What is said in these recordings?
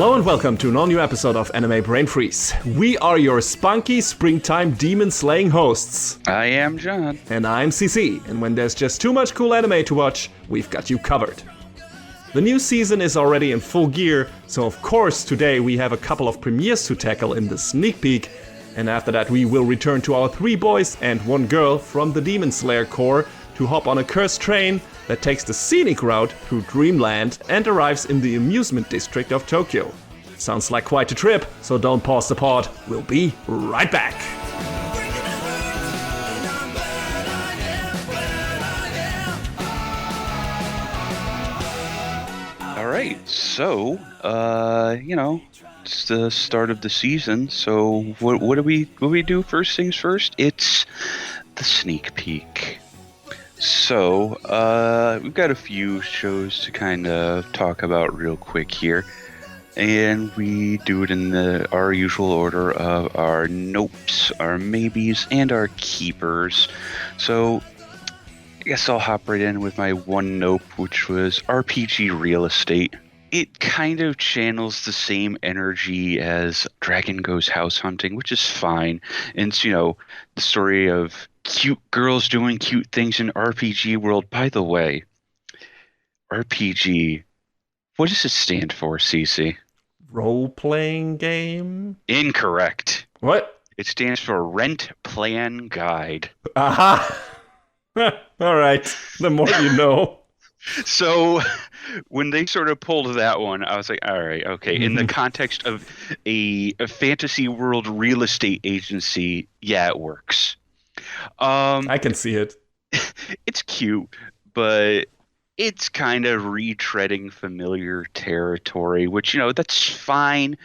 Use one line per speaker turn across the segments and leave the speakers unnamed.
Hello and welcome to an all-new episode of Anime Brain Freeze. We are your spunky springtime demon-slaying hosts.
I am John.
And I'm CC, and when there's just too much cool anime to watch, we've got you covered. The new season is already in full gear, so of course today we have a couple of premieres to tackle in the sneak peek, and after that we will return to our 3 boys and 1 girl from the Demon Slayer Corps to hop on a cursed train that takes the scenic route through Dreamland and arrives in the amusement district of Tokyo. Sounds like quite a trip, so don't pause the pod. We'll be right back.
Alright, so, it's the start of the season, so what do we do first things first? It's the sneak peek. So, we've got a few shows to kind of talk about real quick here. And we do it in our usual order of our nopes, our maybes, and our keepers. So, I guess I'll hop right in with my one nope, which was RPG Real Estate. It kind of channels the same energy as Dragon Goes House Hunting, which is fine. And it's, the story of cute girls doing cute things in RPG world. By the way, RPG, what does it stand for, CC?
Role-playing game?
Incorrect.
What?
It stands for Rent Plan Guide.
Aha! Alright, the more you know.
So, when they sort of pulled that one, I was like, alright, okay. In the context of a fantasy world real estate agency, yeah, it works.
I can see it.
It's cute, but it's kind of retreading familiar territory, which, that's fine,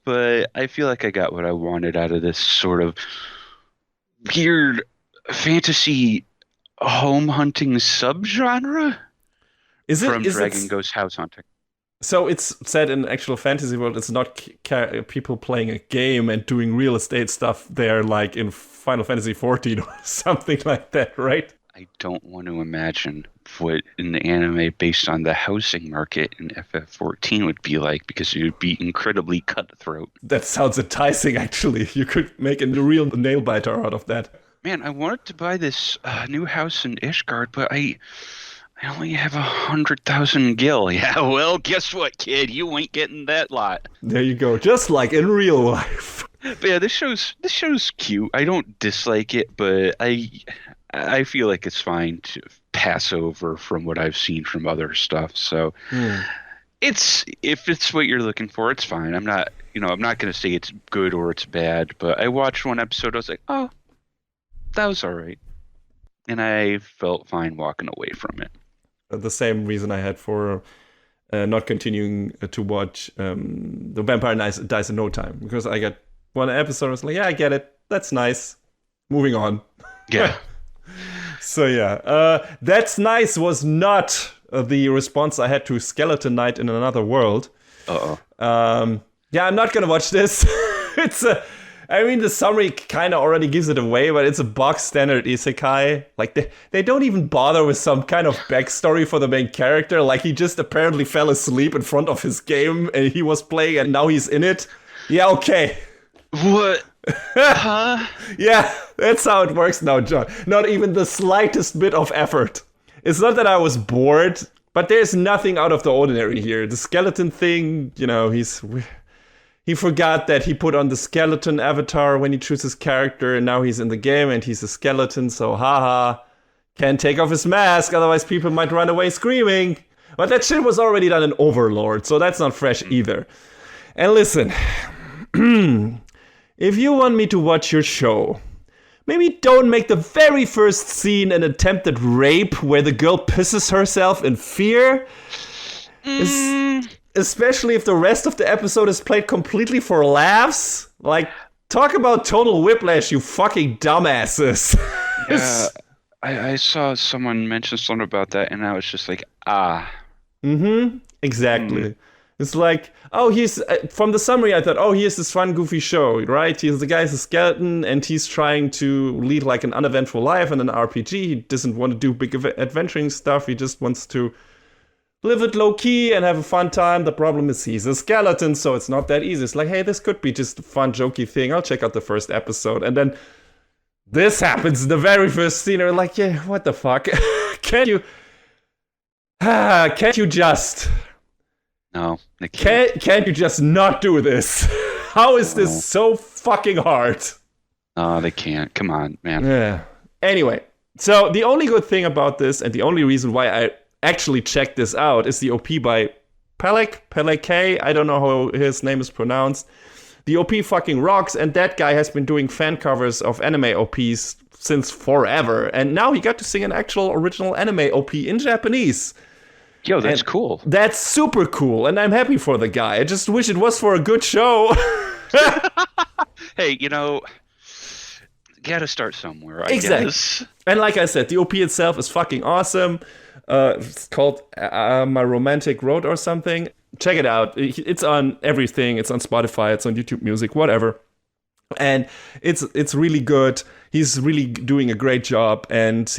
but I feel like I got what I wanted out of this sort of weird fantasy home hunting subgenre from Dragon Goes House Hunting.
So it's set in actual fantasy world. It's not people playing a game and doing real estate stuff there like in Final Fantasy XIV or something like that, right?
I don't want to imagine what an anime based on the housing market in FF14 would be like, because it would be incredibly cutthroat.
That sounds enticing, actually. You could make a real nail-biter out of that.
Man, I wanted to buy this new house in Ishgard, but I only have 100,000 gil. Yeah, well, guess what, kid? You ain't getting that lot.
There you go. Just like in real life.
But yeah, this show's cute. I don't dislike it, but I feel like it's fine to pass over from what I've seen from other stuff. So if it's what you're looking for, it's fine. I'm not going to say it's good or it's bad, but I watched one episode. I was like, oh, that was all right. And I felt fine walking away from it.
The same reason I had for not continuing to watch The Vampire Dies in No Time. Because I got one episode, I was like, yeah, I get it. That's nice. Moving on.
Yeah.
So yeah, That's Nice was not the response I had to Skeleton Knight in Another World.
Uh-oh.
Yeah, I'm not gonna watch this. The summary kind of already gives it away, but it's a box standard isekai. Like, they don't even bother with some kind of backstory for the main character. Like, he just apparently fell asleep in front of his game and he was playing and now he's in it. Yeah, okay.
What? Huh?
Yeah, that's how it works now, John. Not even the slightest bit of effort. It's not that I was bored, but there's nothing out of the ordinary here. The skeleton thing, he forgot that he put on the skeleton avatar when he chose his character, and now he's in the game and he's a skeleton, so haha. Can't take off his mask, otherwise people might run away screaming. But that shit was already done in Overlord, so that's not fresh either. And listen, if you want me to watch your show, maybe don't make the very first scene an attempted rape where the girl pisses herself in fear. Especially if the rest of the episode is played completely for laughs. Like, talk about total whiplash, you fucking dumbasses.
Yeah, I saw someone mention something about that, and I was just like,
Exactly. It's like, oh, he's from the summary. I thought, oh, here's this fun, goofy show, right? The guy's a skeleton, and he's trying to lead like an uneventful life in an RPG. He doesn't want to do big adventuring stuff. He just wants to live it low key and have a fun time. The problem is he's a skeleton, so it's not that easy. It's like, hey, this could be just a fun, jokey thing. I'll check out the first episode. And then this happens in the very first scene. And we're like, yeah, what the fuck? Can't you just...
No, they can't.
Can't you just not do this? How is this so fucking hard?
No, they can't. Come on, man.
Yeah. Anyway, so the only good thing about this, and the only reason why I actually checked this out, is the OP by Pelek. I don't know how his name is pronounced. The OP fucking rocks, and that guy has been doing fan covers of anime OPs since forever, and now he got to sing an actual original anime OP in Japanese.
Yo, that's cool.
That's super cool, and I'm happy for the guy. I just wish it was for a good show.
Hey, you gotta start somewhere, I guess.
And like I said, the OP itself is fucking awesome. It's called My Romantic Road or something. Check it out. It's on everything. It's on Spotify. It's on YouTube Music, whatever. And it's really good. He's really doing a great job, and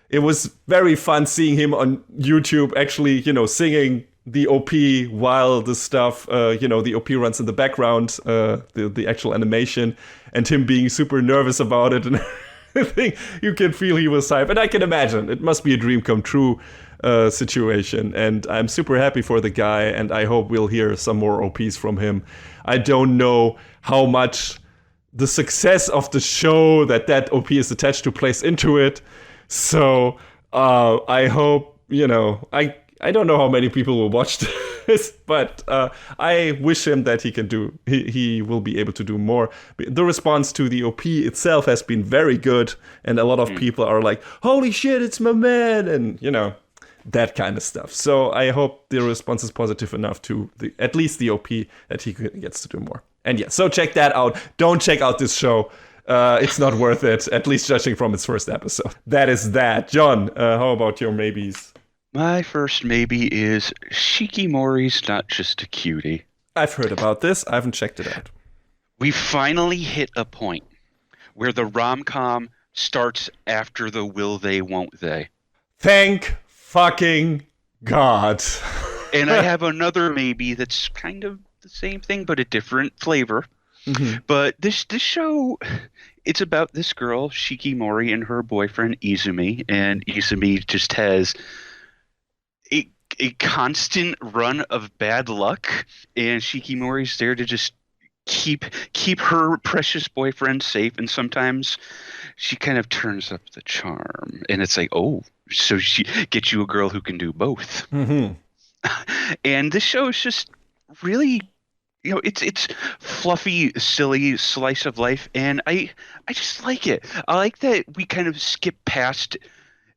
it was very fun seeing him on YouTube actually, singing the OP while the stuff, the OP runs in the background, the actual animation, and him being super nervous about it and everything. You can feel he was hyped. And I can imagine it must be a dream come true situation. And I'm super happy for the guy, and I hope we'll hear some more OPs from him. I don't know how much the success of the show that OP is attached to plays into it. So I hope, I don't know how many people will watch this, but I wish him that he will be able to do more. The response to the OP itself has been very good, and a lot of people are like, holy shit, it's my man, and, that kind of stuff. So I hope the response is positive enough to at least the OP that he gets to do more. And yeah, so check that out. Don't check out this show. It's not worth it, at least judging from its first episode. That is that. John, how about your maybes?
My first maybe is Shikimori's Not Just a Cutie.
I've heard about this. I haven't checked it out.
We finally hit a point where the rom-com starts after the will they, won't they.
Thank fucking God.
And I have another maybe that's kind of the same thing, but a different flavor. Mm-hmm. But this show, it's about this girl, Shikimori, and her boyfriend, Izumi. And Izumi just has a constant run of bad luck. And Shikimori's there to just keep her precious boyfriend safe. And sometimes she kind of turns up the charm. And it's like, oh, so she gets you a girl who can do both.
Mm-hmm.
And this show is just really... it's fluffy, silly slice of life, and I just like it. I like that we kind of skip past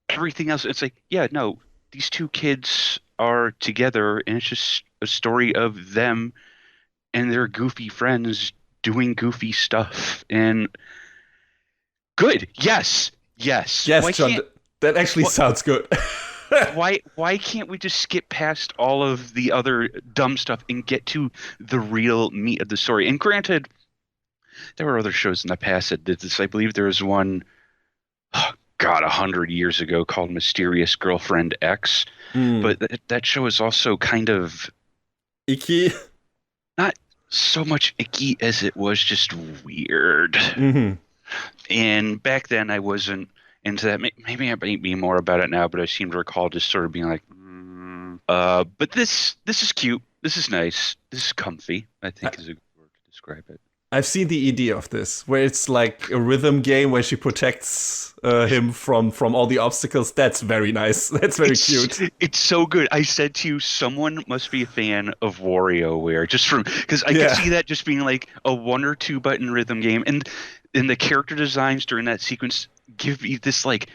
everything else. It's like, yeah, no, these two kids are together, and it's just a story of them and their goofy friends doing goofy stuff. And good, yes,
John, that actually sounds good.
Why can't we just skip past all of the other dumb stuff and get to the real meat of the story? And granted, there were other shows in the past that did this. I believe there was one, 100 years ago called Mysterious Girlfriend X. But that show is also kind of...
icky?
Not so much icky as it was just weird.
Mm-hmm.
And back then I wasn't into that. Maybe I might be more about it now, but I seem to recall just sort of being like, but this is cute. This is nice. This is comfy, I think is a good word to describe it.
I've seen the ED of this, where it's like a rhythm game where she protects him from all the obstacles. That's very nice. That's very cute.
It's so good. I said to you, someone must be a fan of WarioWare, just from because I could see that just being like a 1 or 2 button rhythm game, and the character designs during that sequence give me this like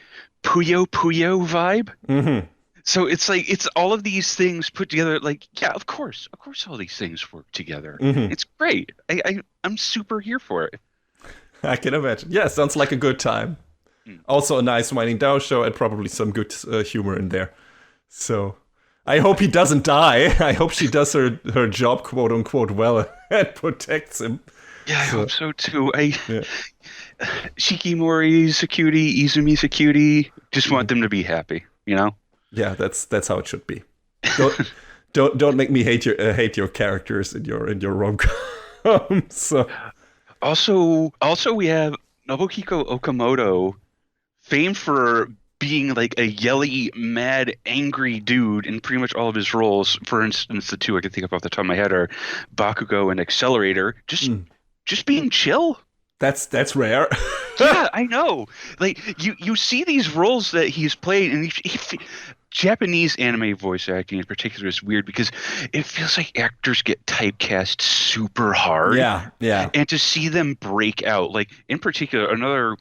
Puyo Puyo vibe.
Mm-hmm.
So it's like it's all of these things put together. Like, yeah, of course, all these things work together.
Mm-hmm.
It's great. I'm super here for it.
I can imagine. Yeah, sounds like a good time. Also a nice winding down show and probably some good humor in there. So I hope he doesn't die. I hope she does her job, quote unquote, well and protects him.
Yeah, I hope so too. Shikimori's a cutie, Izumi's a cutie. Just want them to be happy,
Yeah, that's how it should be. Don't make me hate your characters in your rom-com. So
Also, we have Nobuhiko Okamoto, famed for being like a yelly, mad, angry dude in pretty much all of his roles. For instance, the two I can think of off the top of my head are Bakugo and Accelerator. Just being chill.
that's rare.
Yeah, I know. Like you see these roles that he's played, and Japanese anime voice acting in particular is weird because it feels like actors get typecast super hard.
Yeah.
And to see them break out, like in particular, another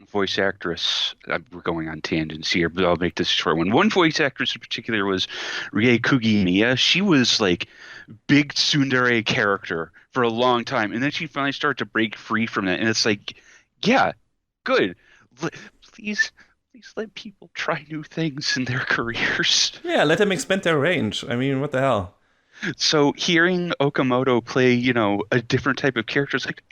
voice actress. We're going on tangents here, but I'll make this a short one. One voice actress in particular was Rie Kugimiya. She was like big tsundere character for a long time, and then she finally started to break free from that. And it's like, yeah, good. Please let people try new things in their careers.
Yeah, let them expand their range. I mean, what the hell?
So hearing Okamoto play, a different type of character is like,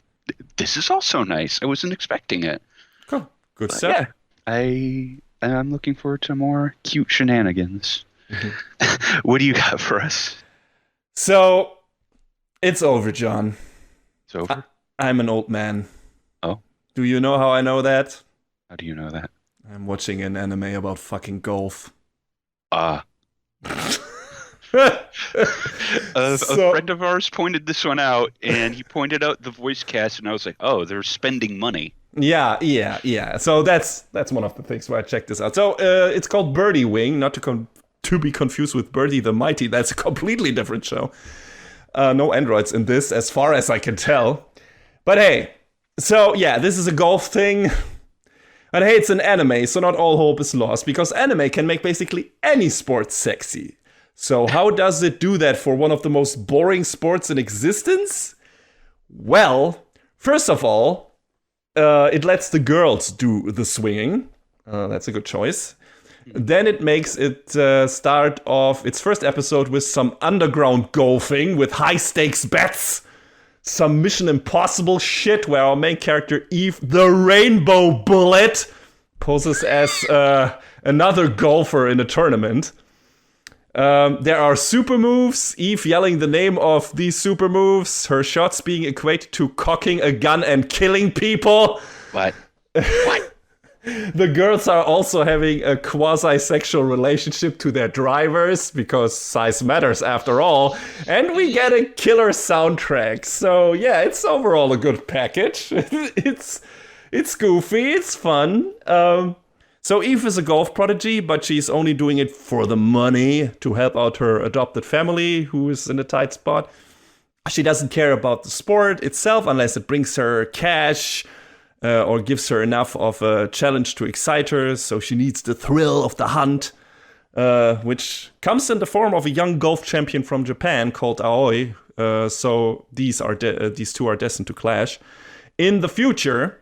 this is also nice. I wasn't expecting it.
Cool. Good stuff.
Yeah, I'm looking forward to more cute shenanigans. Mm-hmm. What do you got for us?
So, it's over, John.
It's over?
I'm an old man.
Oh?
Do you know how I know that?
How do you know that?
I'm watching an anime about fucking golf.
A friend of ours pointed this one out, and he pointed out the voice cast, and I was like, oh, they're spending money.
Yeah. So that's one of the things where I checked this out. So it's called Birdie Wing, not to be confused with Birdie the Mighty. That's a completely different show. No androids in this, as far as I can tell. But hey, so yeah, this is a golf thing. But hey, it's an anime, so not all hope is lost, because anime can make basically any sport sexy. So how does it do that for one of the most boring sports in existence? Well, first of all, it lets the girls do the swinging. That's a good choice. Then it makes it start off its first episode with some underground golfing with high stakes bets. Some Mission Impossible shit where our main character, Eve, the Rainbow Bullet, poses as another golfer in a tournament. There are super moves, Eve yelling the name of these super moves, her shots being equated to cocking a gun and killing people.
What?
The girls are also having a quasi-sexual relationship to their drivers, because size matters after all. And we get a killer soundtrack. So yeah, it's overall a good package. It's goofy, it's fun. So Eve is a golf prodigy, but she's only doing it for the money to help out her adopted family, who is in a tight spot. She doesn't care about the sport itself unless it brings her cash, or gives her enough of a challenge to excite her, so she needs the thrill of the hunt, which comes in the form of a young golf champion from Japan called Aoi. So these two are destined to clash in the future.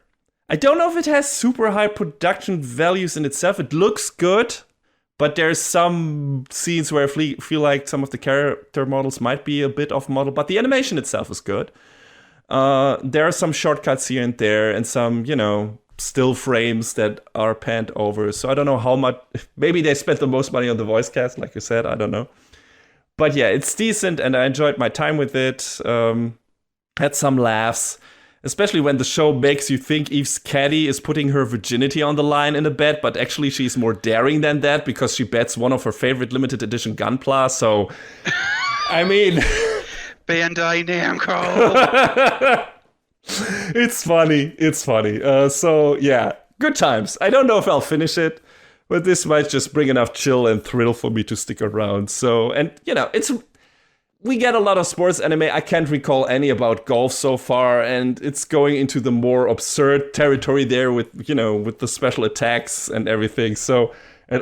I don't know if it has super high production values in itself. It looks good, but there's some scenes where I feel like some of the character models might be a bit off model, but the animation itself is good. There are some shortcuts here and there, and some, still frames that are panned over. So I don't know how much. Maybe they spent the most money on the voice cast, like you said. I don't know. But yeah, it's decent, and I enjoyed my time with it. Had some laughs, especially when the show makes you think Eve's caddy is putting her virginity on the line in a bet, but actually she's more daring than that because she bets one of her favorite limited edition Gunpla. So, I mean.
Bandai Namco.
It's funny. So yeah, good times. I don't know if I'll finish it, but this might just bring enough chill and thrill for me to stick around. So, and we get a lot of sports anime. I can't recall any about golf so far, and it's going into the more absurd territory there with the special attacks and everything. So,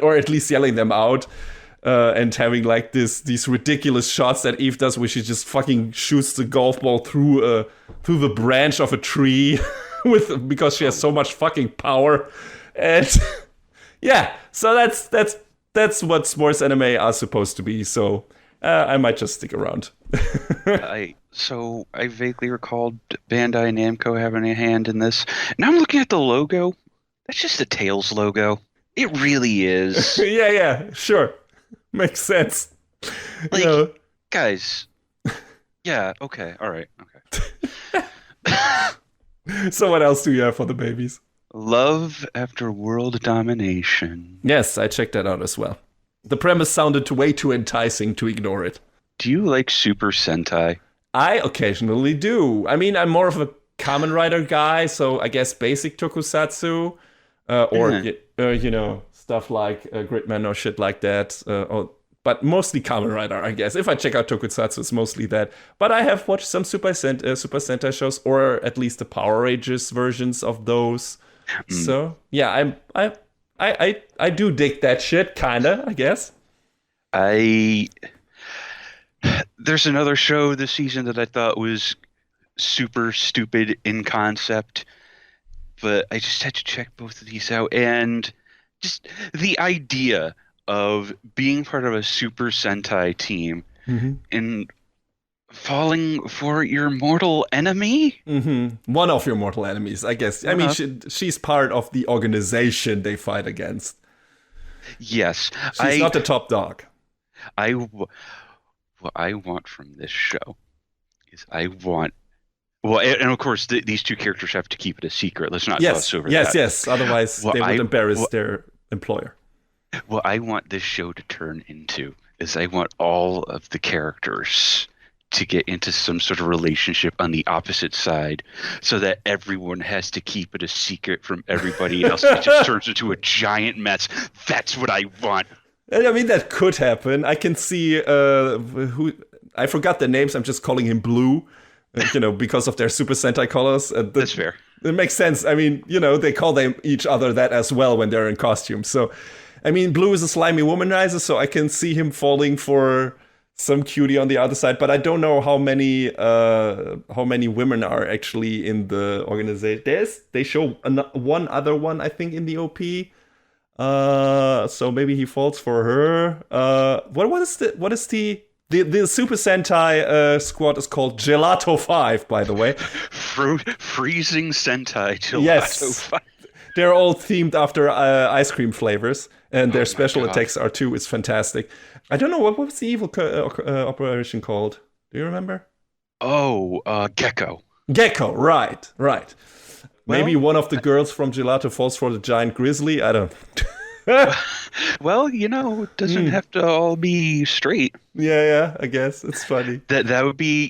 or at least yelling them out. And having like these ridiculous shots that Eve does, where she just fucking shoots the golf ball through the branch of a tree because she has so much fucking power, and yeah, so that's what sports anime are supposed to be. So I might just stick around.
I vaguely recalled Bandai Namco having a hand in this. Now I'm looking at the logo. That's just a Tails logo. It really is.
Yeah, sure. Makes sense.
Like,
You know,
guys. Yeah. Okay. All right. Okay.
so what else do you have for the babies?
Love after world domination.
Yes, I checked that out as well. The premise sounded way too enticing to ignore it.
Do you like Super Sentai?
I occasionally do. I mean, I'm more of a Kamen Rider guy, so I guess basic tokusatsu, stuff like Gridman or shit like that. But mostly Kamen Rider, I guess. If I check out tokusatsu, it's mostly that. But I have watched some Super Sentai shows, or at least the Power Rangers versions of those. So yeah, I do dig that shit, kinda, I guess.
There's another show this season that I thought was super stupid in concept, but I just had to check both of these out. And just the idea of being part of a Super Sentai team and falling for your mortal enemy?
One of your mortal enemies, I guess. I mean, she's part of the organization they fight against.
Yes.
She's not the top dog.
What I want from this show is and of course these two characters have to keep it a secret. Let's not fuss over that.
Yes. Otherwise, they would embarrass their employer.
What I want this show to turn into is I want all of the characters to get into some sort of relationship on the opposite side so that everyone has to keep it a secret from everybody else. It just turns into a giant mess. That's what I want.
I mean, that could happen. I can see who I forgot the names. I'm just calling him Blue, because of their Super Sentai colors.
That's fair.
It makes sense. I mean, they call them each other that as well when they're in costume. So, I mean, Blue is a slimy womanizer, so I can see him falling for some cutie on the other side. But I don't know how many women are actually in the organization. They show one other one, I think, in the OP. So maybe he falls for her. What is the Super Sentai squad is called Gelato 5, by the way.
Freezing Sentai Gelato
yes.
5.
They're all themed after ice cream flavors, and their special attacks are too. It's fantastic. I don't know what was the evil operation called. Do you remember?
Gecko.
Gecko, right. Maybe one of the girls from Gelato falls for the giant grizzly. I don't.
Well, it doesn't have to all be straight.
Yeah. I guess it's funny.
That would be,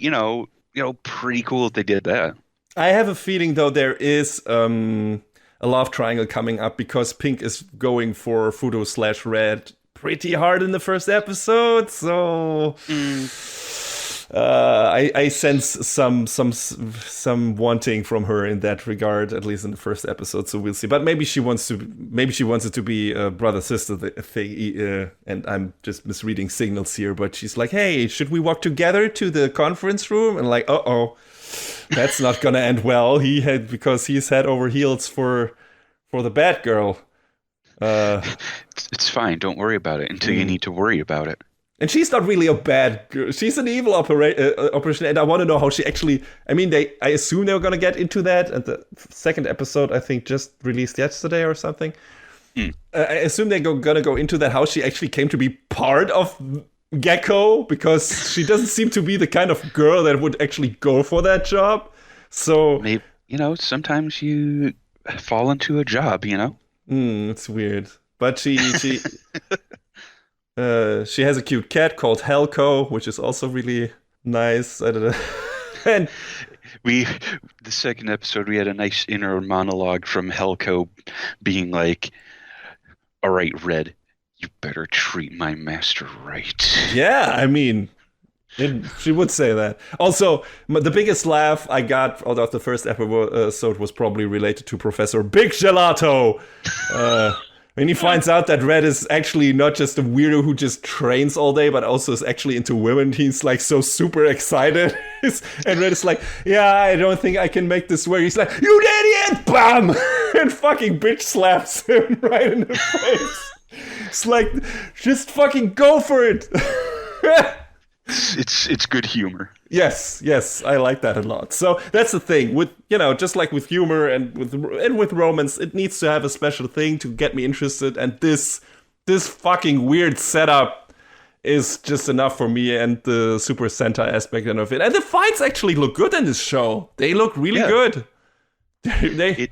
pretty cool if they did that.
I have a feeling though there is a love triangle coming up because Pink is going for Fudo/Red pretty hard in the first episode. So. I sense some wanting from her in that regard, at least in the first episode. So we'll see. But maybe she wants it to be a brother-sister thing. And I'm just misreading signals here. But she's like, "Hey, should we walk together to the conference room?" And like, that's not gonna end well. Because he's head over heels for the bad girl.
It's fine. Don't worry about it until you need to worry about it.
And she's not really a bad girl. She's an evil operation, and I want to know how she actually. I mean, I assume they were gonna get into that. And the second episode, I think, just released yesterday or something. I assume they're gonna go into that. How she actually came to be part of Gecko, because she doesn't seem to be the kind of girl that would actually go for that job. So
maybe sometimes you fall into a job.
It's weird, but she. She has a cute cat called Helco, which is also really nice. I don't know. And
the second episode, we had a nice inner monologue from Helco being like, "All right, Red, you better treat my master right."
Yeah, I mean, she would say that. Also, the biggest laugh I got out of the first episode was probably related to Professor Big Gelato. When he finds out that Red is actually not just a weirdo who just trains all day, but also is actually into women, he's like so super excited. And Red is like, "Yeah, I don't think I can make this work." He's like, "You idiot!" Bam! And fucking bitch slaps him right in the face. It's like, just fucking go for it.
It's good humor.
Yes, I like that a lot. So that's the thing with just like with humor and with romance, it needs to have a special thing to get me interested. And this fucking weird setup is just enough for me, and the Super Sentai aspect of it. And the fights actually look good in this show. They look really good. They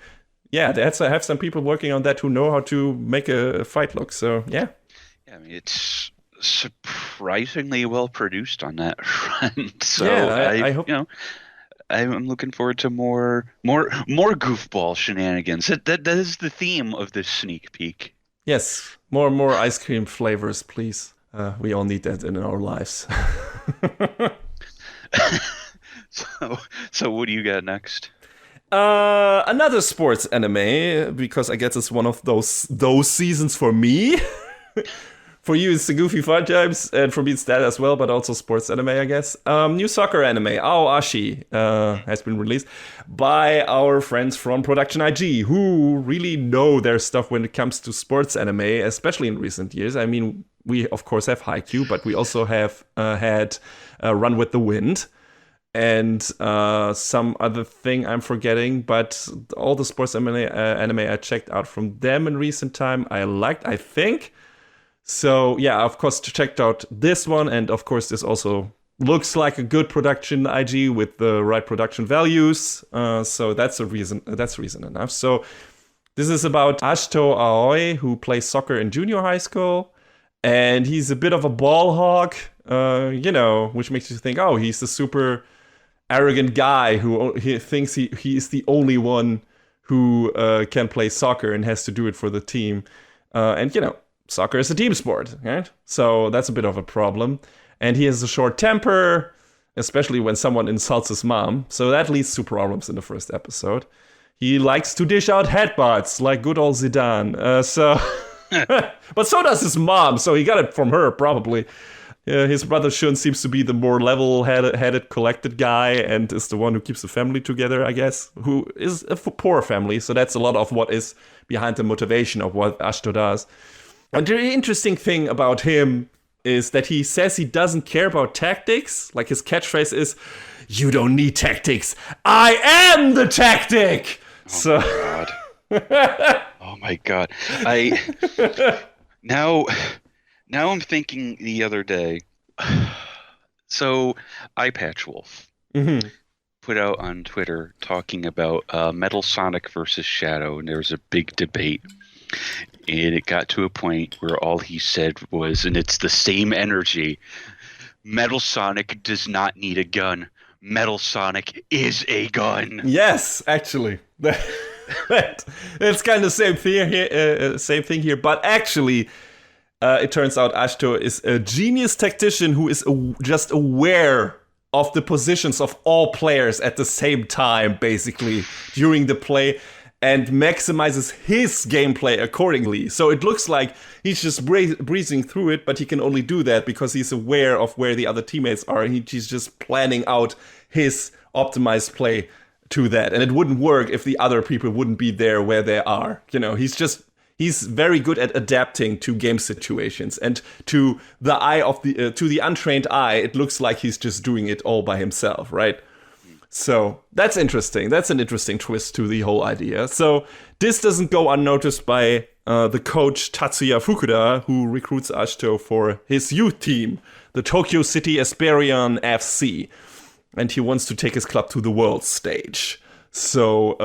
have some people working on that who know how to make a fight look. So yeah,
I mean, it's surprisingly well produced on that front. So
I hope.
I'm looking forward to more goofball shenanigans. That is the theme of this sneak peek.
Yes, more ice cream flavors, please. We all need that in our lives.
So what do you got next?
Another sports anime, because I guess it's one of those seasons for me. For you, it's the goofy fun times, and for me, it's that as well, but also sports anime, I guess. New soccer anime, Aoashi, has been released by our friends from Production IG, who really know their stuff when it comes to sports anime, especially in recent years. I mean, we, of course, have Haikyuu, but we also have had Run with the Wind, and some other thing I'm forgetting, but all the sports anime I checked out from them in recent time, I liked, I think. So yeah, of course, checked out this one, and of course, this also looks like a good production IG with the right production values. So that's a reason. That's reason enough. So this is about Ashito Aoi, who plays soccer in junior high school, and he's a bit of a ball hog, which makes you think, oh, he's the super arrogant guy who he thinks he is the only one who can play soccer and has to do it for the team, soccer is a team sport, right? So that's a bit of a problem. And he has a short temper, especially when someone insults his mom. So that leads to problems in the first episode. He likes to dish out headbutts like good old Zidane. But so does his mom. So he got it from her, probably. His brother Shun seems to be the more level-headed, collected guy, and is the one who keeps the family together, I guess. Who is a poor family. So that's a lot of what is behind the motivation of what Ashito does. And the interesting thing about him is that he says he doesn't care about tactics. Like his catchphrase is, "You don't need tactics. I am the tactic."
Oh my god. Now I'm thinking the other day. So iPatchWolf put out on Twitter talking about Metal Sonic versus Shadow, and there was a big debate. And it got to a point where all he said was, and it's the same energy, Metal Sonic does not need a gun. Metal Sonic is a gun.
Yes, actually. It's kind of the same thing here. But actually, it turns out Ashito is a genius tactician who is just aware of the positions of all players at the same time, basically, during the play, and maximizes his gameplay accordingly. So it looks like he's just breezing through it, but he can only do that because he's aware of where the other teammates are. He's just planning out his optimized play to that. And it wouldn't work if the other people wouldn't be there where they are. He's very good at adapting to game situations, and to the eye of to the untrained eye, it looks like he's just doing it all by himself, right? So that's interesting. That's an interesting twist to the whole idea. So this doesn't go unnoticed by the coach Tatsuya Fukuda, who recruits Ashito for his youth team, the Tokyo City Esperion FC. And he wants to take his club to the world stage. So,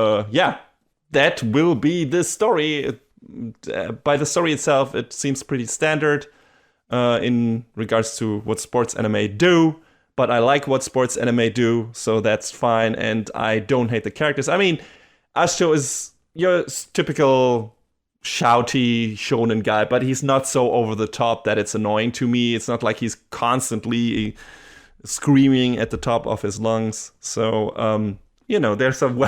that will be the story. By the story itself, it seems pretty standard in regards to what sports anime do. But I like what sports anime do, so that's fine, and I don't hate the characters. I mean, Ashito is your typical shouty shonen guy, but he's not so over the top that it's annoying to me. It's not like he's constantly screaming at the top of his lungs. So, there's some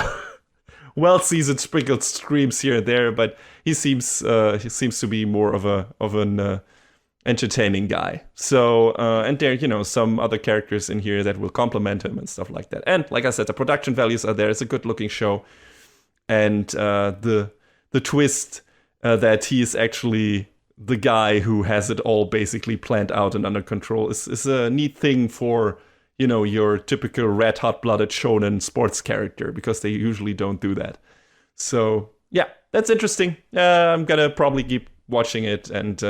well-seasoned sprinkled screams here and there, but he seems to be more of an entertaining guy. So, and there, some other characters in here that will complement him and stuff like that. And like I said, the production values are there. It's a good-looking show, and the twist that he is actually the guy who has it all basically planned out and under control is a neat thing for your typical red hot-blooded shonen sports character, because they usually don't do that. So yeah, that's interesting. I'm gonna probably keep watching it, and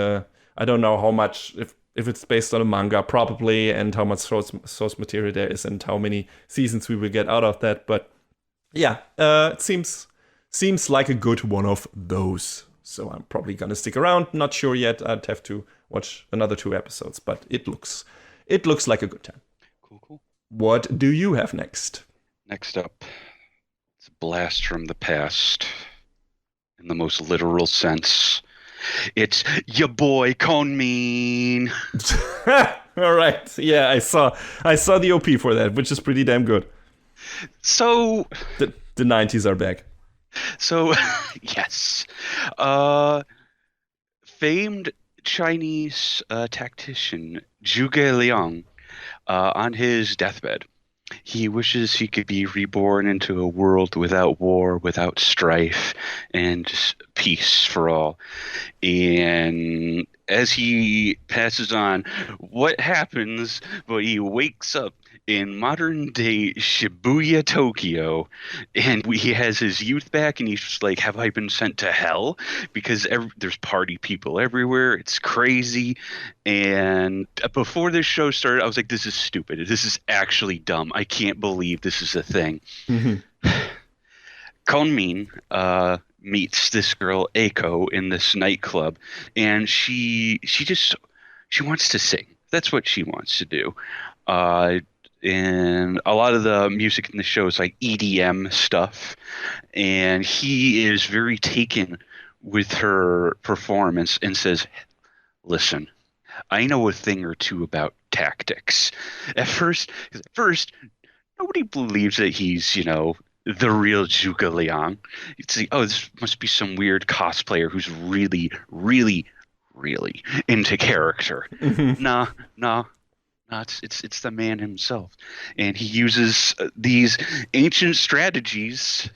I don't know how much, if if it's based on a manga, probably, and how much source material there is, and how many seasons we will get out of that. But yeah, it seems like a good one of those. So I'm probably gonna stick around. Not sure yet. I'd have to watch another 2 episodes, but it looks like a good time.
Cool.
What do you have next?
Next up, it's a blast from the past, in the most literal sense. It's your boy Kongming.
All right. Yeah, I saw the OP for that, which is pretty damn good.
So
the 90s are back.
So yes. Famed Chinese tactician Zhuge Liang, on his deathbed, he wishes he could be reborn into a world without war, without strife, and just peace for all. And as he passes on, what happens? But he wakes up in modern day Shibuya, Tokyo, and he has his youth back, and he's just like, have I been sent to hell? Because there's party people everywhere. It's crazy. And before this show started, I was like, this is stupid. This is actually dumb. I can't believe this is a thing. Mm-hmm. Kongming meets this girl, Eiko, in this nightclub, and she wants to sing. That's what she wants to do. And a lot of the music in the show is like EDM stuff, and he is very taken with her performance and says, listen, I know a thing or two about tactics. At first nobody believes that he's, the real Zhuge Liang. You'd say, oh, this must be some weird cosplayer who's really, really, really into character. Mm-hmm. Nah. No, it's the man himself, and he uses these ancient strategies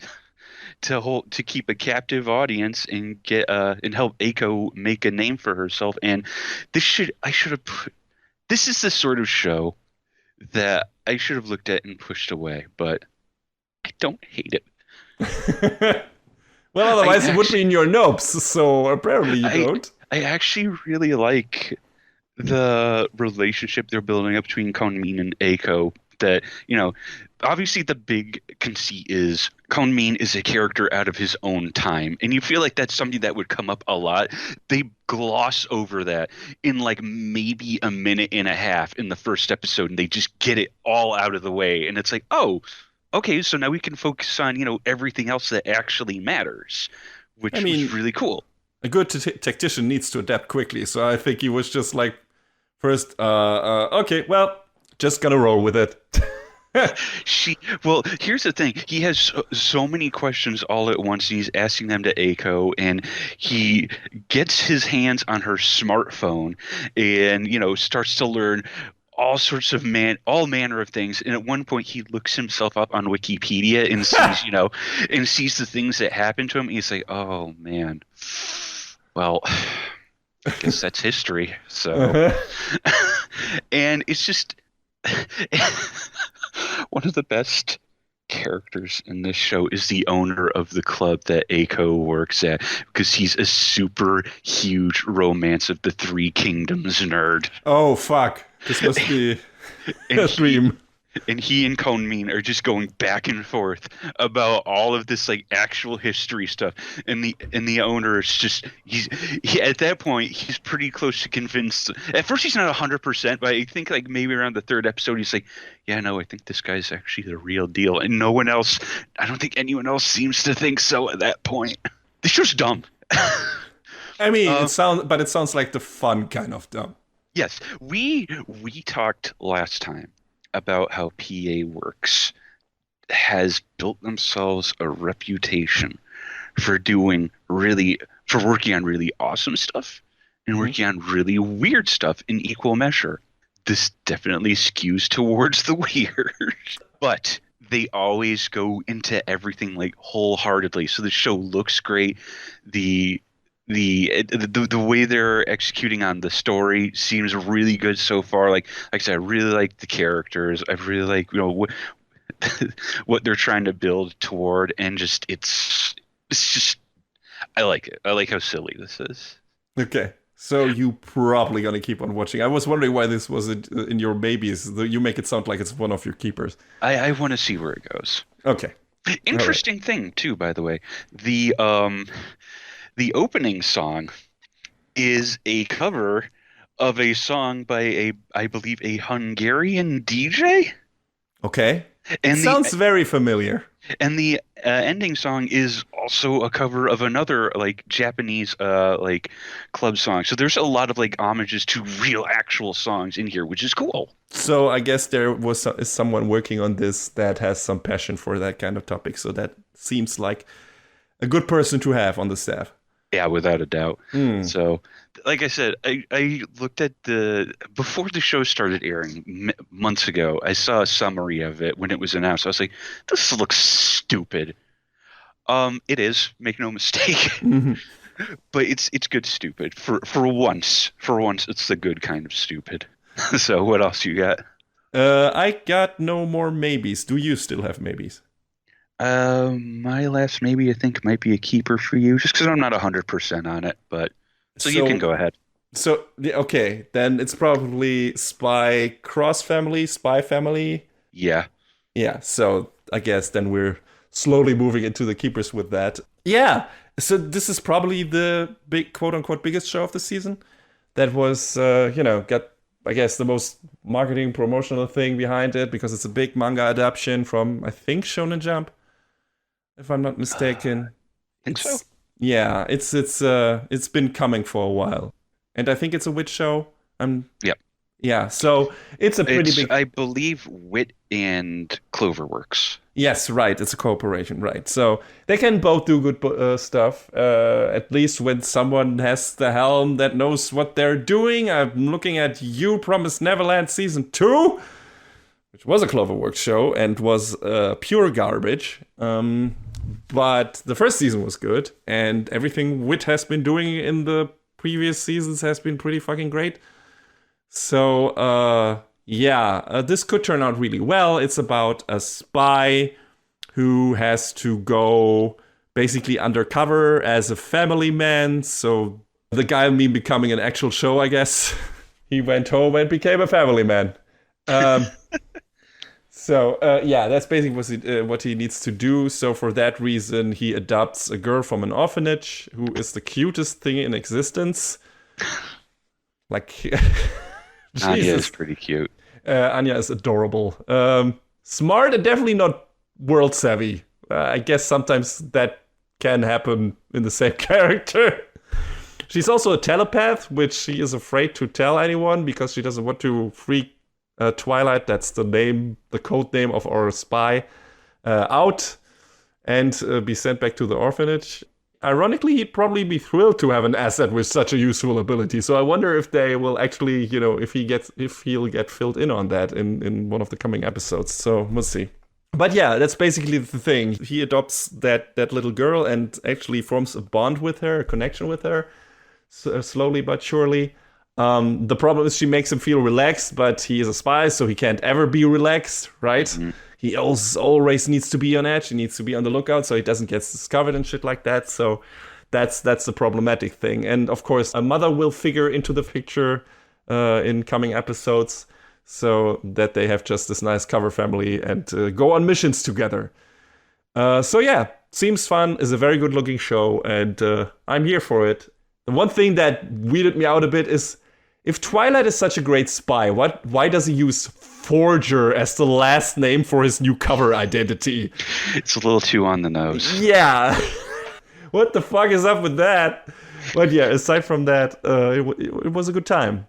to keep a captive audience and get and help Eiko make a name for herself. And this is the sort of show that I should have looked at and pushed away, but I don't hate it.
Well, otherwise it would be in your notes, so apparently you don't.
I actually really like the relationship they're building up between Kongming and Eiko. That, obviously the big conceit is Kongming is a character out of his own time, and you feel like that's something that would come up a lot. They gloss over that in like maybe a minute and a half in the first episode, and they just get it all out of the way, and it's like, oh, okay, so now we can focus on everything else that actually matters, which was really cool.
A good tactician needs to adapt quickly, so I think he was just like, first, okay, well, just gonna roll with it.
Here's the thing. He has so many questions all at once, and he's asking them to Eiko, and he gets his hands on her smartphone and, starts to learn all sorts of all manner of things. And at one point he looks himself up on Wikipedia and sees, and sees the things that happened to him. And he's like, oh man, well, I guess that's history. So, and it's just one of the best characters in this show is the owner of the club that Eiko works at, because he's a super huge Romance of the Three Kingdoms nerd.
Oh, fuck. This must be a dream.
And he and Kongming are just going back and forth about all of this like actual history stuff. And the owner is just he at that point he's pretty close to convinced. At first he's not 100%, but I think like maybe around the third episode he's like, yeah, no, I think this guy's actually the real deal. And I don't think anyone else seems to think so at that point. This show's dumb.
It sounds like the fun kind of dumb.
Yes, we talked last time about how PA Works has built themselves a reputation for working on really awesome stuff and working on really weird stuff in equal measure. This definitely skews towards the weird, but they always go into everything like wholeheartedly. So the show looks great. The way they're executing on the story seems really good so far. Like I said, I really like the characters. I really like what they're trying to build toward, and it's just I like it. I like how silly this is.
Okay, So you probably gonna keep on watching. I was wondering why this was in your maybes. You make it sound like it's one of your keepers.
I want to see where it goes.
Okay.
Interesting thing too, by the way. The opening song is a cover of a song by I believe a Hungarian DJ.
Okay.
And
it sounds very familiar.
And the ending song is also a cover of another like Japanese like club song. So there's a lot of like homages to real actual songs in here, which is cool.
So I guess there is someone working on this that has some passion for that kind of topic. So that seems like a good person to have on the staff.
Yeah, without a doubt. So, like I said, I looked at before the show started airing months ago, I saw a summary of it when it was announced. I was like, this looks stupid. It is, make no mistake.
Mm-hmm.
But it's good stupid. For once, it's the good kind of stupid. So what else you got?
I got no more maybes. Do you still have maybes?
My last maybe I think might be a keeper for you, just because I'm not 100% on it. But so you can go ahead.
So okay, then it's probably Spy Family.
Yeah.
Yeah. So I guess then we're slowly moving into the keepers with that. Yeah. So this is probably the big quote unquote biggest show of the season. That was got I guess the most marketing promotional thing behind it because it's a big manga adaptation from I think Shonen Jump. If I'm not mistaken.
I think so.
Yeah, it's been coming for a while. And I think it's a Wit show.
Yep.
Yeah, so it's a pretty big...
I believe Wit and Cloverworks.
Yes, right. It's a cooperation, right. So they can both do good stuff. At least when someone has the helm that knows what they're doing. I'm looking at You Promised Neverland Season 2, which was a Cloverworks show and was pure garbage. But the first season was good, and everything Wit has been doing in the previous seasons has been pretty fucking great. So, this could turn out really well. It's about a spy who has to go basically undercover as a family man. So the guy becoming an actual show, I guess. He went home and became a family man. That's basically what he needs to do. So for that reason, he adopts a girl from an orphanage who is the cutest thing in existence. Like,
Anya is pretty cute.
Anya is adorable. Smart and definitely not world savvy. I guess sometimes that can happen in the same character. She's also a telepath, which she is afraid to tell anyone because she doesn't want to freak Twilight, that's the code name of our spy, out and be sent back to the orphanage. Ironically, he'd probably be thrilled to have an asset with such a useful ability. So I wonder if they will actually, if he'll get filled in on that in one of the coming episodes. So we'll see. But yeah, that's basically the thing. He adopts that little girl and actually forms a bond with her, a connection with her, slowly but surely. The problem is she makes him feel relaxed, but he is a spy, so he can't ever be relaxed, right? Mm-hmm. He always needs to be on edge. He needs to be on the lookout so he doesn't get discovered and shit like that. So that's the problematic thing. And of course, a mother will figure into the picture in coming episodes so that they have just this nice cover family and go on missions together. Seems fun, is a very good looking show, and I'm here for it. The one thing that weirded me out a bit is, if Twilight is such a great spy, why does he use Forger as the last name for his new cover identity?
It's a little too on the nose.
Yeah. What the fuck is up with that? But yeah, aside from that, it was a good time.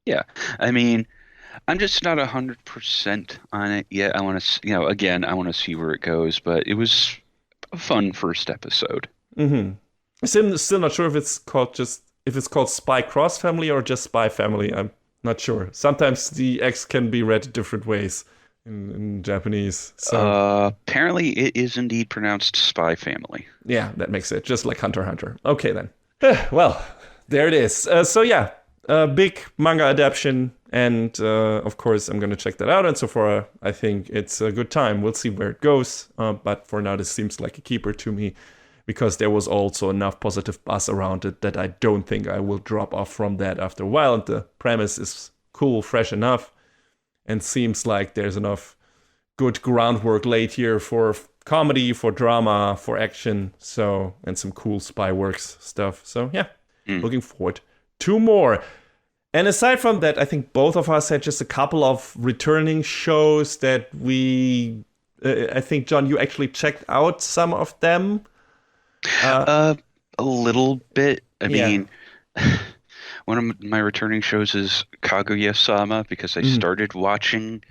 Yeah. I mean, I'm just not 100% on it yet. I want to, I want to see where it goes, but it was a fun first episode.
Mm-hmm. I'm still not sure if it's called Spy Cross Family or just Spy Family. I'm not sure. Sometimes the X can be read different ways in Japanese. So
apparently it is indeed pronounced Spy Family.
Yeah, that makes it just like Hunter x Hunter. Okay then. Well, there it is. A big manga adaptation, and of course I'm going to check that out. And so far, I think it's a good time. We'll see where it goes. But for now, this seems like a keeper to me, because there was also enough positive buzz around it that I don't think I will drop off from that after a while. And the premise is cool, fresh enough, and seems like there's enough good groundwork laid here for comedy, for drama, for action, and some cool spy works stuff. So yeah, looking forward to more. And aside from that, I think both of us had just a couple of returning shows that I think, John, you actually checked out some of them.
A little bit. I mean, one of my returning shows is Kaguya-sama, because I started watching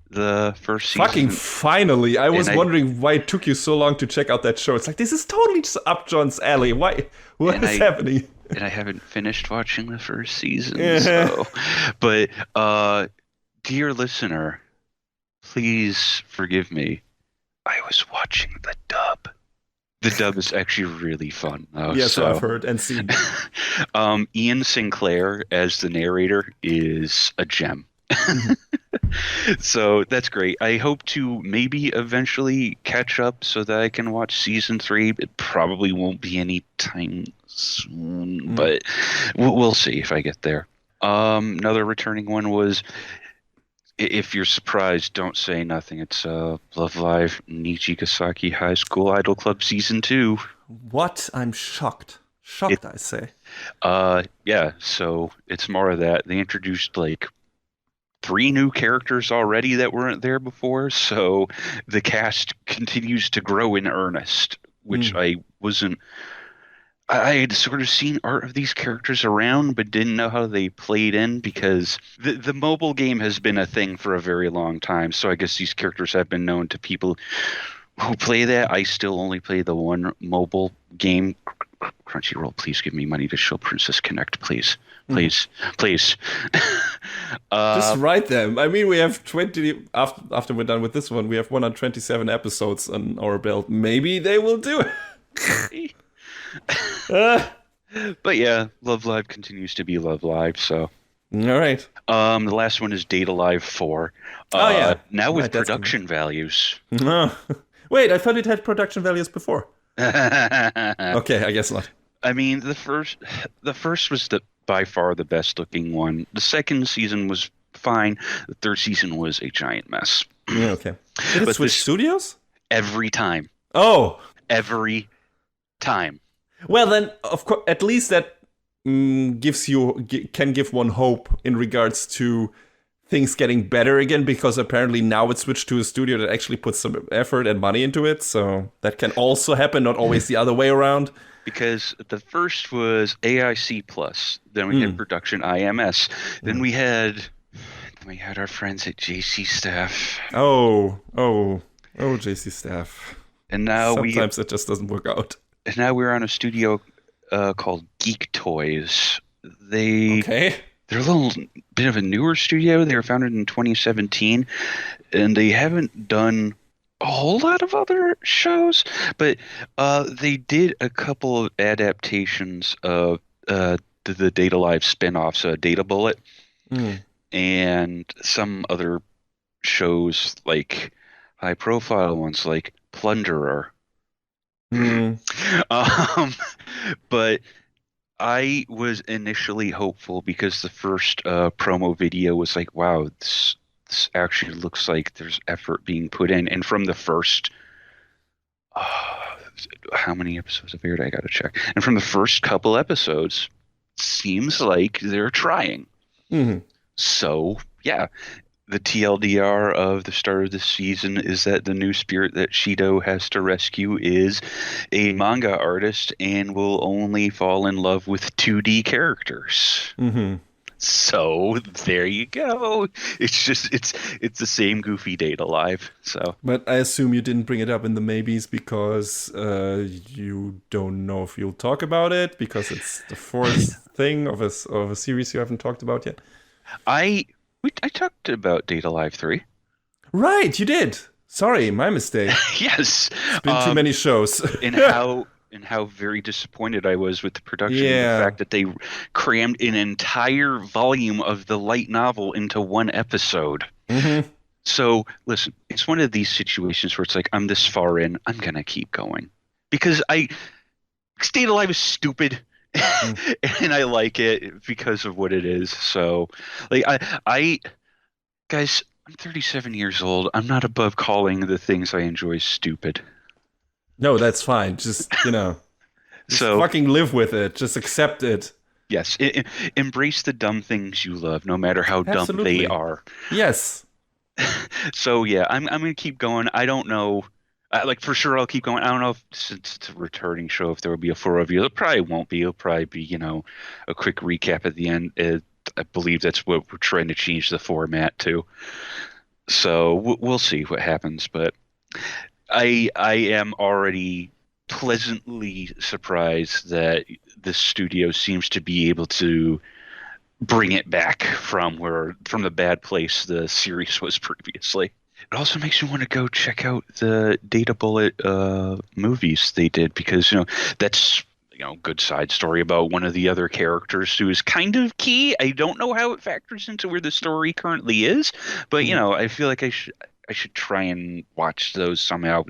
the first season.
Fucking finally! I was wondering why it took you so long to check out that show. It's like, this is totally just up John's alley. Why? What is happening?
And I haven't finished watching the first season. So. But, dear listener, please forgive me. I was watching the dub. The dub is actually really fun, though.
Yes, so. I've heard and seen.
Ian Sinclair as the narrator is a gem. So that's great. I hope to maybe eventually catch up so that I can watch season 3. It probably won't be any time soon, but we'll see if I get there. Another returning one was, if you're surprised, don't say nothing. It's Love Live Nijigasaki High School Idol Club Season 2.
What? I'm shocked. I say.
Yeah, so it's more of that. They introduced like 3 new characters already that weren't there before, so the cast continues to grow in earnest, which I had sort of seen art of these characters around, but didn't know how they played in, because the mobile game has been a thing for a very long time, so I guess these characters have been known to people who play that. I still only play the one mobile game. Crunchyroll, please give me money to show Princess Connect, please. Please.
Just write them. I mean, we have 20, after we're done with this one, we have 127 episodes on our belt. Maybe they will do it.
But yeah, Love Live continues to be Love Live, so.
All right.
The last one is Date Alive 4. Now with production values.
Wait, I thought it had production values before. Okay, I guess not.
I mean, the first was by far the best looking one. The second season was fine. The third season was a giant mess.
Yeah, okay. Did it switch studios?
Every time.
Oh.
Every time.
Well, then, of course, at least that can give one hope in regards to things getting better again, because apparently now it switched to a studio that actually puts some effort and money into it, so that can also happen, not always the other way around.
Because the first was AIC+, then we had production IMS, then we had our friends at JC Staff.
Oh, JC Staff.
And now
sometimes it just doesn't work out.
And now we're on a studio called Geek Toys. They're a little bit of a newer studio. They were founded in 2017, and they haven't done a whole lot of other shows, but they did a couple of adaptations of the Data Live spin-offs, Data Bullet, and some other shows, like high-profile ones like Plunderer. But I was initially hopeful because the first promo video was like, wow, this actually looks like there's effort being put in. And from the first, how many episodes have aired? I got to check. And from the first couple episodes, seems like they're trying. So, yeah. The TLDR of the start of this season is that the new spirit that Shido has to rescue is a manga artist and will only fall in love with 2D characters. So there you go. It's just it's the same goofy Date Alive. So,
but I assume you didn't bring it up in the maybes because you don't know if you'll talk about it, because it's the fourth thing of a series you haven't talked about yet.
I talked about Date Alive 3.
Right, you did. Sorry, my mistake.
Yes.
It's been too many shows.
and how very disappointed I was with the production. The fact that they crammed an entire volume of the light novel into one episode. So, listen, it's one of these situations where it's like, I'm this far in, I'm going to keep going. Because Staying Alive is stupid. And I like it because of what it is. So, like, I guys, I'm 37 years old. I'm not above calling the things I enjoy stupid.
No, that's fine. Just, just
So,
fucking live with it. Just accept it.
yes, embrace the dumb things you love, no matter how dumb
Absolutely.
they are.
Yes.
So yeah, I'm gonna keep going. I don't know, like for sure I'll keep going. I don't know if since it's a returning show if there will be a full review. It probably won't be. It'll probably be a quick recap at the end. I believe that's what we're trying to change the format to. So we'll see what happens. But I am already pleasantly surprised that the studio seems to be able to bring it back from the bad place the series was previously. It also makes me want to go check out the Data Bullet movies they did because that's good side story about one of the other characters who is kind of key. I don't know how it factors into where the story currently is, but I feel like I should try and watch those somehow.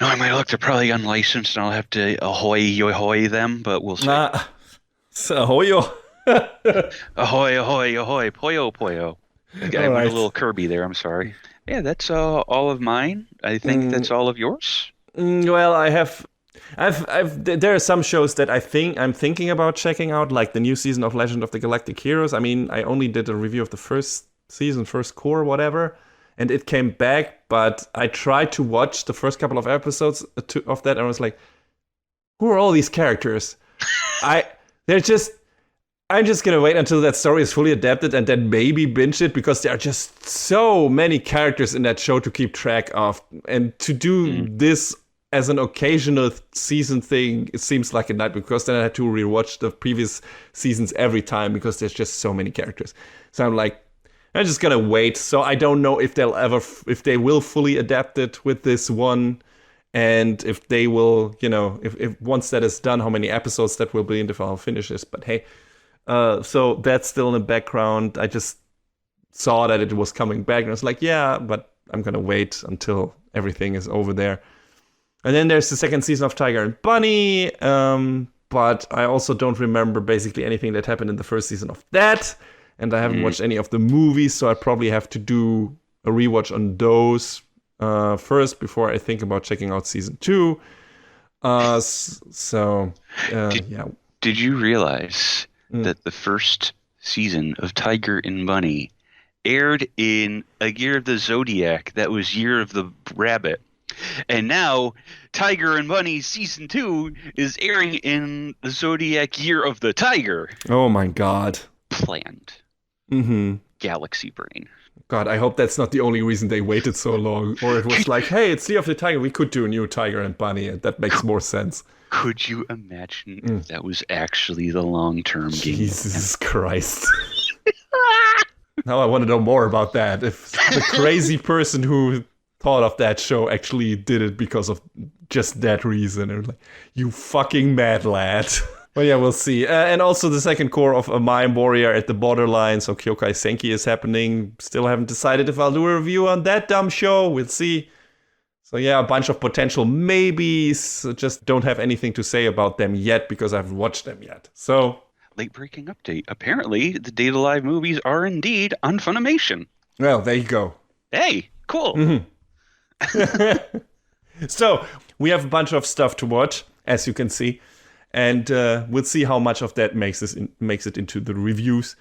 No, I might look. They're probably unlicensed, and I'll have to ahoy them. But we'll see.
Ahoy.
Ahoy, ahoy, ahoy, poyo, poyo. I went a little Kirby there. I'm sorry. Yeah, that's all of mine. I think that's all of yours.
Well, there are some shows that I'm thinking about checking out, like the new season of Legend of the Galactic Heroes. I mean, I only did a review of the first season, first core, whatever, and it came back. But I tried to watch the first couple of episodes of that, and I was like, "Who are all these characters?" I'm just gonna wait until that story is fully adapted and then maybe binge it because there are just so many characters in that show to keep track of. And to do this as an occasional season thing, it seems like a nightmare because then I had to rewatch the previous seasons every time because there's just so many characters. So I'm like, I'm just gonna wait. So I don't know if if they will fully adapt it with this one. And if they will, if once that is done, how many episodes that will be and if I'll finish this. But hey, so that's still in the background. I just saw that it was coming back and I was like, yeah, but I'm going to wait until everything is over there. And then there's the second season of Tiger and Bunny. But I also don't remember basically anything that happened in the first season of that. And I haven't watched any of the movies, so I probably have to do a rewatch on those first before I think about checking out season 2. Yeah.
Did you realize that the first season of Tiger and Bunny aired in a year of the Zodiac that was Year of the Rabbit? And now Tiger and Bunny season 2 is airing in the Zodiac Year of the Tiger.
Oh my god.
Planned. Galaxy brain.
God, I hope that's not the only reason they waited so long. Or it was like, hey, it's Year of the Tiger. We could do a new Tiger and Bunny. And that makes more sense.
Could you imagine if that was actually the long-term game?
Jesus Christ. Now I want to know more about that. If the crazy person who thought of that show actually did it because of just that reason. And like, you fucking mad lad. Well, yeah, we'll see. And also the second core of a Mime Warrior at the Borderline. So Kyokai Senki is happening. Still haven't decided if I'll do a review on that dumb show. We'll see. So yeah, a bunch of potential maybes. Just don't have anything to say about them yet because I haven't watched them yet. So
late breaking update. Apparently, the Date Alive movies are indeed on Funimation.
Well, there you go.
Hey, cool.
So we have a bunch of stuff to watch, as you can see, and we'll see how much of that makes it into the reviews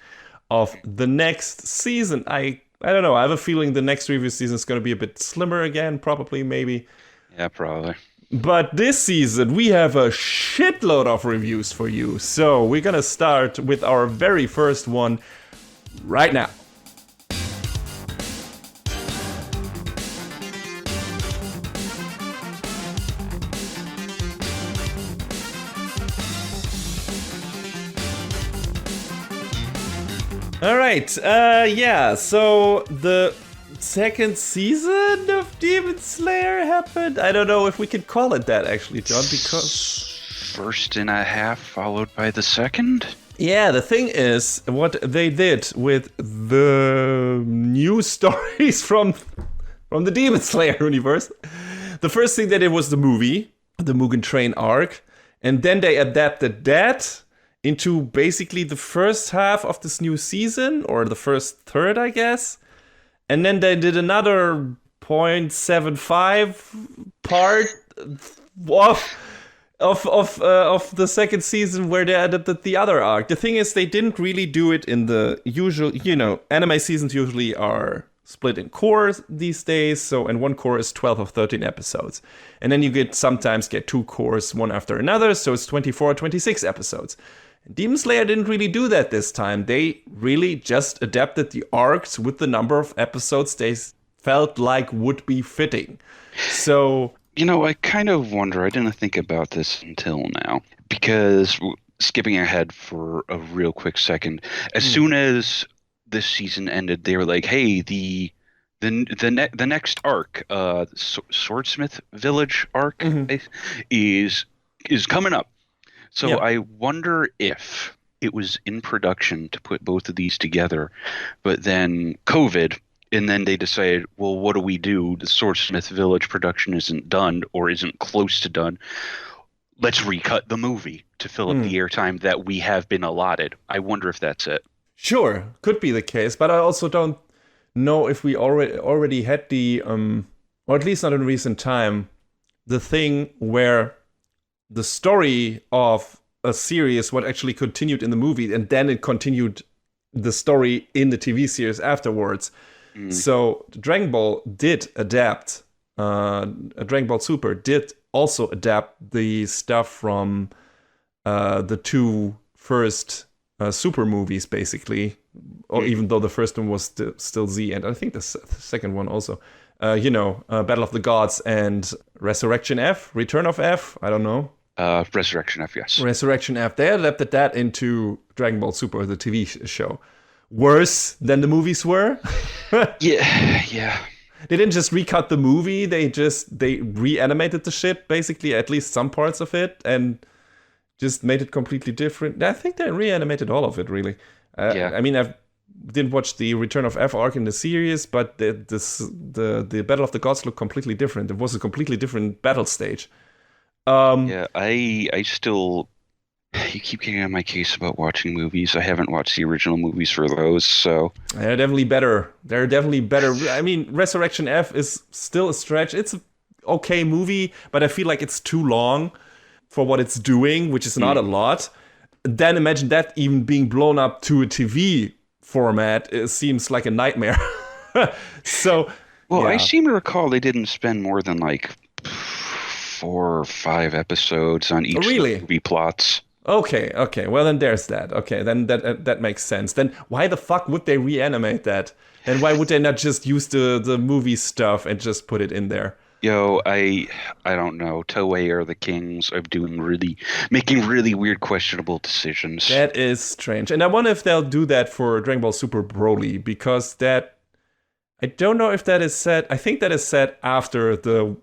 of the next season. I don't know. I have a feeling the next review season is going to be a bit slimmer again, probably, maybe.
Yeah, probably.
But this season, we have a shitload of reviews for you. So we're going to start with our very first one right now. All right, so the second season of Demon Slayer happened. I don't know if we can call it that, actually, John, because...
First and a half followed by the second?
Yeah, the thing is, what they did with the new stories from the Demon Slayer universe, the first thing they did was the movie, the Mugen Train arc, And then they adapted that into basically the first half of this new season, or the first third, I guess. And then they did another 0.75 part of the second season where they adapted the other arc. The thing is, they didn't really do it in the usual, anime seasons usually are split in cores these days. So, and one core is 12 or 13 episodes. And then you sometimes get 2 cores, one after another. So it's 24 or 26 episodes. And Demon Slayer didn't really do that this time. They really just adapted the arcs with the number of episodes they felt like would be fitting. So,
I kind of wonder, I didn't think about this until now, because skipping ahead for a real quick second, as soon as this season ended, they were like, hey, the next arc, Swordsmith Village arc, is coming up. So I wonder if it was in production to put both of these together, but then COVID, and then they decided, well, what do we do? The Swordsmith Village production isn't done or isn't close to done. Let's recut the movie to fill up the airtime that we have been allotted. I wonder if that's it.
Sure, could be the case, but I also don't know if we already had the, or at least not in recent time, the thing where the story of a series what actually continued in the movie, and then it continued the story in the TV series afterwards. So Dragon Ball did adapt, Dragon Ball Super did also adapt the stuff from the 2 first Super movies, basically, or even though the first one was still Z, and I think the second one also, Battle of the Gods and Resurrection F, Return of F, I don't know.
Resurrection F, yes.
Resurrection F. They adapted that into Dragon Ball Super, the TV show. Worse than the movies were.
Yeah.
They didn't just recut the movie. They reanimated the shit, basically, at least some parts of it, and just made it completely different. I think they reanimated all of it, really. I mean, I didn't watch the Return of F arc in the series, but the Battle of the Gods looked completely different. It was a completely different battle stage.
I still... You keep getting on my case about watching movies. I haven't watched the original movies for those, so... They're
definitely better. I mean, Resurrection F is still a stretch. It's an okay movie, but I feel like it's too long for what it's doing, which is not a lot. Then imagine that even being blown up to a TV format. It seems like a nightmare. So...
Well, I seem to recall they didn't spend more than, 4 or 5 episodes on each of the movie plots.
Okay. Well, then there's that. Okay, then that makes sense. Then why the fuck would they reanimate that? And why would they not just use the movie stuff and just put it in there?
I don't know. Toei are the kings of making really weird, questionable decisions.
That is strange. And I wonder if they'll do that for Dragon Ball Super Broly, because that... I don't know if that is set... I think that is set after the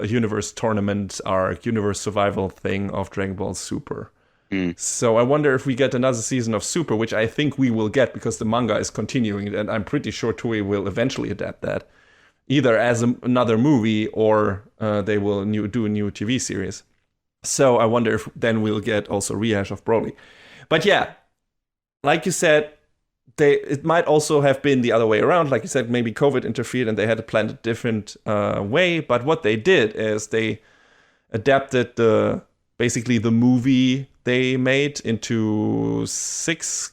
Universe Tournament arc, Universe Survival thing of Dragon Ball Super. So I wonder if we get another season of Super, which I think we will get because the manga is continuing, and I'm pretty sure Toei will eventually adapt that, either as another movie or they will do a new TV series. So I wonder if then we'll get also rehash of Broly. But yeah, like you said, it might also have been the other way around. Like you said, maybe COVID interfered and they had to plan a different way. But what they did is they adapted basically the movie they made into 6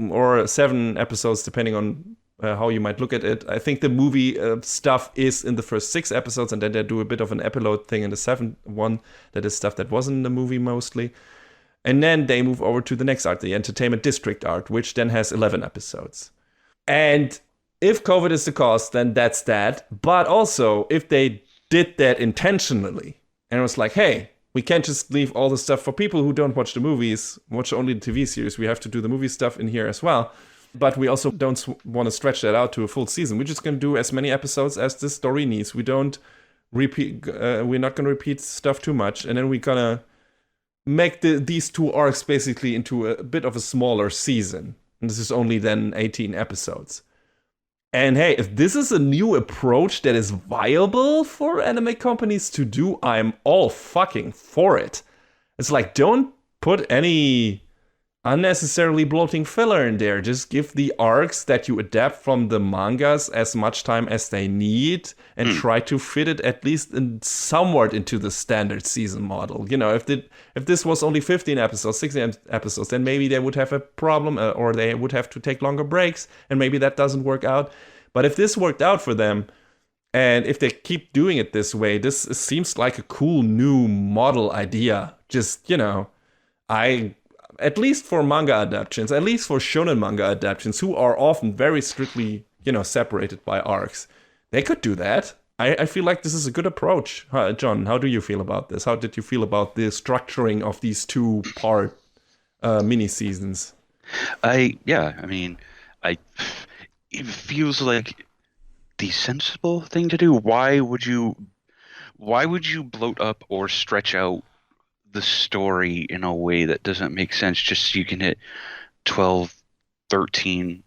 or 7 episodes, depending on how you might look at it. I think the movie stuff is in the first 6 episodes, and then they do a bit of an epilogue thing in the 7th one. That is stuff that wasn't in the movie mostly. And then they move over to the next arc, the Entertainment District arc, which then has 11 episodes. And if COVID is the cause, then that's that. But also, if they did that intentionally, and it was like, hey, we can't just leave all the stuff for people who don't watch the movies, watch only the TV series. We have to do the movie stuff in here as well. But we also don't want to stretch that out to a full season. We're just going to do as many episodes as the story needs. We're not going to repeat stuff too much. And then we're going to make these 2 arcs basically into a bit of a smaller season. And this is only then 18 episodes. And hey, if this is a new approach that is viable for anime companies to do, I'm all fucking for it. It's like, don't put any unnecessarily bloating filler in there. Just give the arcs that you adapt from the mangas as much time as they need and try to fit it at least somewhat into the standard season model. If this was only 15 episodes, 16 episodes, then maybe they would have a problem or they would have to take longer breaks, and maybe that doesn't work out. But if this worked out for them, and if they keep doing it this way, this seems like a cool new model idea. Just, at least for manga adaptations, at least for shonen manga adaptations, who are often very strictly, separated by arcs, they could do that. I feel like this is a good approach. John, how do you feel about this? How did you feel about the structuring of these two-part mini seasons?
It feels like the sensible thing to do. Why would you bloat up or stretch out the story in a way that doesn't make sense just so you can hit 12, 13,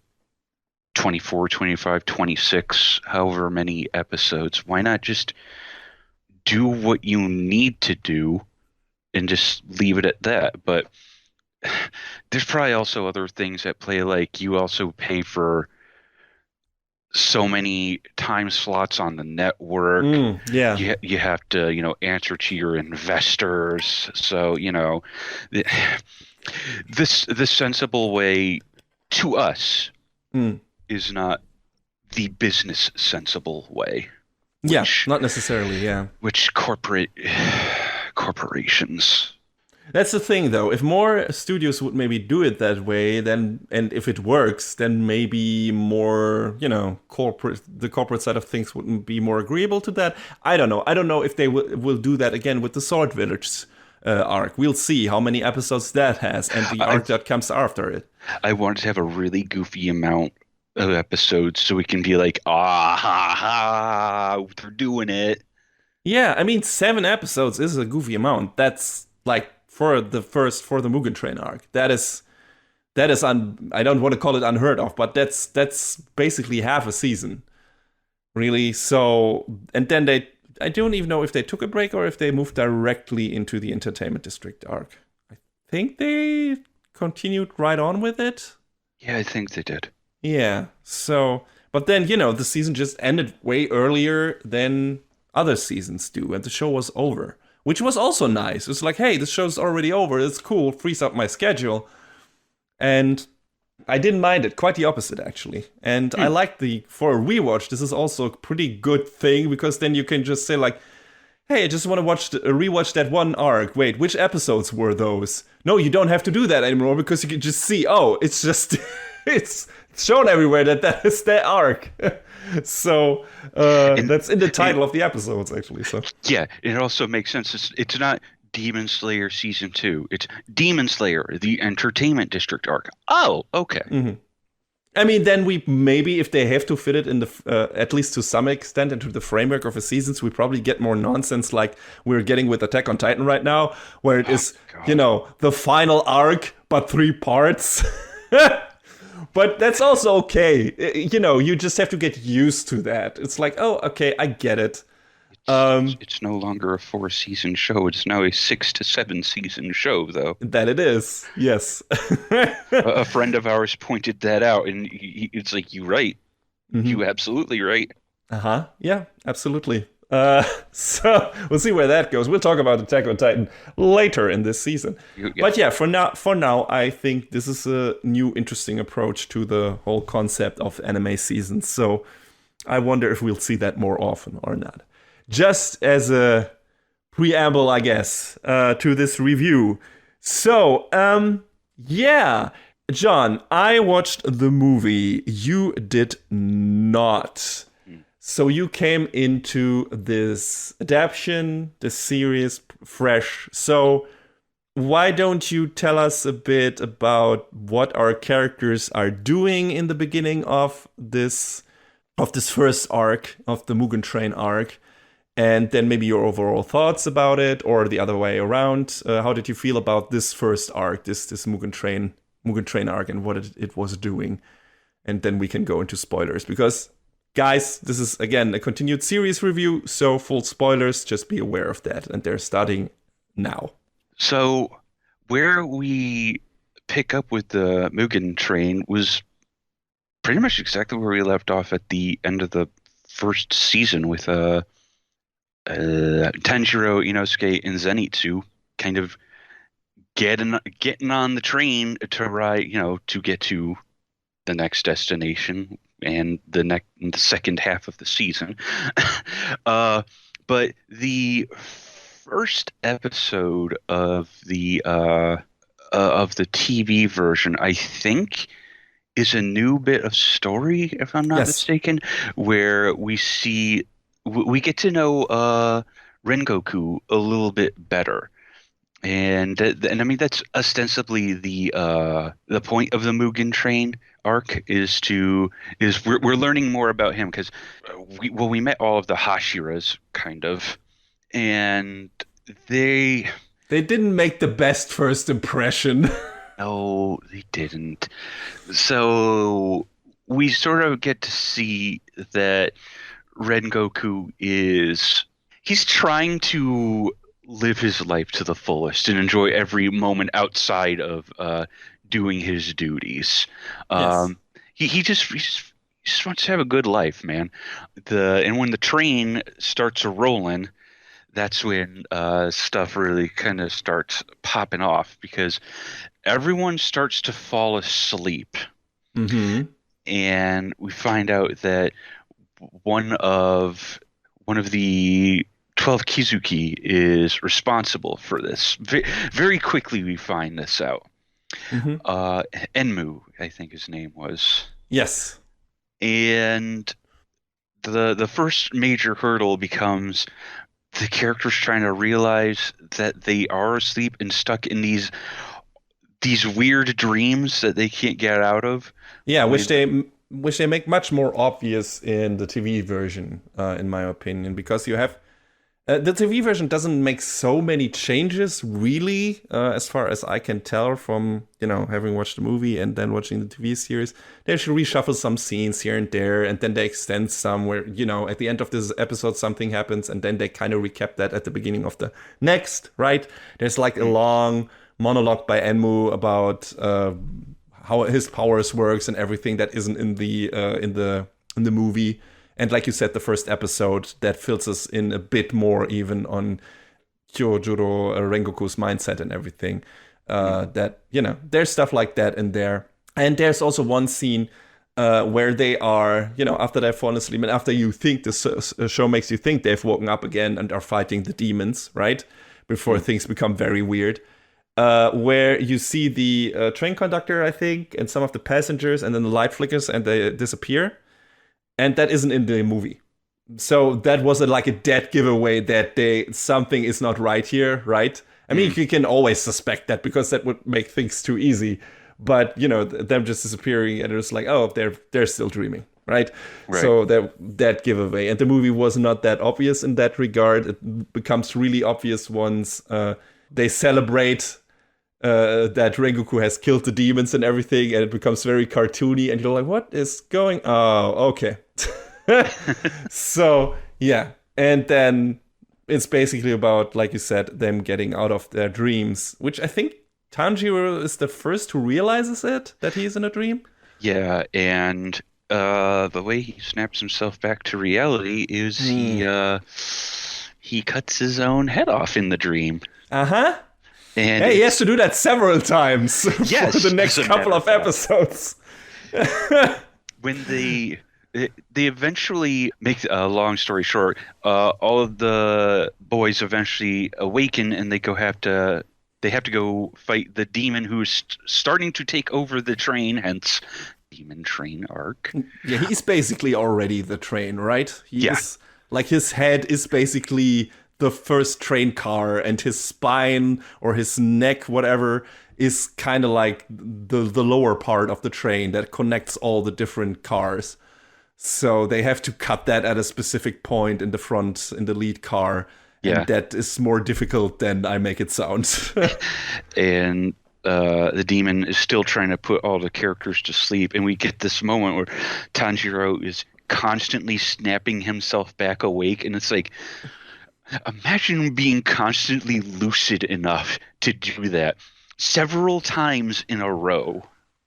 24, 25, 26, however many episodes? Why not just do what you need to do and just leave it at that? But there's probably also other things at play, like you also pay for so many time slots on the network. You have to answer to your investors. So this sensible way to us is not the business sensible way.
Not necessarily.
Which corporations.
That's the thing, though. If more studios would maybe do it that way, then, and if it works, then maybe more, the corporate side of things wouldn't be more agreeable to that. I don't know. I don't know if they will do that again with the Sword Village arc. We'll see how many episodes that has and the arc that comes after it.
I wanted to have a really goofy amount of episodes so we can be like, they're doing it.
Yeah, 7 episodes is a goofy amount. That's like for the Mugen Train arc. That is I don't want to call it unheard of, but that's basically half a season, really. So, and then I don't even know if they took a break or if they moved directly into the Entertainment District arc. I think they continued right on with it.
Yeah, I think they did.
Yeah. So, but then the season just ended way earlier than other seasons do, and the show was over, which was also nice. It's like, hey, the show's already over. It's cool. Frees up my schedule. And I didn't mind it. Quite the opposite, actually. And I like for a rewatch, this is also a pretty good thing, because then you can just say like, hey, I just want to rewatch that one arc. Wait, which episodes were those? No, you don't have to do that anymore, because you can just see, it's just, it's shown everywhere that is that arc. So that's in the title of the episodes, actually. So
yeah, it also makes sense. It's not Demon Slayer Season 2. It's Demon Slayer, the Entertainment District arc. Oh, okay.
Mm-hmm. Then we maybe, if they have to fit it in the at least to some extent into the framework of the seasons, we probably get more nonsense like we're getting with Attack on Titan right now, where it is the final arc but 3 parts. But that's also okay. You just have to get used to that. It's like, oh, okay, I get it.
It's no longer a 4-season show. It's now a 6 to 7 season show, though.
That it is, yes.
A friend of ours pointed that out, and it's like, you're right. Mm-hmm. You absolutely right.
Yeah, absolutely. So we'll see where that goes. We'll talk about Attack on Titan later in this season. Yeah. But yeah, for now, I think this is a new, interesting approach to the whole concept of anime seasons. So I wonder if we'll see that more often or not. Just as a preamble, I guess, to this review. So, yeah, John, I watched the movie. You did not. So you came into this adaptation, this series, fresh. So why don't you tell us a bit about what our characters are doing in the beginning of this first arc, of the Mugen Train arc, and then maybe your overall thoughts about it, or the other way around. How did you feel about this first arc, this Mugen Train arc, and what it was doing? And then we can go into spoilers, because guys, this is, again, a continued series review, so full spoilers, just be aware of that, and they're starting now.
So where we pick up with the Mugen train was pretty much exactly where we left off at the end of the first season with Tanjiro, Inosuke, and Zenitsu kind of getting on the train to ride, to get to the next destination and the second half of the season. uh, but the first episode of the TV version, I think, is a new bit of story, if I'm not
Yes.
mistaken, where we get to know Rengoku a little bit better. And I mean that's ostensibly the point of the Mugen Train arc is we're learning more about him because we met all of the Hashiras kind of, and they
They didn't make the best first impression.
no, they didn't. So we sort of get to see that Rengoku he's trying to live his life to the fullest and enjoy every moment outside of doing his duties.
Yes.
Um, he just wants to have a good life, man. And when the train starts a rolling, that's when stuff really kind of starts popping off because everyone starts to fall asleep,
Mm-hmm.
and we find out that one of one of the 12 Kizuki is responsible for this. Very quickly, we find this out.
Mm-hmm.
Uh, Enmu, I think his name was,
Yes.
and the first major hurdle becomes the characters trying to realize that they are asleep and stuck in these weird dreams that they can't get out of.
Yeah,
When
which they make much more obvious in the TV version, in my opinion, because you have the TV version doesn't make so many changes, really, as far as I can tell from having watched the movie and then watching the TV series. They actually reshuffle some scenes here and there, and then they extend some where at the end of this episode something happens, and then they kind of recap that at the beginning of the next. Right? There's like a long monologue by Enmu about how his powers works and everything that isn't in the movie. And like you said, the first episode that fills us in a bit more even on Kyojuro Rengoku's mindset and everything. That there's stuff like that in there. And there's also one scene where they are, after they've fallen asleep and after you think the show makes you think they've woken up again and are fighting the demons, right? Before things become very weird. Where you see the train conductor, I think, and some of the passengers, and then the light flickers and they disappear. And that isn't in the movie. So that was like a dead giveaway that something is not right here, right? I mean, you can always suspect that because that would make things too easy. But them just disappearing and it's like, oh, they're still dreaming, right? So that giveaway, and the movie was not that obvious in that regard. It becomes really obvious once they celebrate that Rengoku has killed the demons and everything, and it becomes very cartoony, and you're like, what is going? Oh, okay. So yeah, and then it's basically about, like you said, them getting out of their dreams, which I think Tanjiro is the first who realizes that he's in a dream.
Yeah, and the way he snaps himself back to reality is he cuts his own head off in the dream.
Uh-huh.
And
hey, he has to do that several times
yes,
for the next couple of episodes.
When they eventually make a long story short, all of the boys eventually awaken and they have to go fight the demon who's starting to take over the train, hence Demon Train arc.
Yeah, he's basically already the train, right? Is like his head is basically the first train car, and his spine or his neck, whatever, is kind of like the lower part of the train that connects all the different cars. So they have to cut that at a specific point in the front, in the lead car.
Yeah.
And that is more difficult than I make it sound.
And the demon is still trying to put all the characters to sleep. And we get this moment where Tanjiro is constantly snapping himself back awake. And it's like, Imagine being constantly lucid enough to do that several times in a row.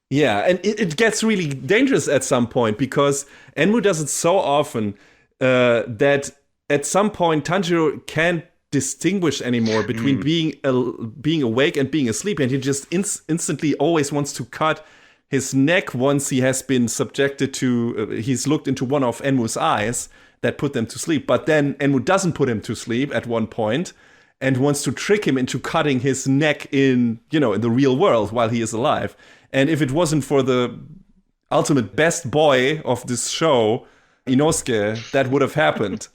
Yeah, and it gets really dangerous at some point because Enmu does it so often that at some point Tanjiro can't distinguish anymore between being awake and being asleep, and he just instantly always wants to cut his neck once he has been subjected to. He's looked into one of Enmu's eyes that put them to sleep, but then Enmu doesn't put him to sleep at one point and wants to trick him into cutting his neck in the real world while he is alive. And if it wasn't for the ultimate best boy of this show, Inosuke, that would have happened.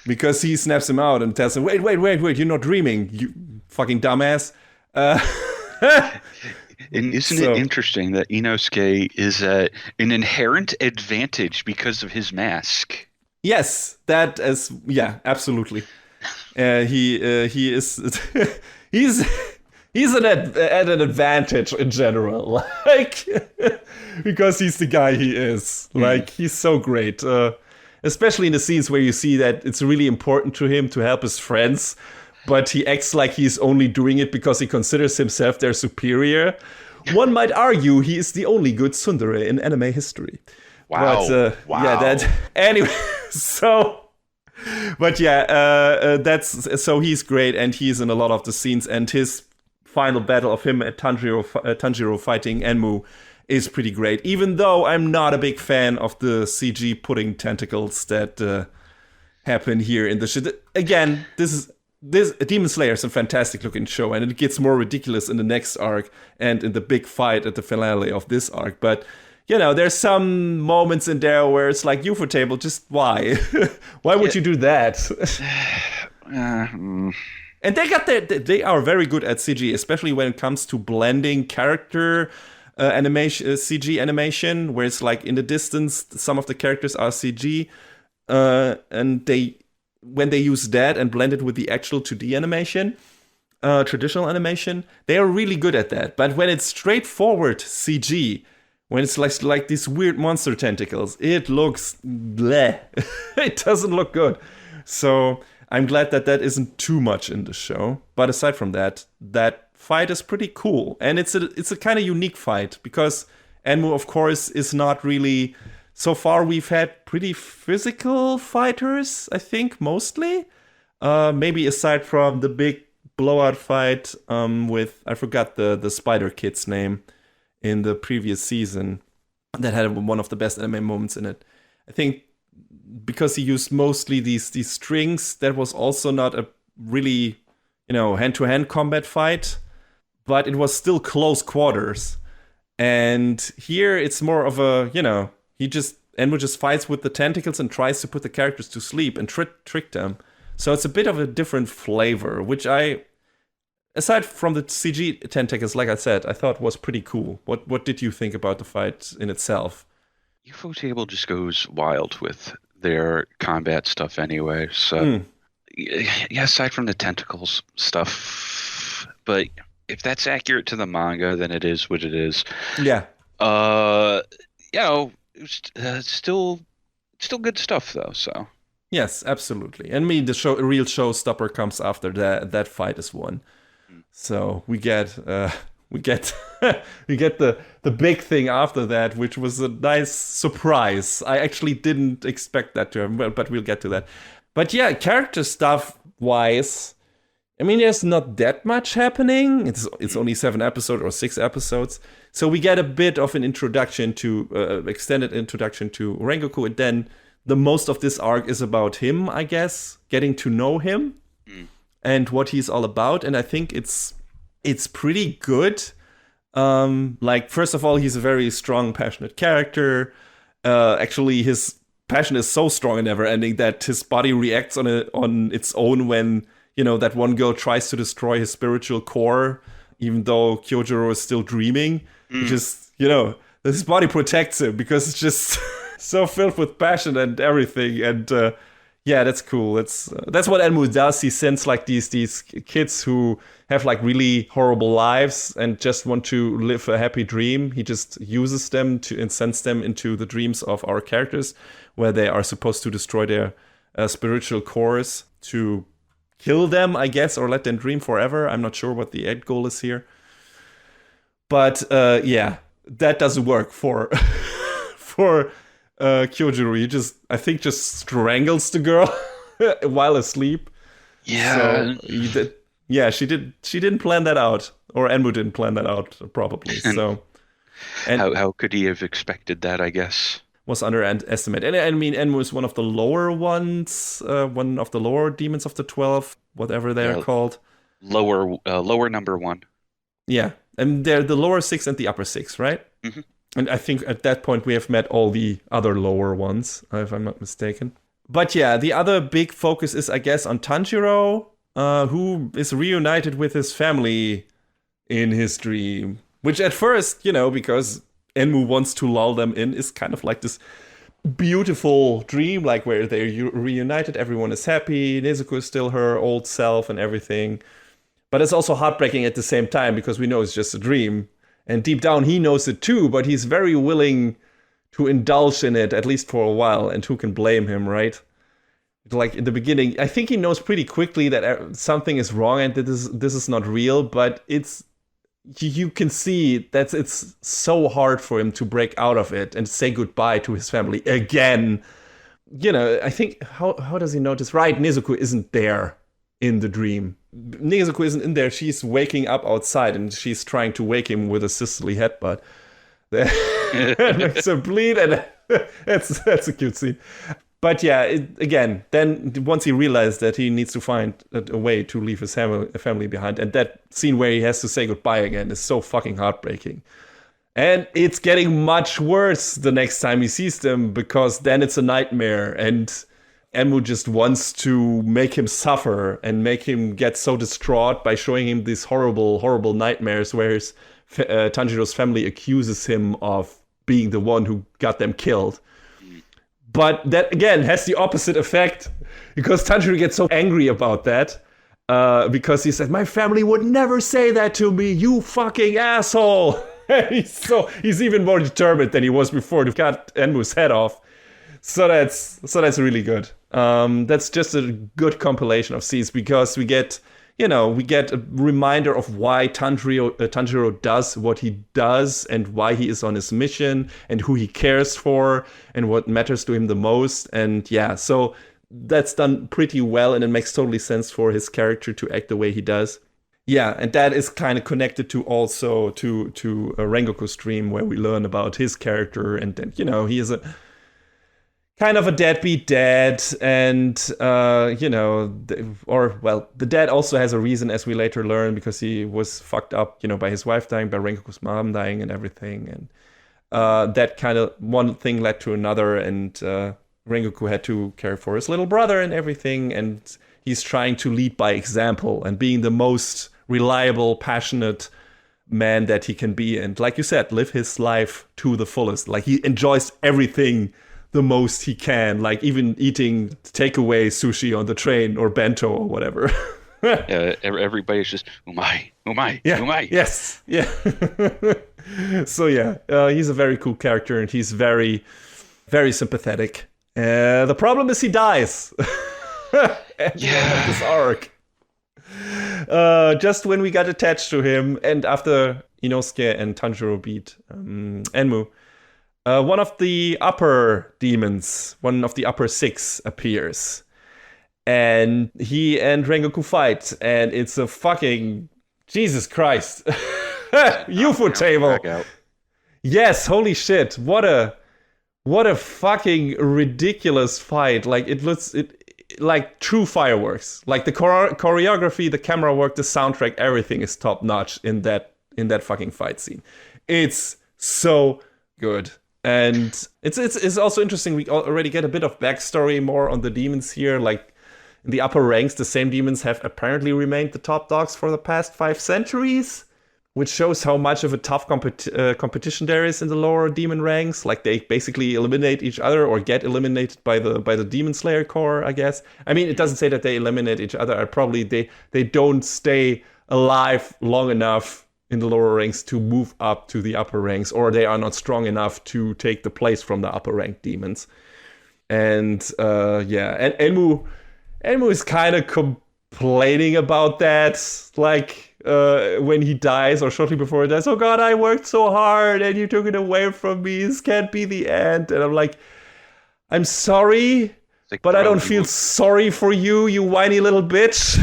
Because he snaps him out and tells him, wait, you're not dreaming, you fucking dumbass.
And isn't it interesting that Inosuke is an inherent advantage because of his mask?
Yes, absolutely. He is he's at an advantage in general, like because he's the guy he is. Like he's so great, especially in the scenes where you see that it's really important to him to help his friends, but he acts like he's only doing it because he considers himself their superior. One might argue he is the only good tsundere in anime history.
Wow.
But,
wow.
Yeah, that anyway. So. But yeah, so he's great, and he's in a lot of the scenes, and his final battle of him at Tanjiro fighting Enmu is pretty great. Even though I'm not a big fan of the CG putting tentacles that happen here in the shit. Again, this Demon Slayer is a fantastic looking show, and it gets more ridiculous in the next arc and in the big fight at the finale of this arc. But there's some moments in there where it's like, Ufotable, just why? Why would you do that? And they are very good at CG, especially when it comes to blending character animation, CG animation, where it's like in the distance, some of the characters are CG, and when they use that and blend it with the actual 2D animation, traditional animation, they are really good at that. But when it's straightforward CG, when it's like these weird monster tentacles, it looks bleh. It doesn't look good. So I'm glad that isn't too much in the show. But aside from that fight is pretty cool. And it's a kind of unique fight because Enmu, of course, is not really... So far, we've had pretty physical fighters, I think, mostly. Maybe aside from the big blowout fight with... I forgot the spider kid's name. In the previous season, that had one of the best anime moments in it. I think because he used mostly these strings, that was also not a really, hand-to-hand combat fight, but it was still close quarters. And here it's more of a, Enmu just fights with the tentacles and tries to put the characters to sleep and trick them. So it's a bit of a different flavor, which aside from the CG tentacles, like I said, I thought was pretty cool. What did you think about the fight in itself?
Ufotable just goes wild with their combat stuff anyway. So, yeah, aside from the tentacles stuff, but if that's accurate to the manga, then it is what it is.
Yeah.
It's still good stuff though. So.
Yes, absolutely. And the real showstopper comes after that fight is won. So we get the big thing after that, which was a nice surprise. I actually didn't expect that to happen, but we'll get to that. But yeah, character stuff wise, there's not that much happening. It's only 7 episodes or 6 episodes, so we get a bit of an introduction to extended introduction to Rengoku, and then the most of this arc is about him, I guess, getting to know him. And what he's all about, and I think it's pretty good. First of all, he's a very strong, passionate character. Actually, his passion is so strong and never-ending that his body reacts on its own when that one girl tries to destroy his spiritual core, even though Kyojuro is still dreaming. Just his body protects him because it's just so filled with passion and everything, and. Yeah, that's cool. That's what Enmu does. He sends these kids who have really horrible lives and just want to live a happy dream. He just uses them and sends them into the dreams of our characters, where they are supposed to destroy their spiritual cores to kill them, I guess, or let them dream forever. I'm not sure what the end goal is here. But yeah, that doesn't work for for Kyojuro. I think, just strangles the girl while asleep.
Yeah.
So she didn't plan that out, or Enmu didn't plan that out, probably. So, and
how could he have expected that? I guess
was underestimate. And I mean, Enmu is one of the lower ones, one of the lower demons of the 12, whatever they're called.
Lower number 1.
Yeah, and they're the lower 6 and the upper 6, right?
Mm-hmm.
And I think at that point we have met all the other lower ones, if I'm not mistaken. But yeah, the other big focus is, I guess, on Tanjiro, who is reunited with his family in his dream. Which at first, because Enmu wants to lull them in, is kind of like this beautiful dream, like where they're reunited, everyone is happy, Nezuko is still her old self and everything. But it's also heartbreaking at the same time, because we know it's just a dream. And deep down, he knows it too, but he's very willing to indulge in it, at least for a while. And who can blame him, right? Like in the beginning, I think he knows pretty quickly that something is wrong and that this is not real. But you can see that it's so hard for him to break out of it and say goodbye to his family again. I think, how does he notice? Right, Nezuko isn't there in the dream. Nezuko isn't in there. She's waking up outside and she's trying to wake him with a sisterly headbutt. That makes her bleed, and that's a cute scene. But yeah, again, then once he realized that he needs to find a way to leave his family behind, and that scene where he has to say goodbye again is so fucking heartbreaking. And it's getting much worse the next time he sees them, because then it's a nightmare, and Enmu just wants to make him suffer and make him get so distraught by showing him these horrible, horrible nightmares where Tanjiro's family accuses him of being the one who got them killed. But that, again, has the opposite effect, because Tanjiro gets so angry about that, because he said, my family would never say that to me, you fucking asshole. He's even more determined than he was before to cut Enmu's head off. So that's really good. That's just a good compilation of scenes, because we get a reminder of why Tanjiro does what he does, and why he is on his mission, and who he cares for, and what matters to him the most. And yeah, so that's done pretty well, and it makes totally sense for his character to act the way he does. Yeah, and that is kind of connected to also to Rengoku's dream, where we learn about his character, and then, he is a kind of a deadbeat dad, and the dad also has a reason, as we later learn, because he was fucked up, by his wife dying, by Rengoku's mom dying, and everything, and that kind of one thing led to another, and Rengoku had to care for his little brother and everything, and he's trying to lead by example and being the most reliable, passionate man that he can be, and like you said, live his life to the fullest. Like, he enjoys everything the most he can, like even eating takeaway sushi on the train, or bento or whatever.
Everybody's just umai,
yeah,
umai.
Yes, yeah. So yeah, he's a very cool character, and he's very, very sympathetic. The problem is he dies at the end of this arc. Just when we got attached to him, and after Inosuke and Tanjiro beat Enmu, one of the upper demons, one of the upper 6, appears. And he and Rengoku fight, and it's a fucking, Jesus Christ, UFO table. Yes, holy shit, what a fucking ridiculous fight. Like, it looks like true fireworks. Like, the choreography, the camera work, the soundtrack, everything is top notch in that fucking fight scene. It's so good. And it's also interesting, we already get a bit of backstory more on the demons here. Like, in the upper ranks, the same demons have apparently remained the top dogs for the past 5 centuries, which shows how much of a tough competition there is in the lower demon ranks. Like, they basically eliminate each other, or get eliminated by the Demon Slayer Corps, I guess. I mean, it doesn't say that they eliminate each other. Probably they don't stay alive long enough in the lower ranks to move up to the upper ranks, or they are not strong enough to take the place from the upper ranked demons. And and Enmu is kind of complaining about that, like when he dies or shortly before he dies. Oh God, I worked so hard and you took it away from me. This can't be the end. And I'm like, I'm sorry,
like,
but
bro,
I don't feel sorry for you, you whiny little bitch.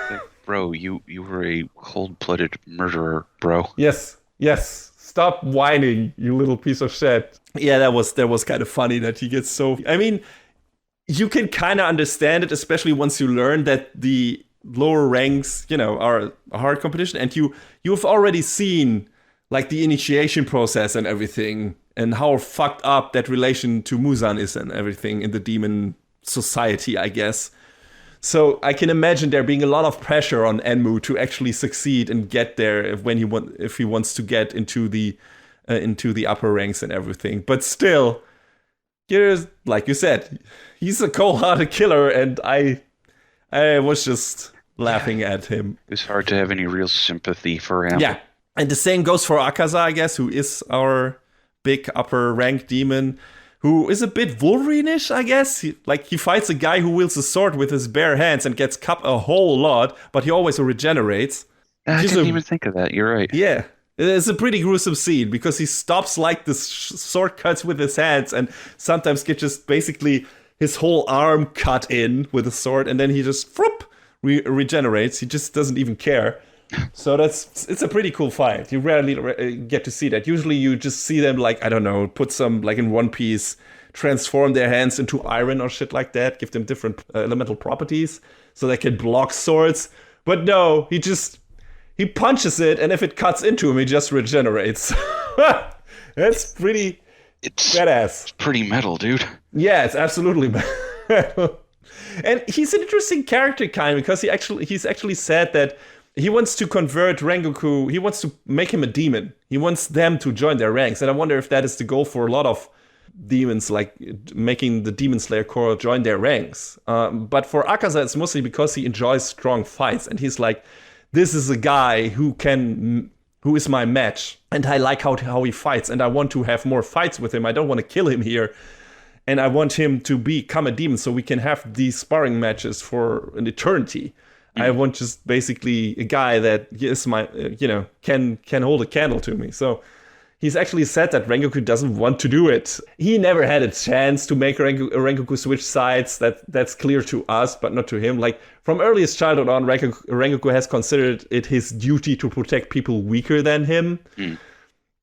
like, bro, you were a cold-blooded murderer, bro.
Yes. Stop whining, you little piece of shit. Yeah, that was kind of funny that he gets so. I mean, you can kind of understand it, especially once you learn that the lower ranks, are a hard competition, and you've already seen like the initiation process and everything, and how fucked up that relation to Muzan is and everything in the demon society, I guess. So I can imagine there being a lot of pressure on Enmu to actually succeed and get there if he wants to get into the upper ranks and everything. But still, like you said, he's a cold-hearted killer, and I was just laughing at him.
It's hard to have any real sympathy for him.
Yeah, and the same goes for Akaza, I guess, who is our big upper rank demon, who is a bit Wolverine-ish, I guess. He fights a guy who wields a sword with his bare hands and gets cut a whole lot, but he always regenerates.
I didn't even think of that. You're right.
Yeah. It's a pretty gruesome scene because he stops like the sword cuts with his hands and sometimes gets just basically his whole arm cut in with a sword, and then he just regenerates. He just doesn't even care. So it's a pretty cool fight. You rarely get to see that. Usually you just see them like, I don't know, put some, like in One Piece, transform their hands into iron or shit like that, give them different elemental properties so they can block swords. But no, he punches it, and if it cuts into him, he just regenerates. That's pretty badass.
It's pretty metal, dude.
Yeah, it's absolutely metal. And he's an interesting character kind because he's actually said that he wants to convert Rengoku. He wants to make him a demon. He wants them to join their ranks. And I wonder if that is the goal for a lot of demons, like making the Demon Slayer Corps join their ranks. But for Akaza, it's mostly because he enjoys strong fights. And he's like, this is a guy who is my match. And I like how he fights. And I want to have more fights with him. I don't want to kill him here. And I want him to become a demon so we can have these sparring matches for an eternity. I want just basically a guy that is my, can hold a candle to me. So he's actually said that Rengoku doesn't want to do it. He never had a chance to make Rengoku switch sides. That's clear to us, but not to him. Like from earliest childhood on, Rengoku has considered it his duty to protect people weaker than him.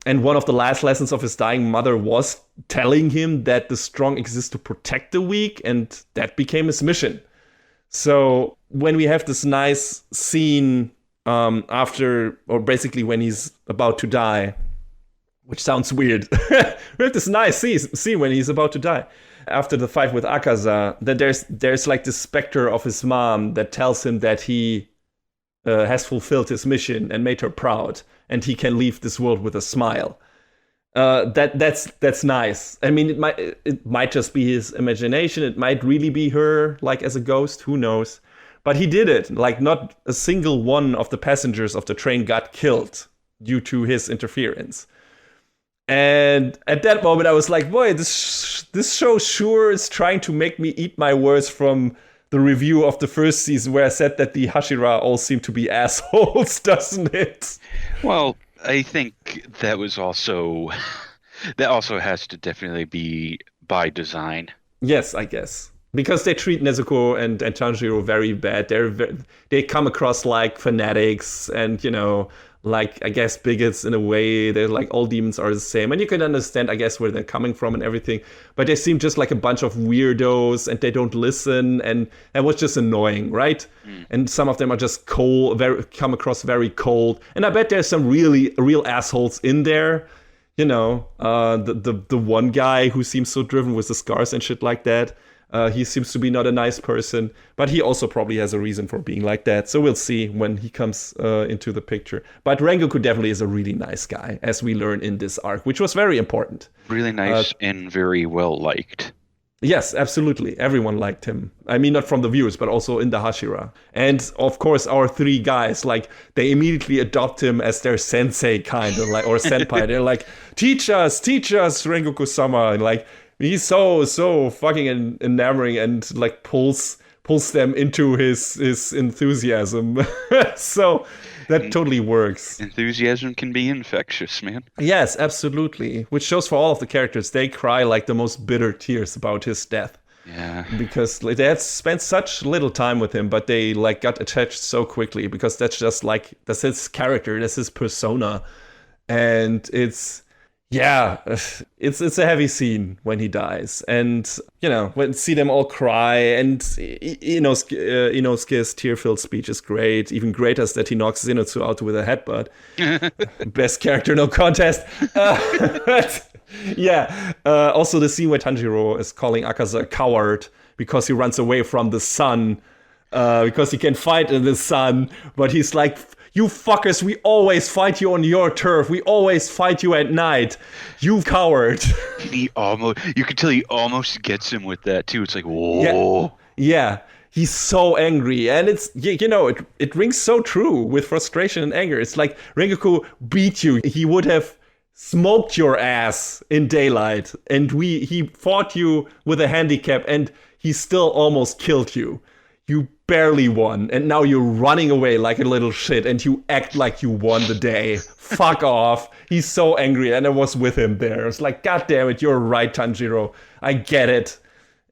And one of the last lessons of his dying mother was telling him that the strong exist to protect the weak, and that became his mission. So when we have this nice scene after, or basically when he's about to die, which sounds weird, we have this nice scene when he's about to die. After the fight with Akaza, then there's like this specter of his mom that tells him that he has fulfilled his mission and made her proud, and he can leave this world with a smile. That's nice. I mean, it might just be his imagination. It might really be her, like as a ghost. Who knows? But he did it. Like not a single one of the passengers of the train got killed due to his interference. And at that moment, I was like, boy, this show sure is trying to make me eat my words from the review of the first season where I said that the Hashira all seem to be assholes, doesn't it?
Well, I think that also has to definitely be by design.
Yes, I guess. Because they treat Nezuko and Tanjiro very bad. They come across like fanatics and, like, I guess, bigots in a way. They're like, all demons are the same. And you can understand, I guess, where they're coming from and everything. But they seem just like a bunch of weirdos and they don't listen. And that was just annoying, right? And some of them are just cold, come across very cold. And I bet there's some real assholes in there. The one guy who seems so driven with the scars and shit like that. He seems to be not a nice person, but he also probably has a reason for being like that. So we'll see when he comes into the picture. But Rengoku definitely is a really nice guy, as we learn in this arc, which was very important.
Really nice and very well liked.
Yes, absolutely. Everyone liked him. I mean, not from the viewers, but also in the Hashira. And of course, our three guys, like, they immediately adopt him as their sensei kind of like, or senpai. They're like, teach us, Rengoku-sama. And like, he's so fucking enamoring and like pulls pulls them into his enthusiasm. So that totally works.
Enthusiasm can be infectious, man.
Yes, absolutely. Which shows for all of the characters, they cry like the most bitter tears about his death.
Yeah.
Because they had spent such little time with him, but they like got attached so quickly because that's just like, that's his character, that's his persona. And it's a heavy scene when he dies. And, when see them all cry, and Inosuke's tear-filled speech is great. Even greater is that he knocks Zenitsu out with a headbutt. Best character, no contest. Also the scene where Tanjiro is calling Akaza a coward because he runs away from the sun, because he can fight in the sun, but he's like, you fuckers, we always fight you on your turf. We always fight you at night. You coward.
You can tell he almost gets him with that too. It's like, whoa.
Yeah. He's so angry, and it's, it rings so true with frustration and anger. It's like, Rengoku beat you. He would have smoked your ass in daylight, and he fought you with a handicap, and he still almost killed you. You barely won, and now you're running away like a little shit, and you act like you won the day. Fuck off. He's so angry, and I was with him there. It's like, God damn it, you're right, Tanjiro. I get it.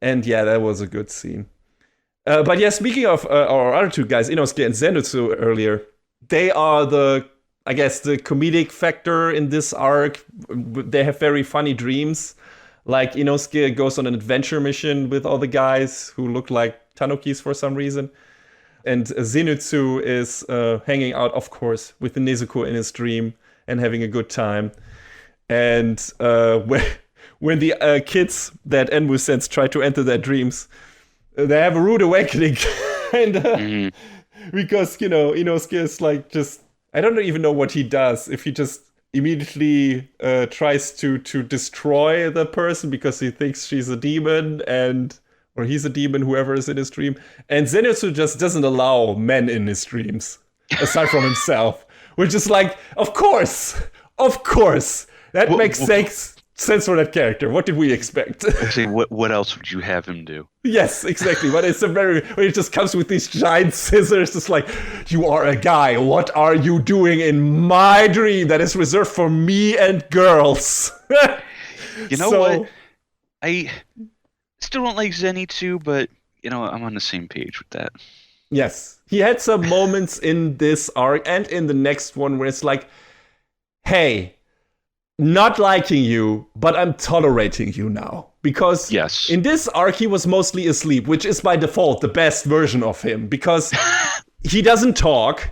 And yeah, that was a good scene. But yeah, speaking of our other two guys, Inosuke and Zenitsu earlier, they are the comedic factor in this arc. They have very funny dreams. Like, Inosuke goes on an adventure mission with all the guys who look like Tanukis for some reason. And Zenitsu is hanging out, of course, with Nezuko in his dream and having a good time. And when the kids that Enmu sends try to enter their dreams, they have a rude awakening. And because, Inosuke is like just, I don't even know what he does. If he just immediately tries to destroy the person because he thinks she's a demon, or he's a demon, whoever is in his dream. And Zenitsu just doesn't allow men in his dreams, aside from himself. Which is like, of course. That makes sense for that character. What did we expect?
What else would you have him do?
Yes, exactly. But it's when it just comes with these giant scissors, just like, you are a guy. What are you doing in my dream that is reserved for me and girls?
You know what? I still don't like Zenitsu, but, I'm on the same page with that.
Yes. He had some moments in this arc and in the next one where it's like, hey, not liking you, but I'm tolerating you now. Because in this arc, he was mostly asleep, which is by default the best version of him. Because he doesn't talk,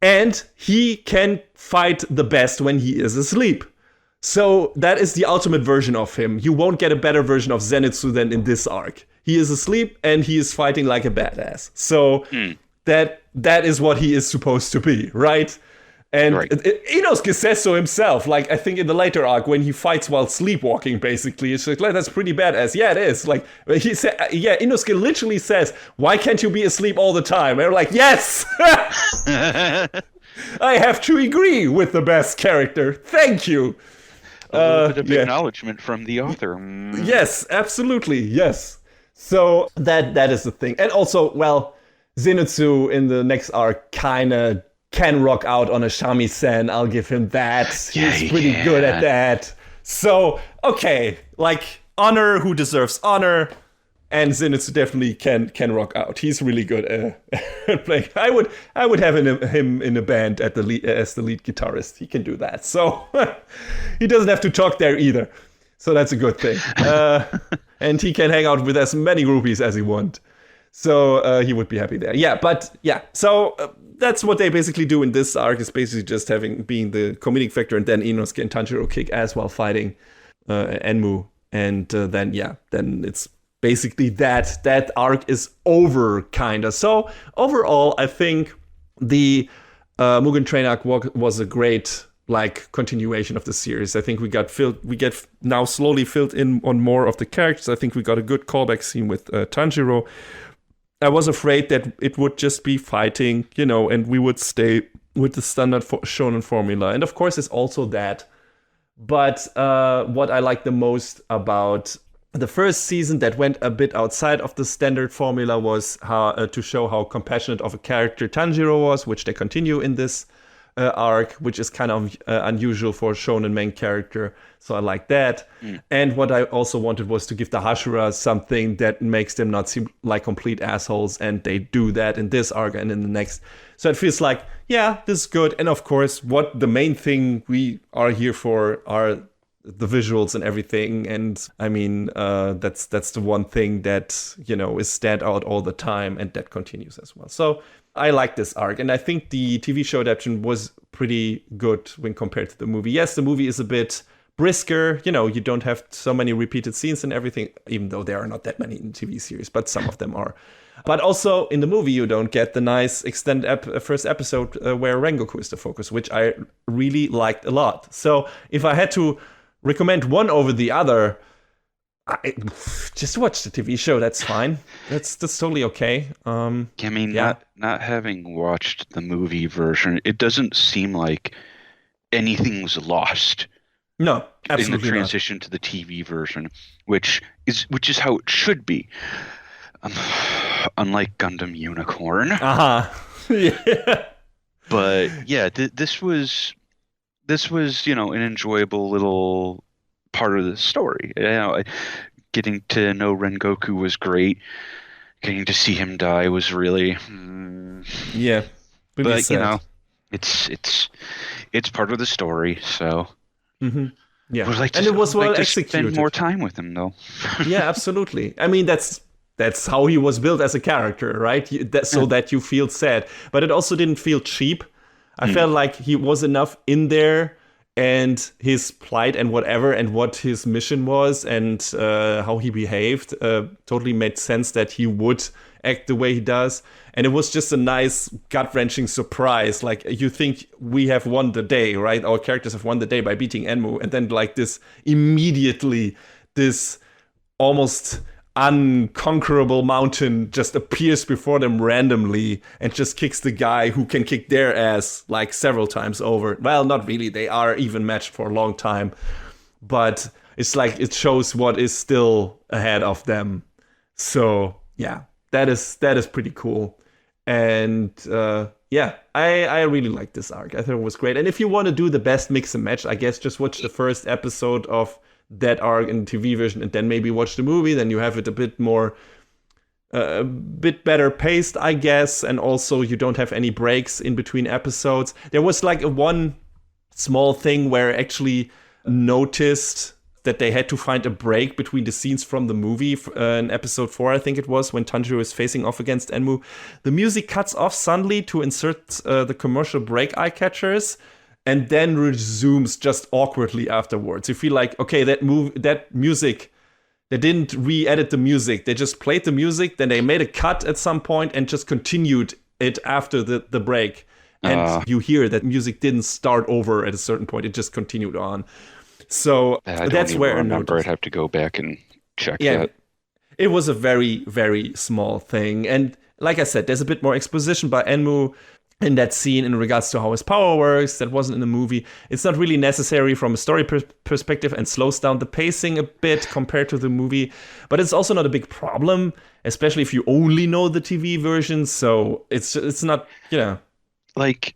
and he can fight the best when he is asleep. So that is the ultimate version of him. You won't get a better version of Zenitsu than in this arc. He is asleep, and he is fighting like a badass. So that is what he is supposed to be, right? And Inosuke says so himself. Like, I think in the later arc, when he fights while sleepwalking, basically, it's like, that's pretty badass. Yeah, it is. Like, he said, Inosuke literally says, "Why can't you be asleep all the time?" And we're like, yes! I have to agree with the best character. Thank you.
A little bit of acknowledgement from the author.
Yes, absolutely. Yes. So that is the thing. And also, Zenitsu in the next arc kind of can rock out on a shamisen. I'll give him that. He's pretty good at that. So, okay, like, honor who deserves honor, and Zenitsu definitely can rock out. He's really good at playing. I would have him in a band as the lead guitarist. He can do that. So he doesn't have to talk there either. So that's a good thing. And he can hang out with as many groupies as he wants. So he would be happy there. So that's what they basically do in this arc, is basically just being the comedic factor, and then Inosuke and Tanjiro kick ass while fighting Enmu. And then it's basically that arc is over, kinda. So overall, I think the Mugen Train arc was a great continuation of the series. I think we get now slowly filled in on more of the characters. I think we got a good callback scene with Tanjiro. I was afraid that it would just be fighting, and we would stay with the standard shonen formula. And of course, it's also that. But what I like the most about The first season that went a bit outside of the standard formula was to show how compassionate of a character Tanjiro was, which they continue in this arc, which is kind of unusual for a shonen main character. So I like that. And what I also wanted was to give the Hashira something that makes them not seem like complete assholes, and they do that in this arc and in the next. So it feels like, yeah, this is good. And of course, what the main thing we are here for are the visuals and everything. And I mean, that's the one thing that, you know, is stand out all the time, and that continues as well. So I like this arc, and I think the TV show adaptation was pretty good when compared to the movie. Yes, the movie is a bit brisker, you know, you don't have so many repeated scenes and everything, even though there are not that many in TV series, but some of them are. But also in the movie, you don't get the nice extended first episode where Rengoku is the focus, which I really liked a lot. So if I had to recommend one over the other, just watch the TV show. That's fine. That's totally okay.
I mean, not having watched the movie version, it doesn't seem like anything was lost.
No, absolutely
in the transition to the TV version, which is how it should be. Unlike Gundam Unicorn.
Yeah.
But yeah, this was an enjoyable little part of the story. Getting to know Rengoku was great. Getting to see him die was really
yeah.
But sad. It's part of the story, so
yeah.
And it was well executed. Spend more time with him, though.
Yeah, absolutely. I mean, that's how he was built as a character, right? So that you feel sad, but it also didn't feel cheap. I felt like he was enough in there, and his plight and whatever, and what his mission was, and how he behaved totally made sense that he would act the way he does. And it was just a nice gut-wrenching surprise. Like, you think we have won the day, right? Our characters have won the day by beating Enmu, and then like this immediately, this almost unconquerable mountain just appears before them randomly and just kicks the guy who can kick their ass like several times over. Well, not really. They are even matched for a long time. But it's like it shows what is still ahead of them. So, yeah, that is pretty cool. And I really like this arc. I thought it was great. And if you want to do the best mix and match, I guess just watch the first episode of that arc in the TV version, and then maybe watch the movie. Then you have it a bit more, a bit better paced, I guess. And also you don't have any breaks in between episodes. There was like one small thing where I actually noticed that they had to find a break between the scenes from the movie in episode 4, I think it was, when Tanjiro is facing off against Enmu. The music cuts off suddenly to insert the commercial break eye catchers, and then resumes just awkwardly afterwards. You feel like, okay, that music, they didn't re-edit the music. They just played the music, then they made a cut at some point and just continued it after the break. And you hear that music didn't start over at a certain point. It just continued on. So that's where I remember.
I'd have to go back and check that.
It was a very, very small thing. And like I said, there's a bit more exposition by Enmu in that scene in regards to how his power works. That wasn't in the movie. It's not really necessary from a story perspective and slows down the pacing a bit compared to the movie. But it's also not a big problem, especially if you only know the TV version. So it's not,
Like,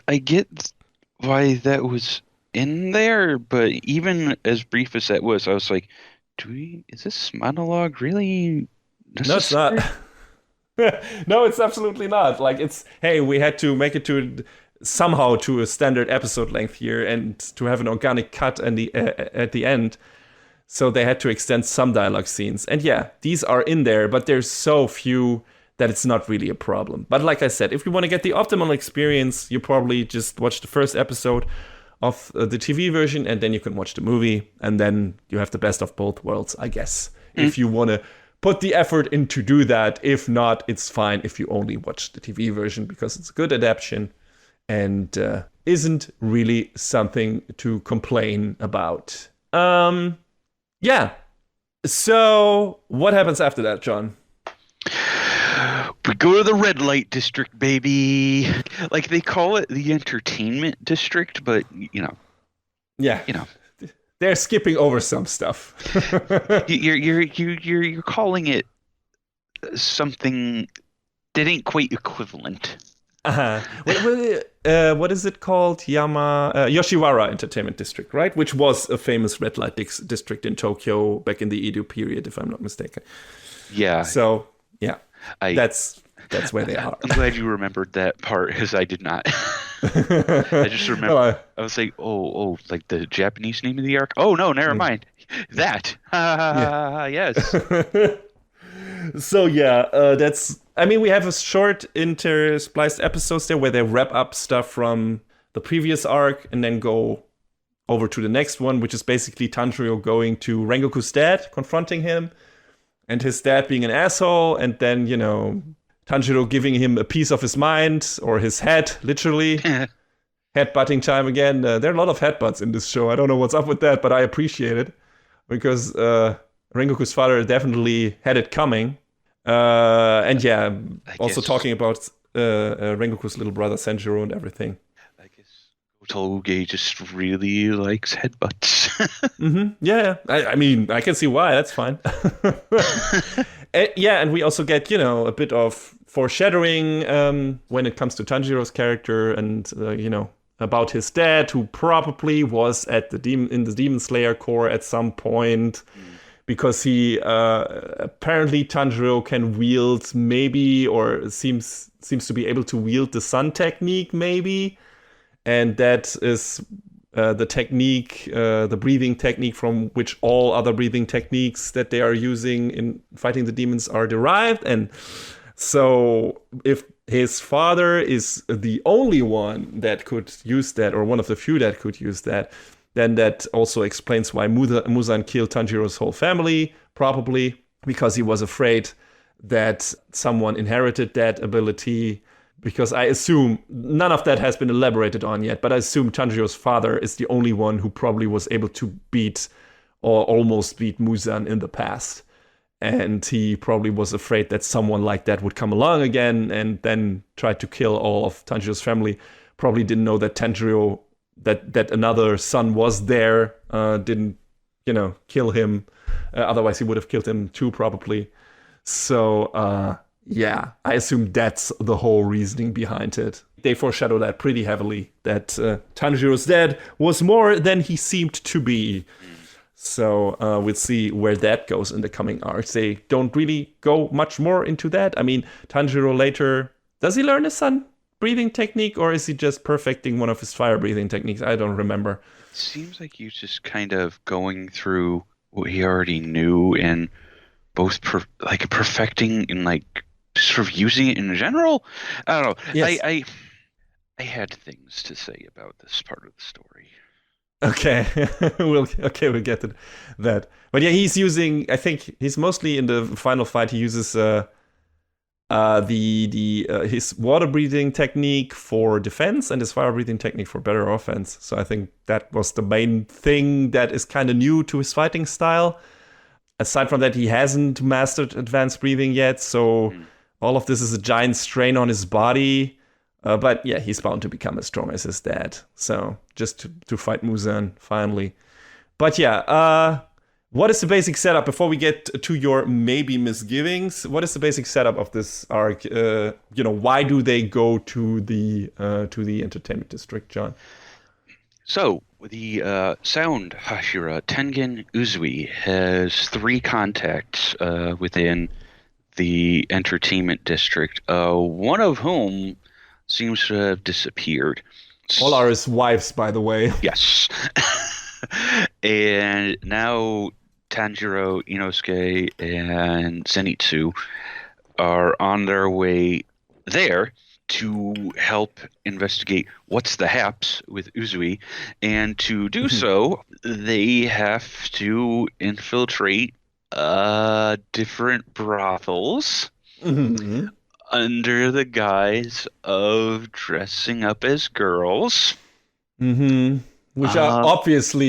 I get why that was in there, but even as brief as that was, I was like, is this monologue really necessary?
No, it's not. No, it's absolutely not. Like, we had to make it somehow to a standard episode length here, and to have an organic cut at the end. So they had to extend some dialogue scenes. And yeah, these are in there, but there's so few that it's not really a problem. But like I said, if you want to get the optimal experience, you probably just watch the first episode of the TV version, and then you can watch the movie, and then you have the best of both worlds, I guess. If you want to put the effort in to do that. If not, it's fine if you only watch the TV version, because it's a good adaptation and isn't really something to complain about. Yeah. So what happens after that, John?
We go to the red light district, baby. Like, they call it the entertainment district, but
Yeah. they're skipping over some stuff.
You're calling it something that ain't quite equivalent.
What is it called? Yoshiwara Entertainment District, right? Which was a famous red light district in Tokyo back in the Edo period, if I'm not mistaken.
Yeah.
So, yeah, that's where they are.
I'm glad you remembered that part, because I did not. I just remember. I was like, oh, like the Japanese name of the arc? Oh, no, never mind. That. Yes.
So, that's... I mean, we have a short interspliced episodes there where they wrap up stuff from the previous arc and then go over to the next one, which is basically Tanjiro going to Rengoku's dad, confronting him, and his dad being an asshole, and then, Tanjiro giving him a piece of his mind, or his head, literally. Headbutting time again. There are a lot of headbutts in this show. I don't know what's up with that, but I appreciate it. Because Rengoku's father definitely had it coming. Also talking about Rengoku's little brother Senjiro and everything.
I guess Toge just really likes headbutts.
Yeah, I mean, I can see why. That's fine. And we also get, a bit of foreshadowing when it comes to Tanjiro's character and, about his dad, who probably was in the Demon Slayer Corps at some point. Because he apparently Tanjiro can wield maybe, or seems to be able to wield the sun technique maybe, and that is the technique, the breathing technique from which all other breathing techniques that they are using in fighting the demons are derived. And so if his father is the only one that could use that, or one of the few that could use that, then that also explains why Muzan killed Tanjiro's whole family, probably because he was afraid that someone inherited that ability. Because I assume, none of that has been elaborated on yet, but I assume Tanjiro's father is the only one who probably was able to beat or almost beat Muzan in the past. And he probably was afraid that someone like that would come along again and then try to kill all of Tanjiro's family. Probably didn't know that Tanjiro... That another son was there, didn't, kill him. Otherwise, he would have killed him too, probably. So, I assume that's the whole reasoning behind it. They foreshadow that pretty heavily, that Tanjiro's dad was more than he seemed to be. So, we'll see where that goes in the coming arcs. They don't really go much more into that. I mean, Tanjiro later... Does he learn his son breathing technique, or is he just perfecting one of his fire breathing techniques? I don't remember.
Seems like he's just kind of going through what he already knew and both perfecting and sort of using it in general. I don't know. Yes. I had things to say about this part of the story.
Okay, we'll get to that. But yeah, he's using. I think he's mostly in the final fight. He uses his water breathing technique for defense and his fire breathing technique for better offense. So I think that was the main thing that is kind of new to his fighting style. Aside from that, he hasn't mastered advanced breathing yet, so all of this is a giant strain on his body. But yeah, he's bound to become as strong as his dad. So just to fight Muzan finally. But yeah, what is the basic setup before we get to your maybe misgivings? What is the basic setup of this arc? Why do they go to the entertainment district, John?
So the sound Hashira Tengen Uzui has 3 contacts within the entertainment district. One of whom seems to have disappeared.
All are his wives, by the way.
Yes. And now Tanjiro, Inosuke, and Zenitsu are on their way there to help investigate what's the haps with Uzui. And to do so, they have to infiltrate different brothels under the guise of dressing up as girls.
Which are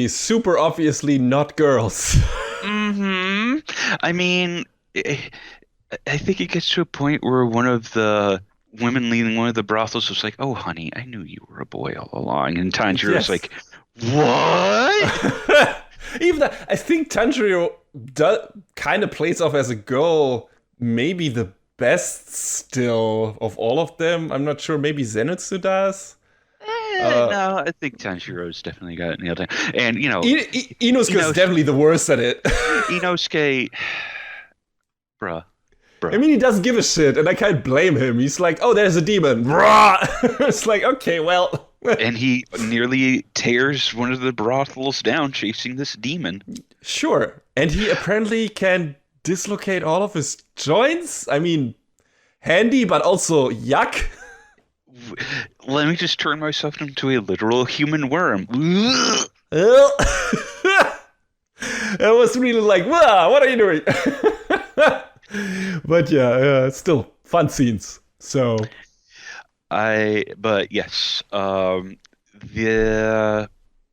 super obviously not girls.
I mean, I think it gets to a point where one of the women leading one of the brothels was like, "Oh, honey, I knew you were a boy all along." And Tanjiro's like, "What?"
Even that, I think Tanjiro kind of plays off as a girl, maybe the best still of all of them. I'm not sure. Maybe Zenitsu does.
No, I think Tanshiro's definitely got it nailed down. And,
Inosuke is definitely the worst at it.
Inosuke, bruh.
I mean, he doesn't give a shit, and I can't blame him. He's like, oh, there's a demon. Rah! It's like, okay, well.
And he nearly tears one of the brothels down chasing this demon.
Sure. And he apparently can dislocate all of his joints. I mean, handy, but also yuck.
Let me just turn myself into a literal human worm.
It was really like, wow, what are you doing? But yeah, still fun scenes. So,
but yes, the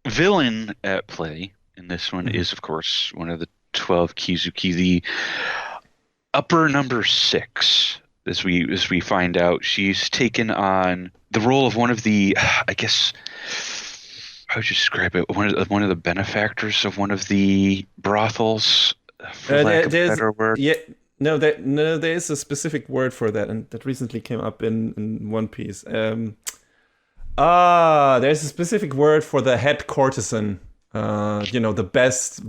villain at play in this one is, of course, one of the 12 Kizuki, the upper number 6. As we find out, she's taken on the role of one of the, I guess, how would you describe it? One of the benefactors of one of the brothels, for lack of a better word.
Yeah. No, there is a specific word for that, and that recently came up in One Piece. There's a specific word for the head courtesan, the best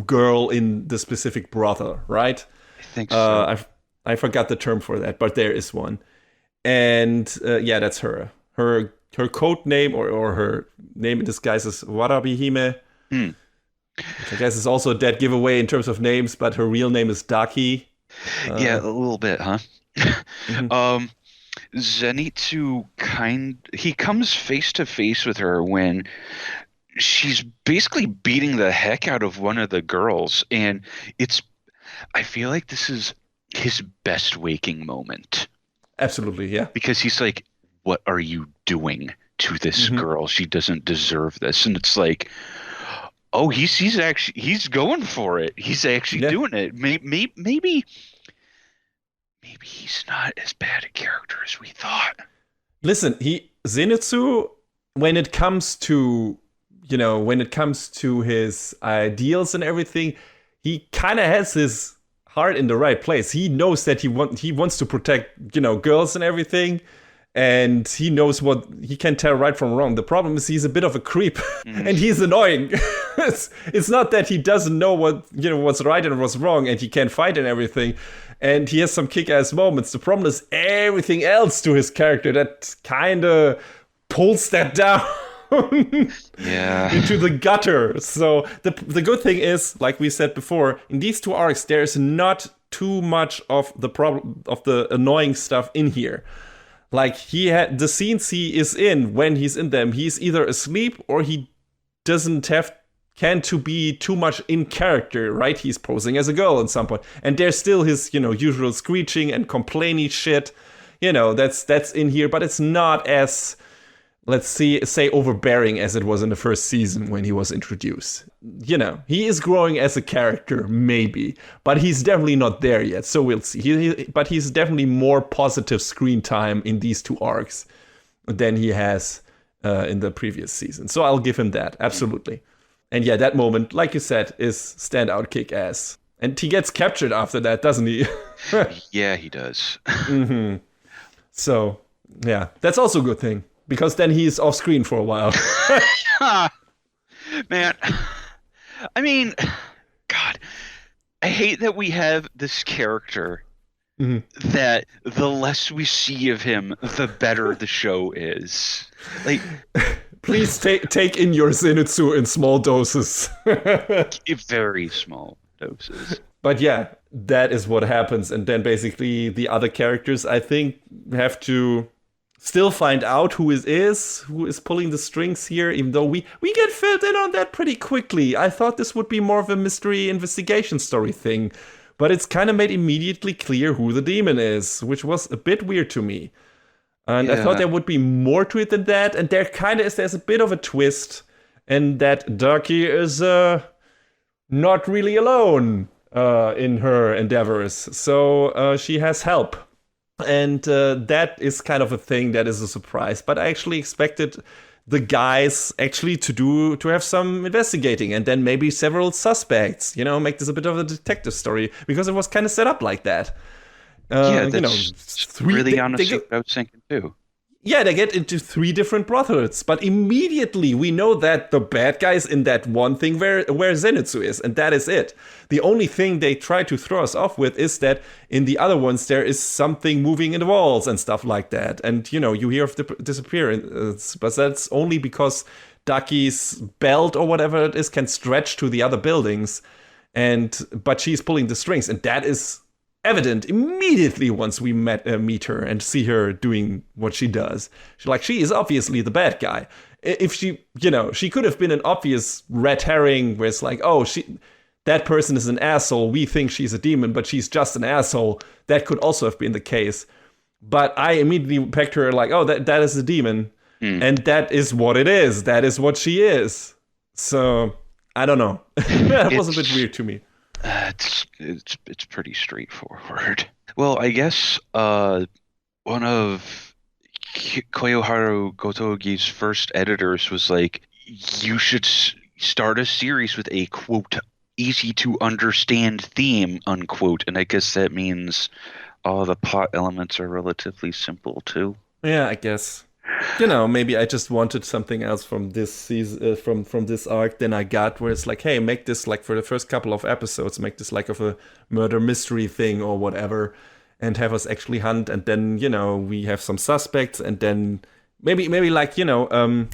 girl in the specific brothel, right?
I think so.
I forgot the term for that, but there is one. And that's her. Her code name or her name in disguise is Warabi Hime. Which I guess is also a dead giveaway in terms of names, but her real name is Daki.
Yeah, a little bit, huh? Mm-hmm. Zenitsu he comes face to face with her when she's basically beating the heck out of one of the girls, and I feel like this is his best waking moment.
Absolutely, yeah.
Because he's like, what are you doing to this girl? She doesn't deserve this. And it's like, oh, he's going for it. He's actually doing it. Maybe he's not as bad a character as we thought.
Listen, Zenitsu, when it comes to his ideals and everything, he kind of has his heart in the right place. He knows that he wants to protect, girls and everything. And he knows what he can tell right from wrong. The problem is he's a bit of a creep, and he's annoying. It's not that he doesn't know what's right and what's wrong, and he can't fight and everything. And he has some kick-ass moments. The problem is everything else to his character that kind of pulls that down into the gutter. So the good thing is, like we said before, in these two arcs, there's not too much of the problem of the annoying stuff in here. Like, the scenes he is in, when he's in them, he's either asleep or he can't to be too much in character, right? He's posing as a girl at some point. And there's still his, usual screeching and complaining shit. That's in here, but it's not as, let's say overbearing as it was in the first season when he was introduced. He is growing as a character, maybe, but he's definitely not there yet. So we'll see. But he's definitely more positive screen time in these two arcs than he has in the previous season. So I'll give him that, absolutely. And yeah, that moment, like you said, is standout kick-ass. And he gets captured after that, doesn't he?
Yeah, he does.
So, yeah, that's also a good thing. Because then he's off screen for a while.
Man, I mean, God, I hate that we have this character that the less we see of him, the better the show is. Like,
please take in your Zenitsu in small doses.
Very small doses.
But yeah, that is what happens. And then basically the other characters, I think, have to still find out who is pulling the strings here, even though we get filled in on that pretty quickly. I thought this would be more of a mystery investigation story thing, but it's kind of made immediately clear who the demon is, which was a bit weird to me. And I thought there would be more to it than that, and there's a bit of a twist, and that Daki is not really alone in her endeavors, so she has help. And that is kind of a thing that is a surprise. But I actually expected the guys actually to have some investigating, and then maybe several suspects, make this a bit of a detective story, because it was kind of set up like that.
That's really honestly what I was thinking too.
Yeah, they get into 3 different brotherhoods, but immediately we know that the bad guy's in that one thing where Zenitsu is, and that is it. The only thing they try to throw us off with is that in the other ones there is something moving in the walls and stuff like that. And, you hear of the disappearance, but that's only because Daki's belt or whatever it is can stretch to the other buildings, but she's pulling the strings, and that is evident immediately once we meet her and see her doing what she does. She is obviously the bad guy. If she could have been an obvious red herring where it's like, oh, that person is an asshole, we think she's a demon, but she's just an asshole. That could also have been the case. But I immediately pegged her like, oh, that is a demon. And that is what it is. That is what she is. So, I don't know. That was a bit weird to me.
It's pretty straightforward. Well, I guess one of Koyoharu Gotogi's first editors was like, you should start a series with a, quote, easy to understand theme, unquote. And I guess that means all the plot elements are relatively simple too.
Yeah, I guess. Maybe I just wanted something else from this season, from this arc than I got, where it's like, hey, make this like for the first couple of episodes, make this like of a murder mystery thing or whatever, and have us actually hunt, and then we have some suspects, and then maybe like John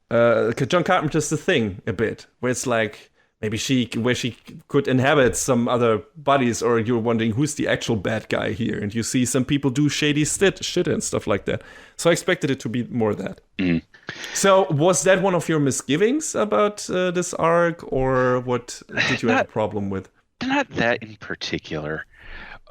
Carpenter's The Thing a bit, where it's like maybe she could inhabit some other bodies, or you're wondering who's the actual bad guy here, and you see some people do shady shit and stuff like that. So I expected it to be more of that. Mm. So was that one of your misgivings about this arc, or what did you have a problem with?
Not that in particular.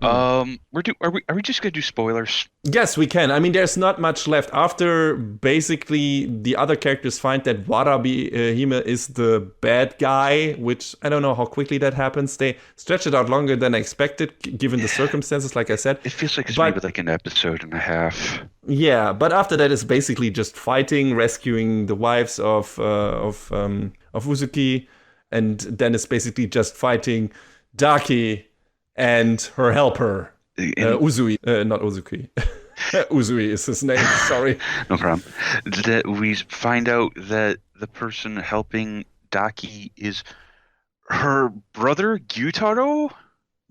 Are we just gonna do spoilers?
Yes, we can. I mean, there's not much left after basically the other characters find that Warabi Hime is the bad guy, which I don't know how quickly that happens. They stretch it out longer than I expected, given the circumstances, like I said.
It feels like it's maybe like an episode and a half.
Yeah, but after that it's basically just fighting, rescuing the wives of Uzuki, and then it's basically just fighting Daki and her helper, Uzui, not Uzuki. Uzui is his name, sorry.
No problem. That we find out that the person helping Daki is her brother, Gyutaro?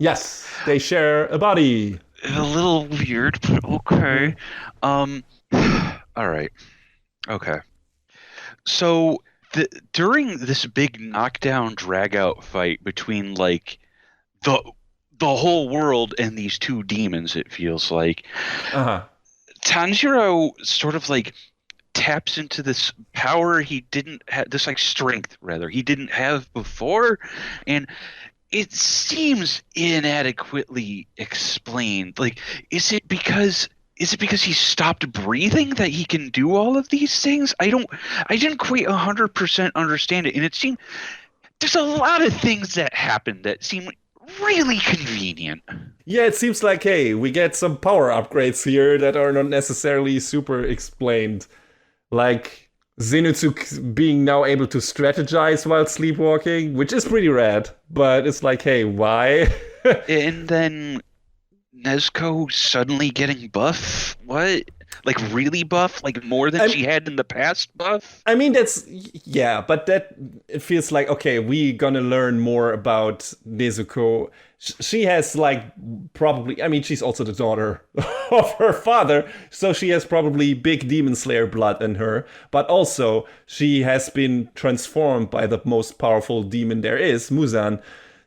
Yes, they share a body.
A little weird, but okay. All right. Okay. So, during this big knockdown, drag-out fight between, like, the whole world and these 2 demons, it feels like. Tanjiro sort of like taps into this power he didn't have, this like strength rather he didn't have before, and it seems inadequately explained. Like, is it because he stopped breathing that he can do all of these things? I didn't quite 100% understand it, and it seemed there's a lot of things that happened that seem really convenient.
Yeah, it seems like, hey, we get some power upgrades here that are not necessarily super explained. Like Zenitsu being now able to strategize while sleepwalking, which is pretty rad, but it's like, hey, why?
And then Nezuko suddenly getting buff? What? Like really buff? Like more than she had in the past buff?
I mean, but that it feels like, okay, we gonna learn more about Nezuko. She has like probably, I mean, she's also the daughter of her father, so she has probably big Demon Slayer blood in her, but also she has been transformed by the most powerful demon there is, Muzan.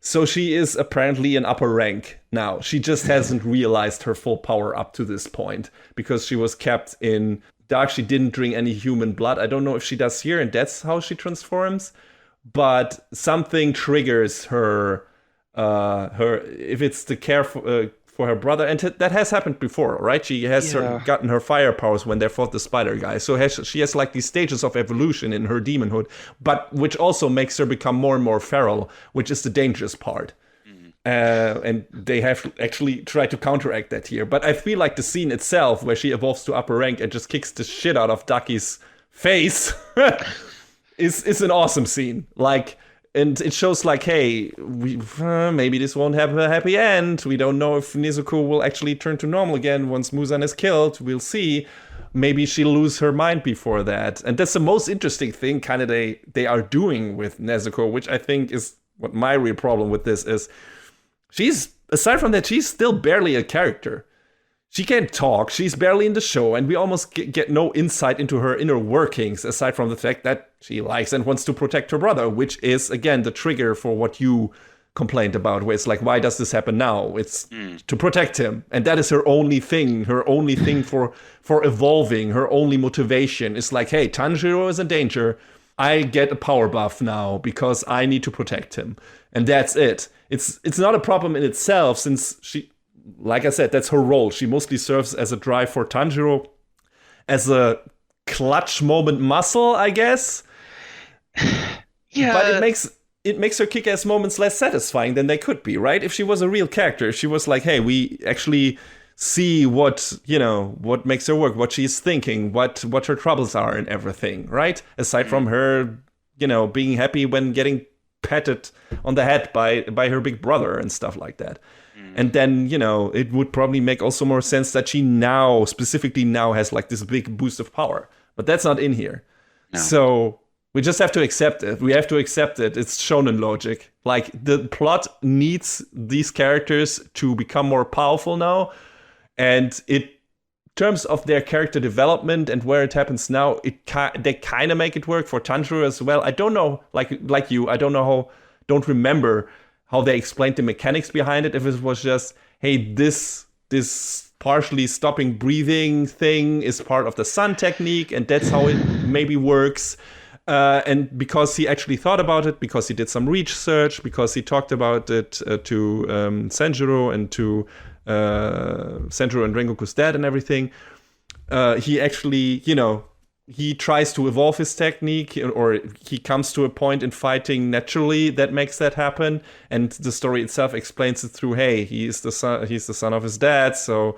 So she is apparently an upper rank now. She just hasn't realized her full power up to this point because she was kept in dark. She didn't drink any human blood. I don't know if she does here, and that's how she transforms. But something triggers her. If it's the care for her brother, and that has happened before, right? She has gotten her fire powers when they fought the spider guy. So she has like these stages of evolution in her demonhood, but which also makes her become more and more feral, which is the dangerous part. And they have actually tried to counteract that here. But I feel like the scene itself, where she evolves to upper rank and just kicks the shit out of Daki's face is an awesome scene. Like, and it shows like, hey, maybe this won't have a happy end. We don't know if Nezuko will actually turn to normal again once Muzan is killed. We'll see. Maybe she'll lose her mind before that. And that's the most interesting thing kind of they are doing with Nezuko, which I think is what my real problem with this is. Aside from that, she's still barely a character. She can't talk, she's barely in the show, and we almost get no insight into her inner workings, aside from the fact that she likes and wants to protect her brother, which is, again, the trigger for what you complained about, where it's like, why does this happen now? It's to protect him, and that is her only thing for evolving, her only motivation. It's like, hey, Tanjiro is in danger, I get a power buff now, because I need to protect him. And that's it. It's not a problem in itself, since she... Like I said, that's her role. She mostly serves as a drive for Tanjiro, as a clutch moment muscle, I guess.
Yeah.
But it makes her kick-ass moments less satisfying than they could be, right? If she was a real character, if she was like, hey, we actually see what makes her work, what she's thinking, what her troubles are and everything, right? Aside from her, being happy when getting patted on the head by her big brother and stuff like that. And then, it would probably make also more sense that she specifically now has like this big boost of power. But that's not in here. No. So we just have to accept it. We have to accept it. It's shonen logic. Like, the plot needs these characters to become more powerful now. And in terms of their character development and where it happens now, they kind of make it work for Tanjiro as well. I don't know, like you, don't remember how they explained the mechanics behind it. If it was just, hey, this partially stopping breathing thing is part of the sun technique, and that's how it maybe works. And because he actually thought about it, because he did some research, because he talked about it to Senjuro and to Senjuro and Rengoku's dad and everything, he actually, he tries to evolve his technique, or he comes to a point in fighting naturally that makes that happen. And the story itself explains it through, hey, he's the son of his dad, so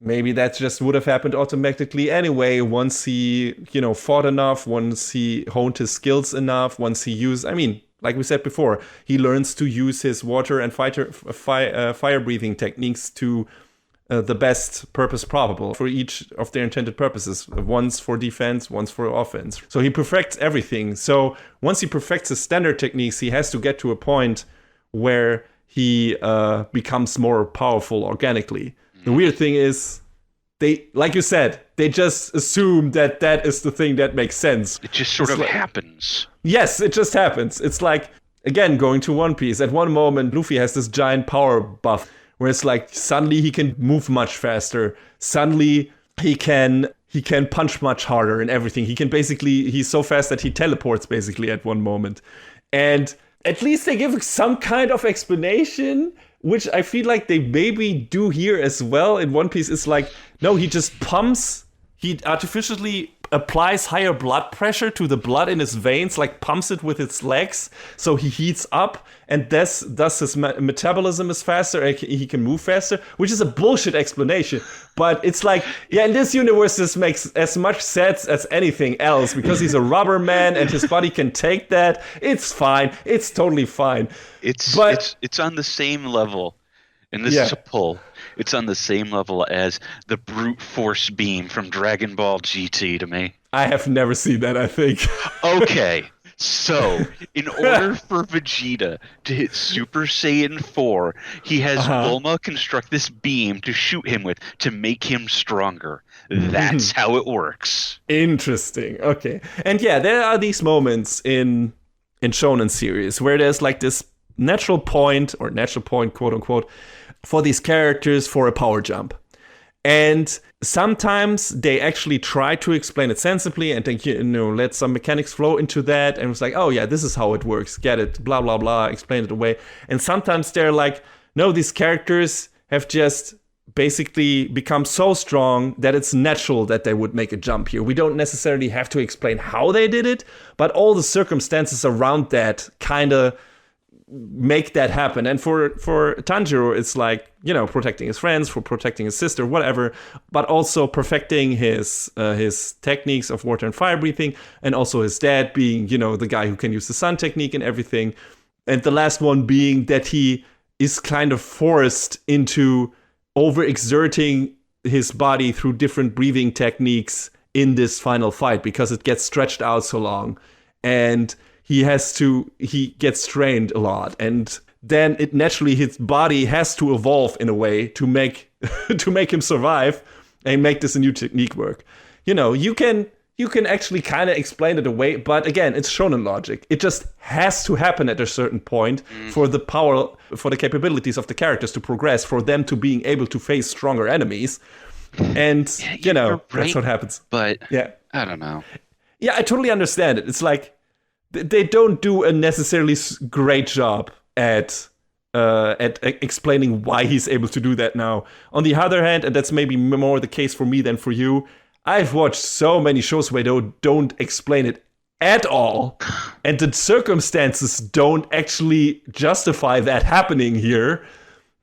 maybe that just would have happened automatically anyway once he, fought enough, once he honed his skills enough, once he used, like we said before, he learns to use his water and fire breathing techniques to the best purpose probable for each of their intended purposes. One's for defense, one's for offense. So he perfects everything. So once he perfects his standard techniques, he has to get to a point where he becomes more powerful organically. The weird thing is, like you said, they just assume that is the thing that makes sense.
It just sort of happens.
Yes, it just happens. It's like, again, going to One Piece. At one moment, Luffy has this giant power buff, where it's like suddenly he can move much faster. Suddenly he can punch much harder and everything. He's so fast that he teleports basically at one moment. And at least they give some kind of explanation, which I feel like they maybe do here as well in One Piece. It's like, no, he artificially applies higher blood pressure to the blood in his veins, like pumps it with its legs, so he heats up, and thus his metabolism is faster, and he can move faster, which is a bullshit explanation. But it's like, yeah, in this universe, this makes as much sense as anything else, because he's a rubber man, and his body can take that. It's fine. It's totally fine.
It's on the same level, and this is a pull. It's on the same level as the brute force beam from Dragon Ball GT to me.
I have never seen that, I think.
Okay, so in order for Vegeta to hit Super Saiyan 4, he has Bulma construct this beam to shoot him with to make him stronger. That's how it works.
Interesting. Okay. And yeah, there are these moments in shonen series where there's like this natural point, quote unquote, for these characters for a power jump. And sometimes they actually try to explain it sensibly and then, let some mechanics flow into that. And it's like, oh yeah, this is how it works. Get it, blah, blah, blah, explain it away. And sometimes they're like, no, these characters have just basically become so strong that it's natural that they would make a jump here. We don't necessarily have to explain how they did it, but all the circumstances around that kind of make that happen. And for Tanjiro, it's like, protecting his friends, for protecting his sister, whatever, but also perfecting his techniques of water and fire breathing, and also his dad being, the guy who can use the sun technique and everything. And the last one being that he is kind of forced into overexerting his body through different breathing techniques in this final fight because it gets stretched out so long. And he gets strained a lot, and then his body has to evolve in a way to make him survive and make this a new technique work. You can actually kind of explain it away, but again, it's shonen logic. It just has to happen at a certain point for the capabilities of the characters to progress, for them to being able to face stronger enemies, and that's what happens.
But I don't know.
Yeah, I totally understand it. It's like, they don't do a necessarily great job at explaining why he's able to do that now. On the other hand, and that's maybe more the case for me than for you, I've watched so many shows where they don't explain it at all, and the circumstances don't actually justify that happening here.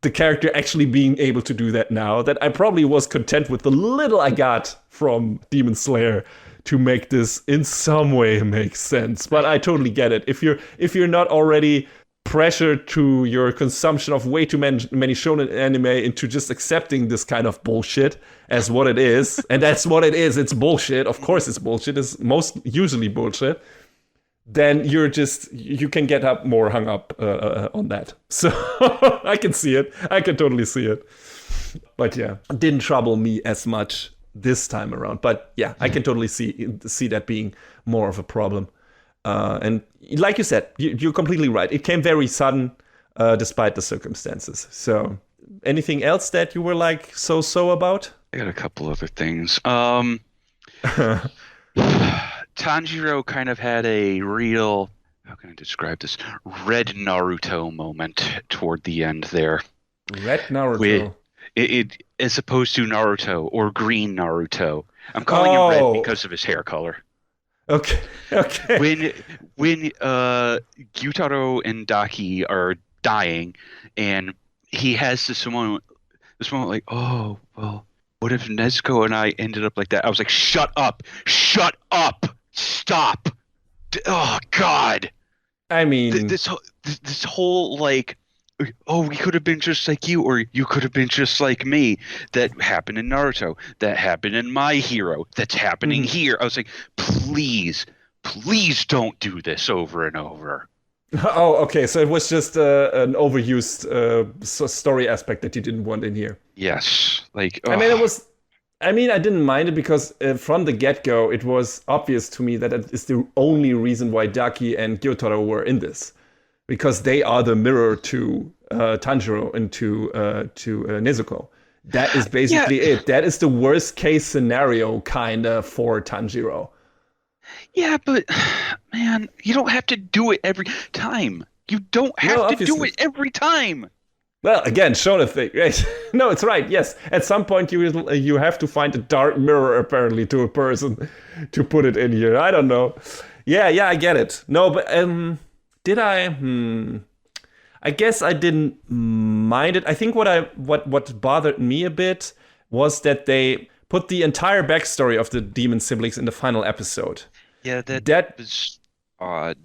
The character actually being able to do that now, that I probably was content with the little I got from Demon Slayer to make this in some way make sense. But I totally get it. If you're not already pressured to your consumption of way too many shonen anime into just accepting this kind of bullshit as what it is, and that's what it is, it's bullshit. Of course it's bullshit. It's most usually bullshit. Then you can get hung up on that. So I can see it. I can totally see it. But yeah, it didn't trouble me as much this time around. But yeah, I can totally see that being more of a problem. And like you said, you're completely right. It came very sudden, despite the circumstances. So anything else that you were like so about?
I got a couple other things. Tanjiro kind of had a real, how can I describe this, red Naruto moment toward the end there.
Red Naruto?
It as opposed to Naruto or green Naruto. I'm calling him red because of his hair color.
Okay.
When Gyutaro and Daki are dying, and he has this moment like, oh, well, what if Nezuko and I ended up like that? I was like, shut up, stop. Oh God.
I mean,
this whole like, oh, we could have been just like you, or you could have been just like me. That happened in Naruto. That happened in My Hero. That's happening here. I was like, please don't do this over and over.
Oh, okay. So it was just an overused story aspect that you didn't want in here.
Yes. Like,
I didn't mind it because from the get-go, it was obvious to me that it is the only reason why Daki and Gyotaro were in this. Because they are the mirror to Tanjiro and to Nezuko. That is basically it. That is the worst case scenario kind of for Tanjiro.
Yeah, but man, you don't have to do it every time. You don't have to do it every time.
Well, again, shonen thing, right? No, it's right. Yes, at some point you have to find a dark mirror apparently to a person to put it in here. I don't know. Yeah, I get it. No, but did I? I guess I didn't mind it. I think what bothered me a bit was that they put the entire backstory of the demon siblings in the final episode.
Yeah, that was odd.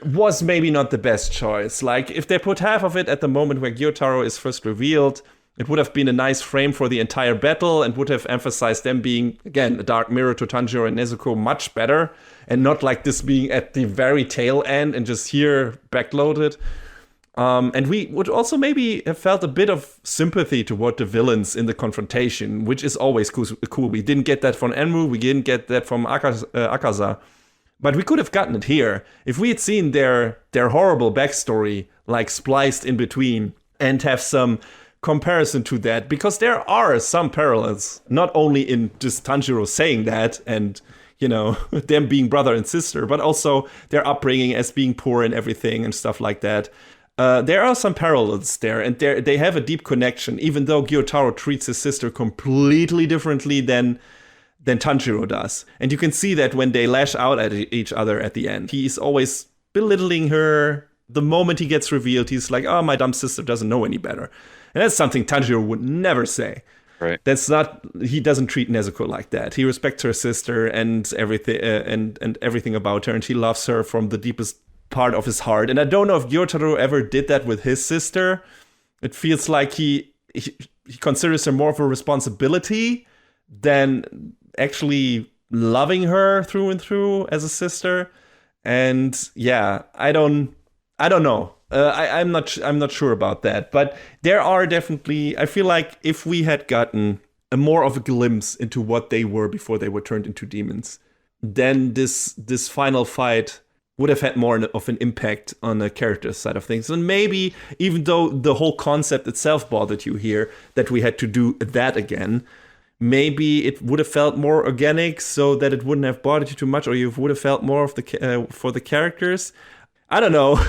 Was maybe not the best choice. Like, if they put half of it at the moment where Gyotaro is first revealed, it would have been a nice frame for the entire battle and would have emphasized them being, again, a dark mirror to Tanjiro and Nezuko much better, and not like this being at the very tail end and just here backloaded. And we would also maybe have felt a bit of sympathy toward the villains in the confrontation, which is always cool. We didn't get that from Enmu, we didn't get that from Akaza. But we could have gotten it here if we had seen their horrible backstory like spliced in between and have some comparison to that, because there are some parallels, not only in just Tanjiro saying that and, them being brother and sister, but also their upbringing as being poor and everything and stuff like that. There are some parallels there, and they have a deep connection, even though Gyotaro treats his sister completely differently than Tanjiro does. And you can see that when they lash out at each other at the end. He's always belittling her, the moment he gets revealed, he's like, oh, my dumb sister doesn't know any better. And that's something Tanjiro would never say.
Right.
He doesn't treat Nezuko like that. He respects her sister and everything and everything about her, and he loves her from the deepest part of his heart. And I don't know if Gyotaro ever did that with his sister. It feels like he considers her more of a responsibility than actually loving her through and through as a sister. And yeah, I don't know. I'm not sure about that, but there are definitely. I feel like if we had gotten a more of a glimpse into what they were before they were turned into demons, then this final fight would have had more of an impact on the character side of things. And maybe, even though the whole concept itself bothered you here, that we had to do that again, maybe it would have felt more organic, so that it wouldn't have bothered you too much, or you would have felt more of for the characters. I don't know.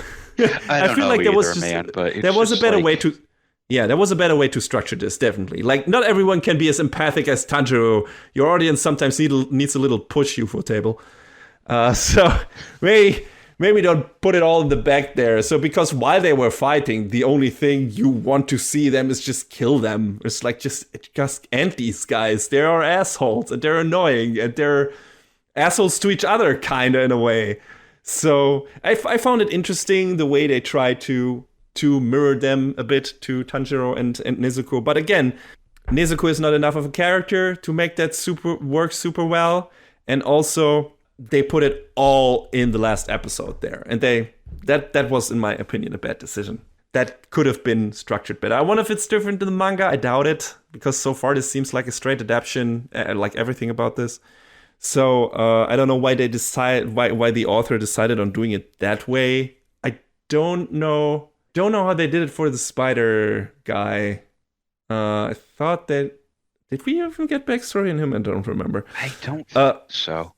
I feel like there was a better way to. Yeah, there was a better way to structure this, definitely. Like, not everyone can be as empathic as Tanjiro. Your audience sometimes needs a little push you for table. So maybe don't put it all in the back there. So because while they were fighting, the only thing you want to see them is just kill them. It's like just end these guys. They are assholes and they're annoying and they're assholes to each other, kind of, in a way. So I found it interesting the way they try to mirror them a bit to Tanjiro and Nezuko. But again, Nezuko is not enough of a character to make that work super well. And also, they put it all in the last episode there. And that was, in my opinion, a bad decision. That could have been structured better. I wonder if it's different in the manga. I doubt it, because so far this seems like a straight adaptation, like everything about this. So I don't know why why the author decided on doing it that way. I don't know how they did it for the spider guy. I thought that, did we even get backstory on him? I don't remember.
I don't think so.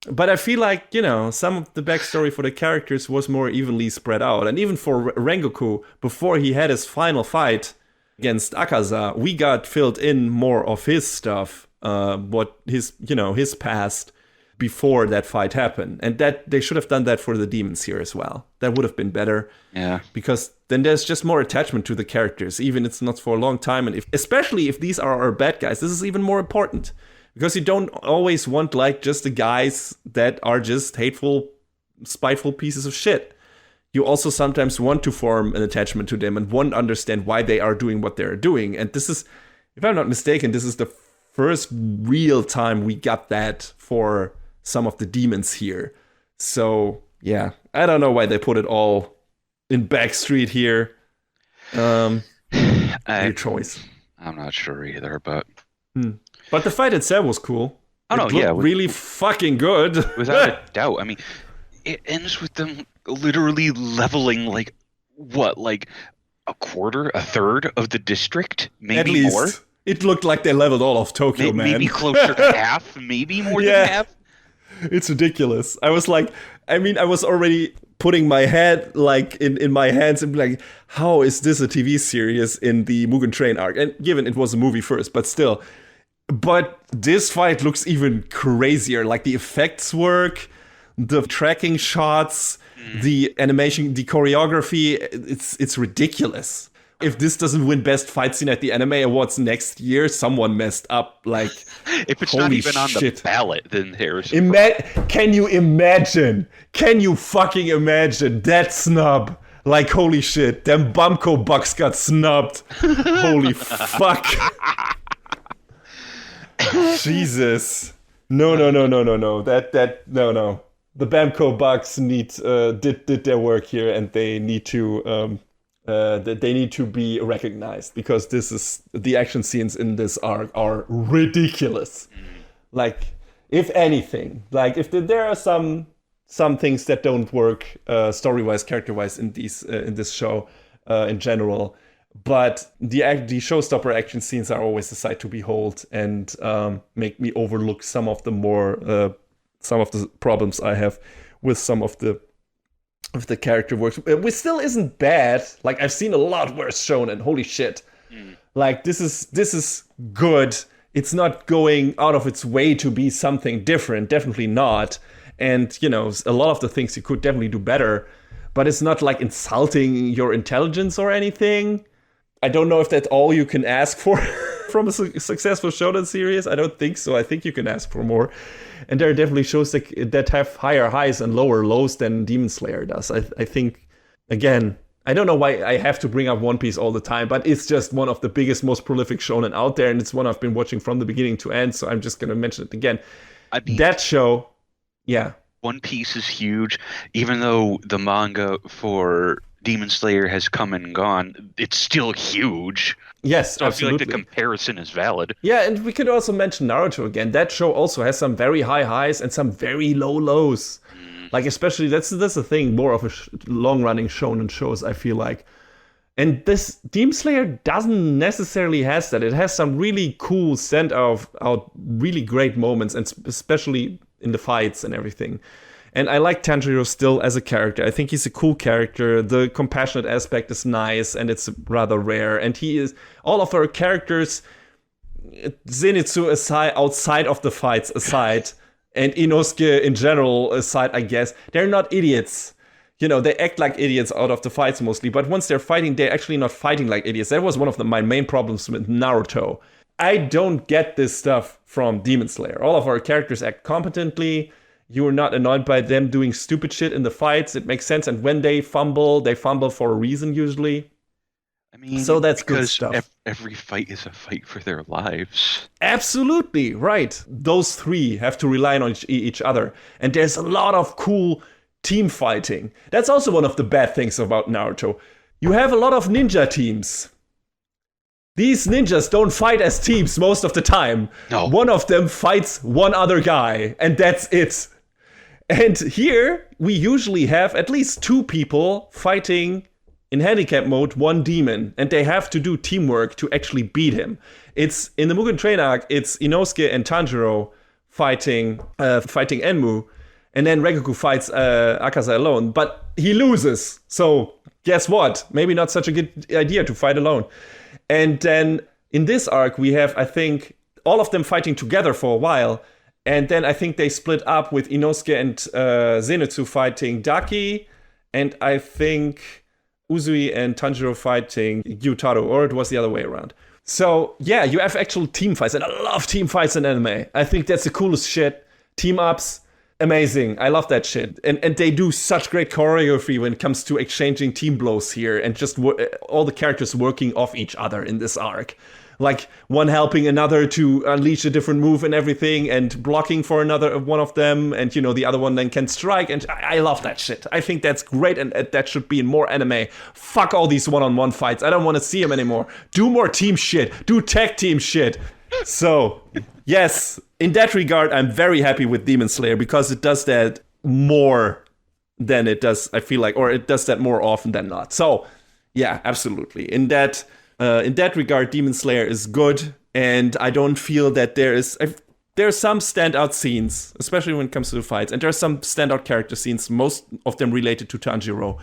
But I feel like, some of the backstory for the characters was more evenly spread out. And even for Rengoku, before he had his final fight against Akaza, we got filled in more of his stuff. What his past before that fight happened, and that they should have done that for the demons here as well. That would have been better. Yeah, because then there's just more attachment to the characters, even if it's not for a long time. And especially if these are our bad guys, this is even more important, because you don't always want like just the guys that are just hateful, spiteful pieces of shit. You also sometimes want to form an attachment to them and want to understand why they are doing what they're doing. And this is, if I'm not mistaken, this is the first real time we got that for some of the demons here. So, yeah, I don't know why they put it all in Backstreet here. Your choice.
I'm not sure either, but...
But the fight itself was cool.
Oh, no, yeah.
Really fucking good.
Without a doubt. I mean, it ends with them literally leveling, like a quarter, a third of the district? Maybe
at least
more?
It looked like they leveled all of Tokyo, man.
Maybe closer to half, maybe more than half.
It's ridiculous. I was already putting my head like in my hands and be like, how is this a TV series in the Mugen Train arc? And given it was a movie first, but still. But this fight looks even crazier. Like the effects work, the tracking shots, the animation, the choreography, it's ridiculous. If this doesn't win Best Fight Scene at the Anime Awards next year, someone messed up. Like,
if it's not even on the ballot, then there's...
Can you imagine? Can you fucking imagine that snub? Like, holy shit, them Bumco Bucks got snubbed. Holy fuck. Jesus. No. No. The Bamco Bucks did their work here, and they need to be recognized, because the action scenes in this arc are ridiculous. Like, if anything, like if there are some things that don't work story-wise, character-wise in this show in general, but the showstopper action scenes are always a sight to behold, and make me overlook some of the problems I have with some of the character works. Which still isn't bad. Like, I've seen a lot worse shown, and holy shit. Like, this is good. It's not going out of its way to be something different. Definitely not. And, a lot of the things you could definitely do better. but it's not like insulting your intelligence or anything. I don't know if that's all you can ask for from a successful shonen series. I don't think so. I think you can ask for more. And there are definitely shows that have higher highs and lower lows than Demon Slayer does. I think, again, I don't know why I have to bring up One Piece all the time, but it's just one of the biggest, most prolific shonen out there, and it's one I've been watching from the beginning to end, so I'm just going to mention it again.
I mean,
that show, yeah.
One Piece is huge, even though the manga for Demon Slayer has come and gone, it's still huge.
Yes,
so
absolutely.
I feel like the comparison is valid.
Yeah, and we could also mention Naruto again. That show also has some very high highs and some very low lows. Like, especially, that's the thing, more of a long-running shonen shows, I feel like. And this Demon Slayer doesn't necessarily has that. It has some really cool, out really great moments, and especially in the fights and everything. And I like Tanjiro still as a character. I think he's a cool character. The compassionate aspect is nice, and it's rather rare. And he is, all of our characters, Zenitsu aside, outside of the fights aside, and Inosuke in general aside, I guess, they're not idiots. You know, they act like idiots out of the fights mostly, but once they're fighting, they're actually not fighting like idiots. That was one of my main problems with Naruto. I don't get this stuff from Demon Slayer. All of our characters act competently. You are not annoyed by them doing stupid shit in the fights. It makes sense. And when they fumble for a reason usually.
I mean,
so that's good stuff.
Every fight is a fight for their lives.
Absolutely, right. Those three have to rely on each other. And there's a lot of cool team fighting. That's also one of the bad things about Naruto. You have a lot of ninja teams. These ninjas don't fight as teams most of the time.
No.
One of them fights one other guy, and that's it. And here, we usually have at least two people fighting in handicap mode, one demon, and they have to do teamwork to actually beat him. It's in the Mugen Train arc, it's Inosuke and Tanjiro fighting Enmu, and then Rengoku fights Akaza alone, but he loses. So guess what? Maybe not such a good idea to fight alone. And then in this arc, we have, I think, all of them fighting together for a while. And then I think they split up with Inosuke and Zenitsu fighting Daki. And I think Uzui and Tanjiro fighting Gyutaro, or it was the other way around. So yeah, you have actual team fights. And I love team fights in anime. I think that's the coolest shit. Team ups. Amazing. I love that shit. And they do such great choreography when it comes to exchanging team blows here and just all the characters working off each other in this arc. Like one helping another to unleash a different move and everything and blocking for one of them. And, you know, the other one then can strike. And I love that shit. I think that's great. And that should be in more anime. Fuck all these one-on-one fights. I don't want to see them anymore. Do more team shit. Do tag team shit. So, yes, in that regard, I'm very happy with Demon Slayer because it does that more than it does, I feel like, or it does that more often than not. So, yeah, absolutely. In that regard, Demon Slayer is good, and I don't feel that there are some standout scenes, especially when it comes to the fights, and there are some standout character scenes, most of them related to Tanjiro,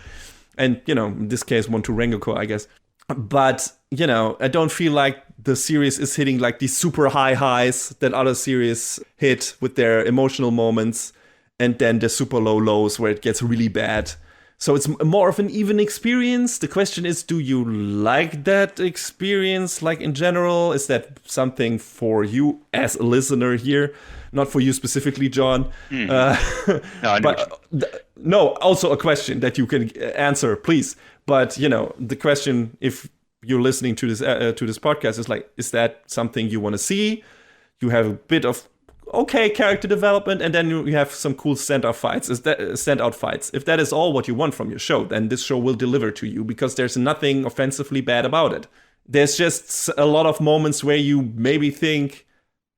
and, you know, in this case, one to Rengoku, I guess. But, you know, I don't feel like the series is hitting like these super high highs that other series hit with their emotional moments, and then the super low lows where it gets really bad. So it's more of an even experience. The question is, do you like that experience, like in general? Is that something for you as a listener here? Not for you specifically, John.
No, I know.
No, also a question that you can answer, please. But, you know, the question, if you're listening to this podcast, is like, is that something you want to see? You have a bit of okay character development, and then you have some cool standout fights. If that is all what you want from your show, then this show will deliver to you, because there's nothing offensively bad about it. There's just a lot of moments where you maybe think,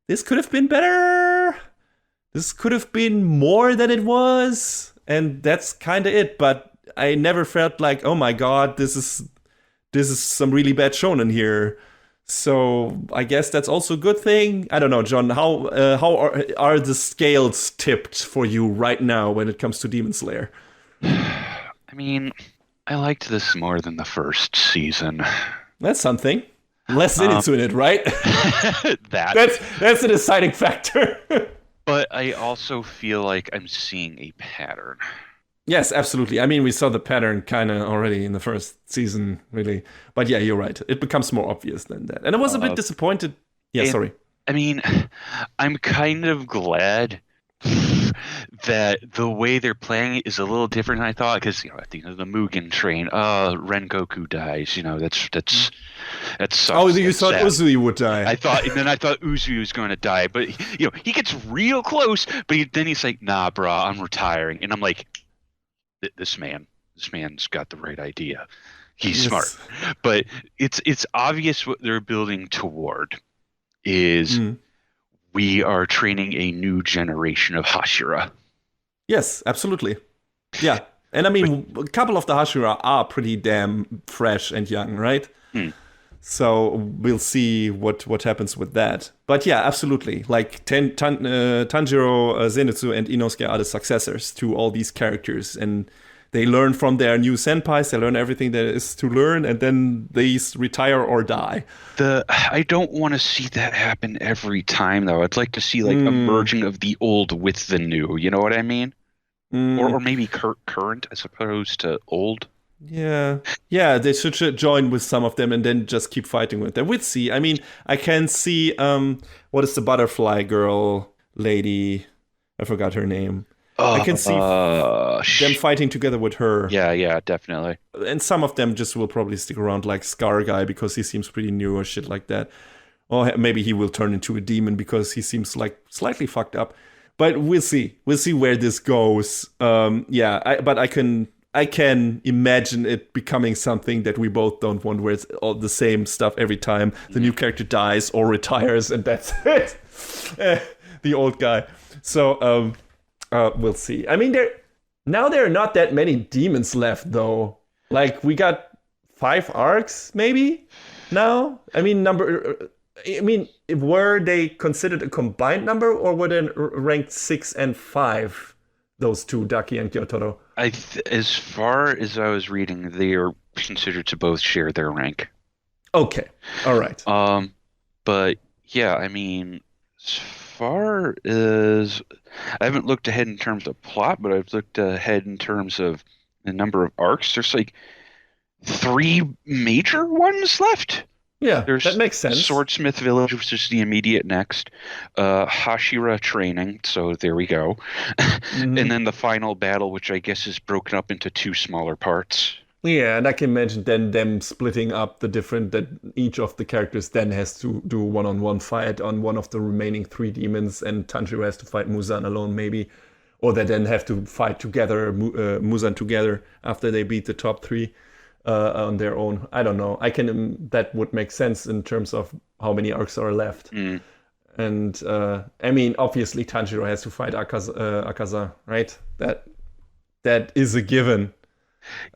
this could have been better. This could have been more than it was. And that's kind of it. But I never felt like, oh my god, this is some really bad shonen here. So I guess that's also a good thing. I don't know, John. How are the scales tipped for you right now when it comes to Demon Slayer?
I mean, I liked this more than the first season.
That's something. Less Zenitsu in it, right? That's a deciding factor.
But I also feel like I'm seeing a pattern.
Yes, absolutely. I mean, we saw the pattern kind of already in the first season, really. But yeah, you're right. It becomes more obvious than that. And I was a bit disappointed. Yeah,
and,
sorry.
I mean, I'm kind of glad that the way they're playing it is a little different than I thought. Because at the end of the Mugen train, Rengoku dies. That sucks.
Oh, you
That's
thought
sad.
Uzui would die.
I thought Uzui was going to die, but he gets real close. But then he's like, "Nah, brah, I'm retiring," and I'm like, "This man's got the right idea. He's smart." But it's obvious what they're building toward is we are training a new generation of Hashira.
Yes, absolutely. Yeah. And I mean, a couple of the Hashira are pretty damn fresh and young, right? So we'll see what happens with that. But yeah, absolutely. Like Tanjiro, Zenitsu, and Inosuke are the successors to all these characters. And they learn from their new senpais. They learn everything there is to learn. And then they retire or die.
I don't want to see that happen every time, though. I'd like to see like a merging of the old with the new. You know what I mean? Or maybe current as opposed to old.
Yeah, they should join with some of them and then just keep fighting with them. We'll see. I mean, I can see, what is the butterfly girl lady? I forgot her name. I can see them fighting together with her.
Yeah, definitely.
And some of them just will probably stick around, like Scar Guy, because he seems pretty new or shit like that. Or maybe he will turn into a demon because he seems like slightly fucked up. But we'll see. We'll see where this goes. But I can imagine it becoming something that we both don't want, where it's all the same stuff every time the new character dies or retires, and that's it. The old guy. So we'll see. I mean, there are not that many demons left, though. Like, we got 5 arcs, maybe, now? I mean, were they considered a combined number, or were they ranked 6 and 5? Those two, Daki and Gyotaro.
As far as I was reading, they are considered to both share their rank.
Okay, all right.
But yeah, I mean, as far as I haven't looked ahead in terms of plot, but I've looked ahead in terms of the number of arcs. There's like 3 major ones left.
Yeah, that makes sense.
Swordsmith Village, which is the immediate next. Hashira Training, so there we go. And then the final battle, which I guess is broken up into 2 smaller parts.
Yeah, and I can imagine then them splitting up the different, that each of the characters then has to do a one-on-one fight on one of the remaining 3 demons, and Tanjiro has to fight Muzan alone, maybe. Or they then have to fight together, Muzan together, after they beat the top 3. On their own. I don't know. That would make sense in terms of how many arcs are left. And I mean, obviously Tanjiro has to fight Akaza, right? That is a given.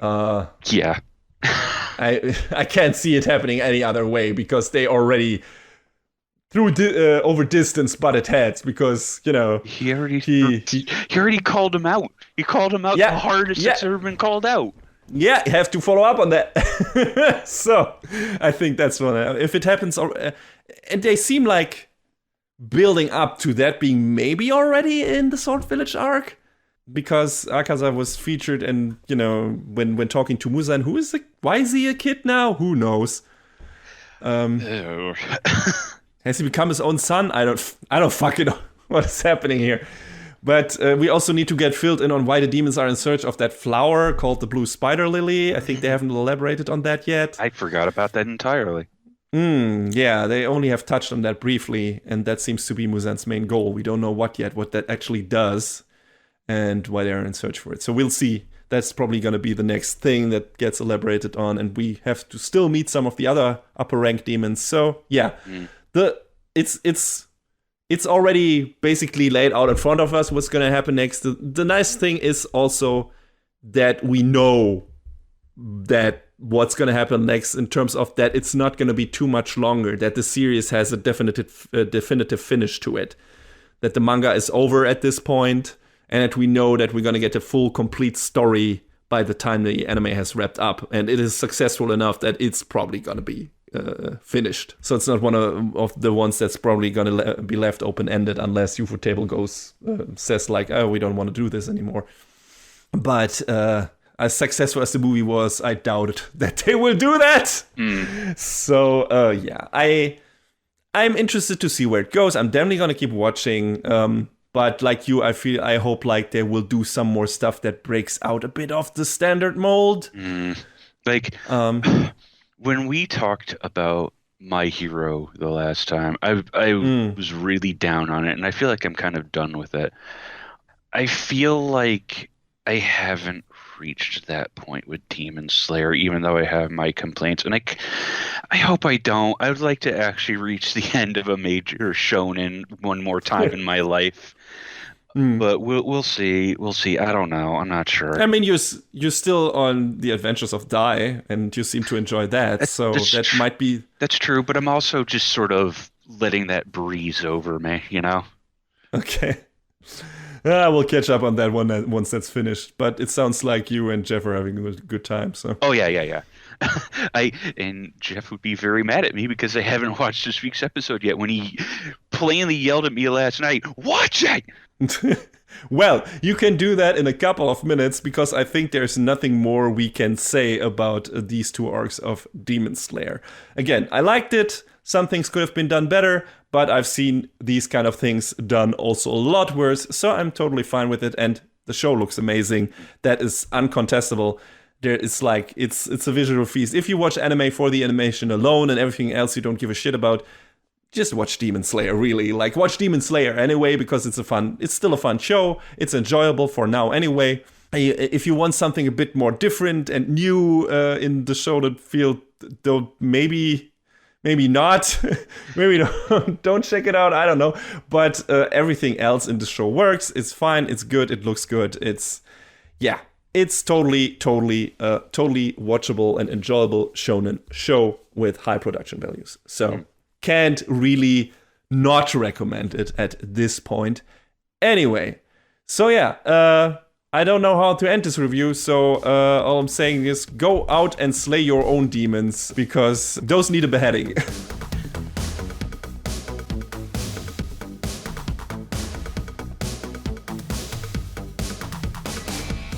Yeah.
I can't see it happening any other way, because they already over distance butted heads, because he
already called him out. He called him out the hardest it's ever been called out.
Yeah, you have to follow up on that. So, I think that's one. If it happens, and they seem like building up to that being maybe already in the Sword Village arc, because Akaza was featured, and when talking to Muzan, why is he a kid now? Who knows? Has he become his own son? I don't fucking know what is happening here. But we also need to get filled in on why the demons are in search of that flower called the blue spider lily. I think they haven't elaborated on that yet.
I forgot about that entirely.
Yeah, they only have touched on that briefly, and that seems to be Muzan's main goal. We don't know what that actually does, and why they're in search for it. So we'll see. That's probably going to be the next thing that gets elaborated on, and we have to still meet some of the other upper rank demons. So yeah, it's already basically laid out in front of us what's going to happen next. The nice thing is also that we know that what's going to happen next, in terms of that it's not going to be too much longer, that the series has a definitive finish to it, that the manga is over at this point, and that we know that we're going to get a full, complete story by the time the anime has wrapped up, and it is successful enough that it's probably going to be finished. So it's not one of the ones that's probably going to be left open-ended, unless Ufotable says like, oh, we don't want to do this anymore. But as successful as the movie was, I doubt that they will do that. So, yeah, I'm interested to see where it goes. I'm definitely going to keep watching. But like you, I hope like they will do some more stuff that breaks out a bit of the standard mold.
When we talked about My Hero the last time, I was really down on it, and I feel like I'm kind of done with it. I feel like I haven't reached that point with Demon Slayer, even though I have my complaints, and I hope I don't. I would like to actually reach the end of a major shonen one more time in my life. But we'll see. We'll see. I don't know. I'm not sure.
I mean, you're still on the Adventures of Dai, and you seem to enjoy that. That might be.
That's true, but I'm also just sort of letting that breeze over me, you know? Okay.
We'll catch up on that one once that's finished. But it sounds like you and Jeff are having a good time. So.
Oh yeah. And Jeff would be very mad at me because I haven't watched this week's episode yet. When he plainly yelled at me last night, "Watch it!"
Well, you can do that in a couple of minutes because I think there's nothing more we can say about these two arcs of Demon Slayer. Again, I liked it. Some things could have been done better, but I've seen these kind of things done also a lot worse, so I'm totally fine with it, and the show looks amazing. That is uncontestable. It's a visual feast. If you watch anime for the animation alone and everything else you don't give a shit about, just watch Demon Slayer, really. Like, watch Demon Slayer anyway, because it's still a fun show. It's enjoyable for now anyway. If you want something a bit more different and new in the shonen field, though, maybe not. Maybe don't check it out. I don't know. But everything else in the show works. It's fine. It's good. It looks good. It's totally watchable and enjoyable shonen show with high production values. So can't really not recommend it at this point. Anyway, so yeah, I don't know how to end this review, so all I'm saying is go out and slay your own demons, because those need a beheading.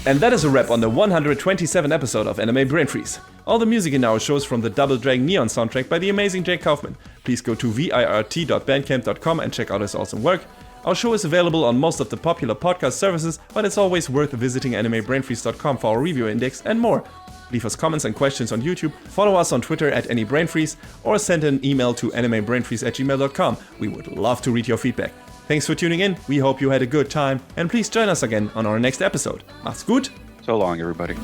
And that is a wrap on the 127th episode of Anime Brain Freeze. All the music in our show is from the Double Dragon Neon soundtrack by the amazing Jake Kaufman. Please go to virt.bandcamp.com and check out his awesome work. Our show is available on most of the popular podcast services, but it's always worth visiting animebrainfreeze.com for our review index and more. Leave us comments and questions on YouTube, follow us on Twitter at AnyBrainFreeze, or send an email to animebrainfreeze@gmail.com. We would love to read your feedback. Thanks for tuning in, we hope you had a good time, and please join us again on our next episode. Macht's gut!
So long, everybody.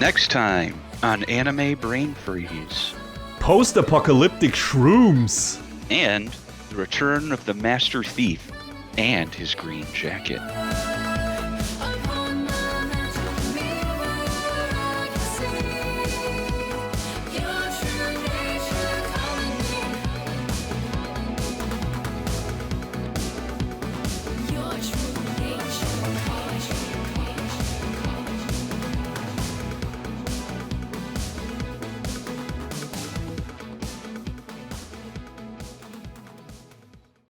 Next time on Anime Brain Freeze.
Post-apocalyptic shrooms!
And the return of the Master Thief and his green jacket.